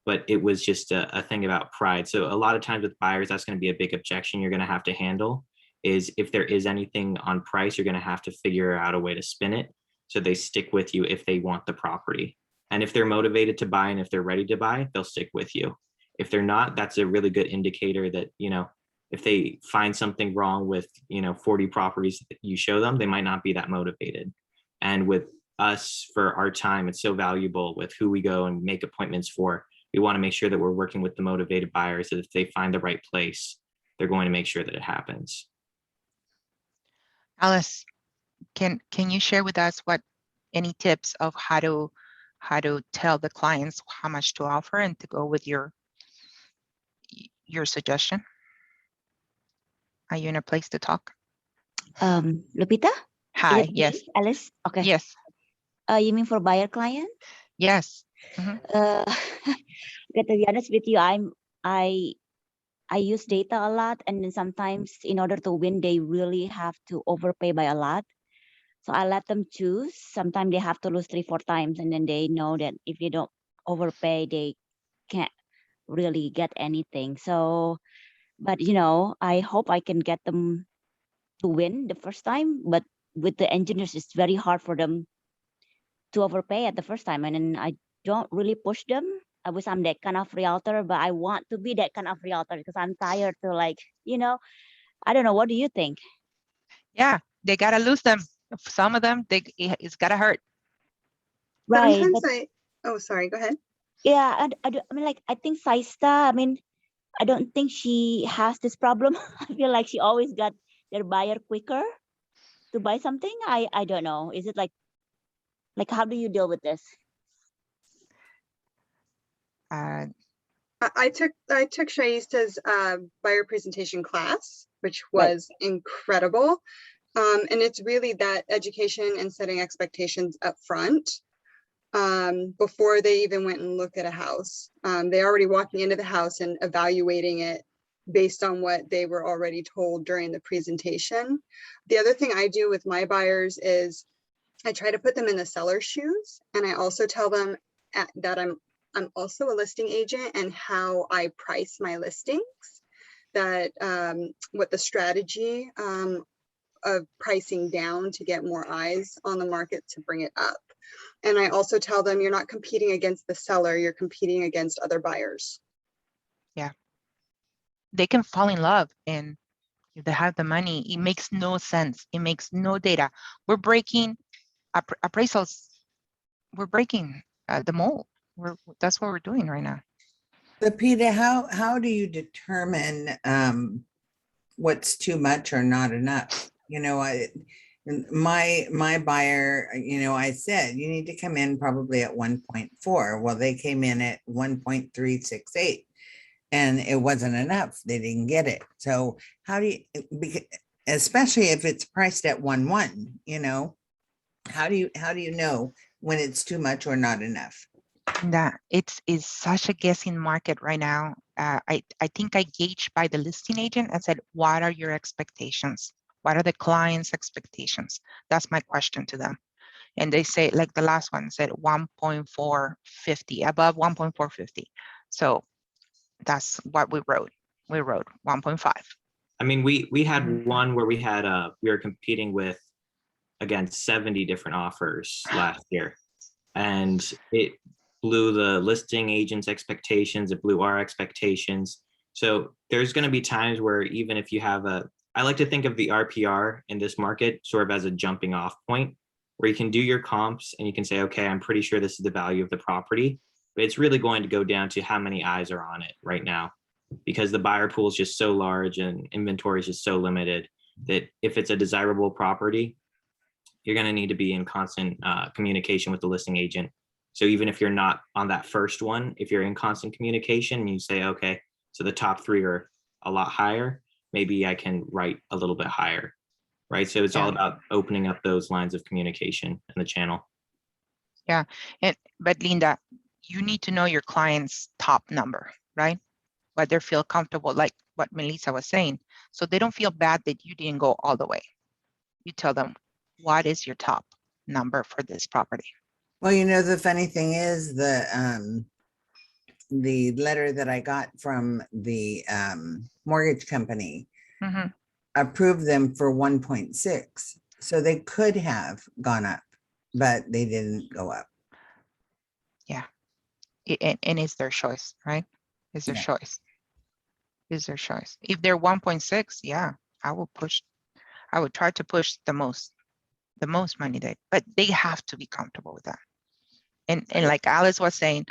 but it was just a thing about pride. So a lot of times with buyers, that's going to be a big objection you're going to have to handle, is if there is anything on price, you're going to have to figure out a way to spin it so they stick with you if they want the property. And if they're motivated to buy and if they're ready to buy, they'll stick with you. If they're not, that's a really good indicator that, you know, if they find something wrong with, you know, 40 properties that you show them, they might not be that motivated. And with us, for our time, it's so valuable with who we go and make appointments for. We want to make sure that we're working with the motivated buyers, that if they find the right place, they're going to make sure that it happens. Alice, can you share with us any tips of how to tell the clients how much to offer and to go with your suggestion? Are you in a place to talk? Lupita? Hi, Is it yes. me, Alice? Okay. Yes. You mean for buyer client? Yes. Okay, to be honest with you, I use data a lot, and then sometimes in order to win, they really have to overpay by a lot. So I let them choose. Sometimes they have to lose 3-4 times, and then they know that if they don't overpay, they can't really get anything. So, but you know, I hope I can get them to win the first time. But with the engineers, it's very hard for them to overpay at the first time, and then I don't really push them. I wish I'm that kind of realtor, but I want to be that kind of realtor because I'm tired to, like, you know, I don't know. What do you think? Yeah, they gotta lose them. Some of them, it's gotta hurt. Right. Sometimes But, oh, sorry, go ahead. yeah, I mean, like, I think Saista, I mean, I don't think she has this problem. I feel like she always got their buyer quicker to buy something. I don't know. Is it like how do you deal with this? I took Shaista's buyer presentation class, which was incredible. And it's really that education and setting expectations up front before they even went and looked at a house. They're already walking into the house and evaluating it based on what they were already told during the presentation. The other thing I do with my buyers is I try to put them in the seller's shoes, and I also tell them that I'm also a listing agent and how I price my listings, that what the strategy of pricing down to get more eyes on the market to bring it up. And I also tell them you're not competing against the seller, you're competing against other buyers. Yeah. They can fall in love, and if they have the money, it makes no sense. It makes no data. We're breaking appraisals. We're breaking the mold. That's what we're doing right now. Lupita, how do you determine what's too much or not enough? You know, my buyer, you know, I said you need to come in probably at 1.4. Well, they came in at 1.368, and it wasn't enough. They didn't get it. So how do you, especially if it's priced at 1.1, you know, how do you know when it's too much or not enough? That it's such a guessing market right now. I think I gauged by the listing agent and said, what are your expectations? What are the client's expectations? That's my question to them. And they say, like the last one said 1.450, above 1.450. So that's what we wrote. We wrote 1.5. I mean, we had one where we had we were competing with, again, 70 different offers last year, and it blew the listing agent's expectations. It blew our expectations. So there's going to be times where even if you have I like to think of the RPR in this market sort of as a jumping off point where you can do your comps and you can say, okay, I'm pretty sure this is the value of the property, but it's really going to go down to how many eyes are on it right now, because the buyer pool is just so large and inventory is just so limited that if it's a desirable property, you're going to need to be in constant communication with the listing agent. So even if you're not on that first one, if you're in constant communication and you say, okay, so the top 3 are a lot higher, maybe I can write a little bit higher, right? So it's all about opening up those lines of communication in the channel. Yeah, but Linda, you need to know your client's top number, right? What they feel comfortable, like what Melissa was saying. So they don't feel bad that you didn't go all the way. You tell them, what is your top number for this property? Well, you know, the funny thing is the letter that I got from the mortgage company approved them for 1.6. So they could have gone up, but they didn't go up. Yeah. And it's their choice, right? It's their choice. It's their choice. If they're 1.6, yeah, I would try to push the most money there, but they have to be comfortable with that. And like Alice was saying,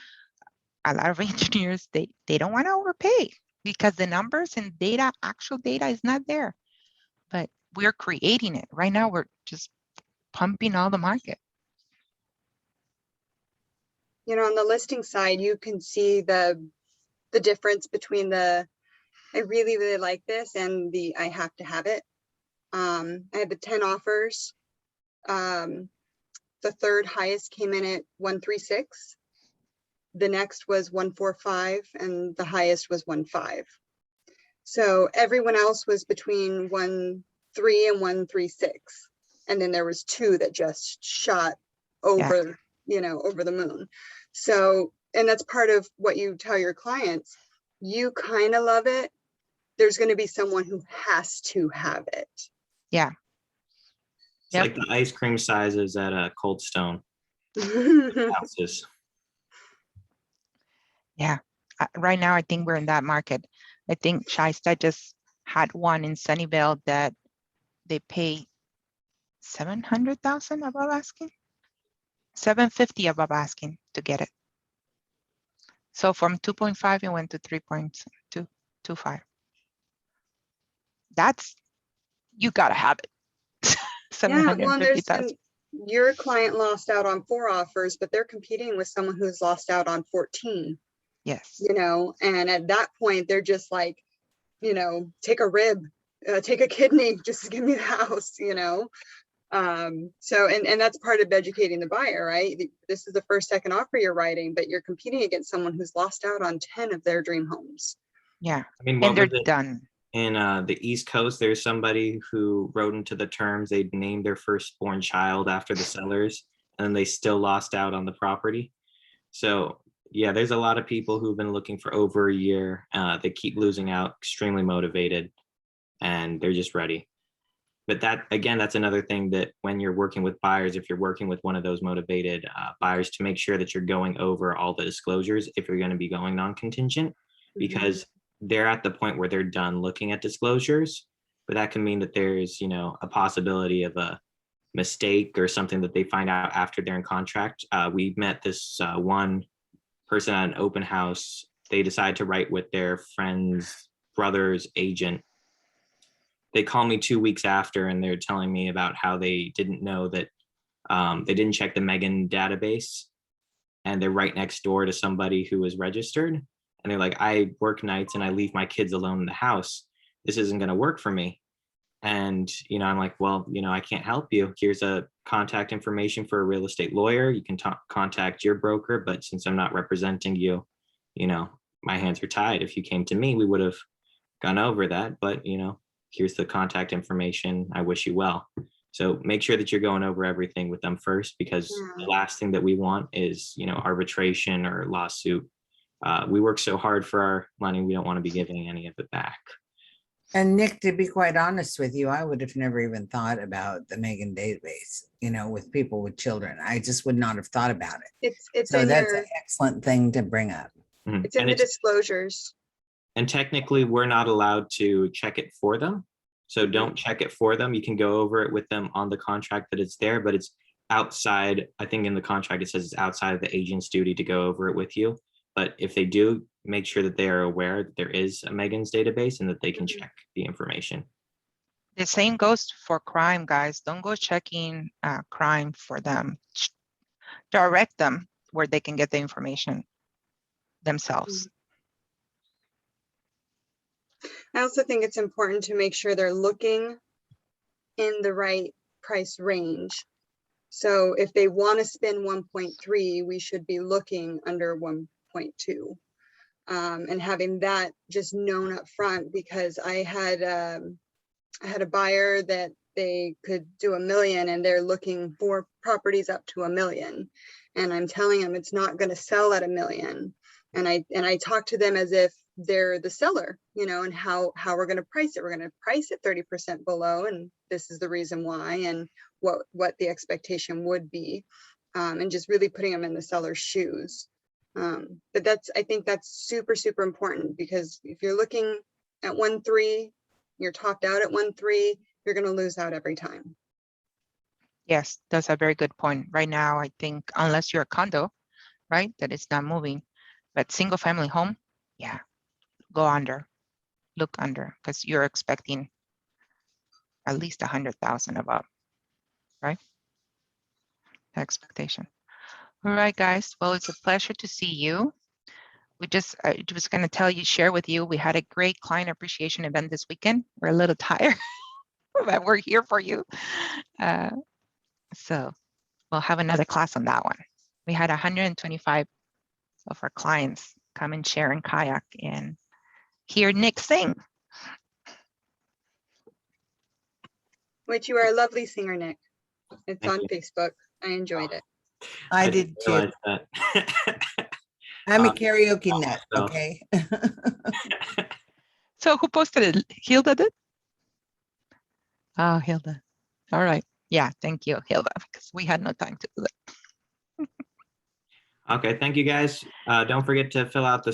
a lot of engineers, they don't want to overpay because the numbers and data, actual data is not there, but we're creating it. Right now, we're just pumping all the market. You know, on the listing side, you can see the difference between the, I really, really like this and the, I have to have it. I had the 10 offers. The third highest came in at 136. The next was 145 and the highest was 15. So everyone else was between 1.3 and 1.36. And then there was 2 that just shot over, you know, over the moon. So, and that's part of what you tell your clients. You kind of love it. There's going to be someone who has to have it. Yeah. It's like the ice cream sizes at a Cold Stone. Ounces. Yeah, right now I think we're in that market. I think Shasta just had one in Sunnyvale that they pay 700,000 above asking, 750 above asking to get it. So from 2.5 it went to 3.25. That's, you gotta have it. Yeah, well, 750,000. your client lost out on 4 offers, but they're competing with someone who's lost out on 14. Yes. You know, and at that point, they're just like, you know, take a rib, take a kidney, just give me the house, you know. So, and that's part of educating the buyer, right? This is the first, second offer you're writing, but you're competing against someone who's lost out on 10 of their dream homes. Yeah, I mean, and they're done. In the East Coast, there's somebody who wrote into the terms they'd named their firstborn child after the sellers, and they still lost out on the property. So yeah, there's a lot of people who've been looking for over a year. They keep losing out, extremely motivated, and they're just ready. But that, again, that's another thing that when you're working with buyers, if you're working with one of those motivated buyers, to make sure that you're going over all the disclosures if you're going to be going non-contingent, because they're at the point where they're done looking at disclosures, but that can mean that there's, you know, a possibility of a mistake or something that they find out after they're in contract. We met this one person at an open house. They decided to write with their friend's brother's agent. They called me 2 weeks after and they're telling me about how they didn't know that they didn't check the Megan database, and they're right next door to somebody who was registered. And they're like, I work nights and I leave my kids alone in the house. This isn't going to work for me. And, you know, I'm like, well, you know, I can't help you. Here's a contact information for a real estate lawyer. You can contact your broker, but since I'm not representing you, you know, my hands are tied. If you came to me, we would have gone over that, but, you know, here's the contact information. I wish you well. So make sure that you're going over everything with them first, because the last thing that we want is, you know, arbitration or lawsuit. We work so hard for our money, we don't want to be giving any of it back. And Nick, to be quite honest with you, I would have never even thought about the Megan database, you know, with people with children. I just would not have thought about it. It's so in that's your, an excellent thing to bring up. it's in the disclosures. And technically, we're not allowed to check it for them. So don't check it for them. You can go over it with them on the contract that it's there, but it's outside. I think in the contract, it says it's outside of the agent's duty to go over it with you. But if they do, make sure that they are aware that there is a Megan's database and that they can check the information. The same goes for crime, guys. Don't go checking crime for them. Direct them where they can get the information themselves. I also think it's important to make sure they're looking in the right price range. So if they want to spend 1.3, we should be looking under 1.2 and having that just known up front, because I had a buyer that they could do $1 million and they're looking for properties up to $1 million. And I'm telling them it's not going to sell at $1 million. And I talk to them as if they're the seller, you know, and how we're going to price it. We're going to price it 30% below, and this is the reason why, and what the expectation would be, and just really putting them in the seller's shoes. But I think that's super, super important, because if you're looking at 1.3, you're topped out at 1.3, you're going to lose out every time. Yes, that's a very good point. Right now, I think unless you're a condo, right, that it's not moving, but single family home, yeah, go under, look under, because you're expecting at least 100,000 above, right? Expectation. All right, guys. Well, it's a pleasure to see you. I was going to share with you, we had a great client appreciation event this weekend. We're a little tired, but we're here for you. So we'll have another class on that one. We had 125 of our clients come and share and kayak and hear Nick sing. Which you are a lovely singer, Nick. It's Thank on you. Facebook. I enjoyed it. I did too. realize that. I'm a karaoke nut, so- okay? So who posted it? Hilda did? Oh, Hilda. All right. Yeah, thank you, Hilda, because we had no time to do that. Okay, thank you guys. Don't forget to fill out the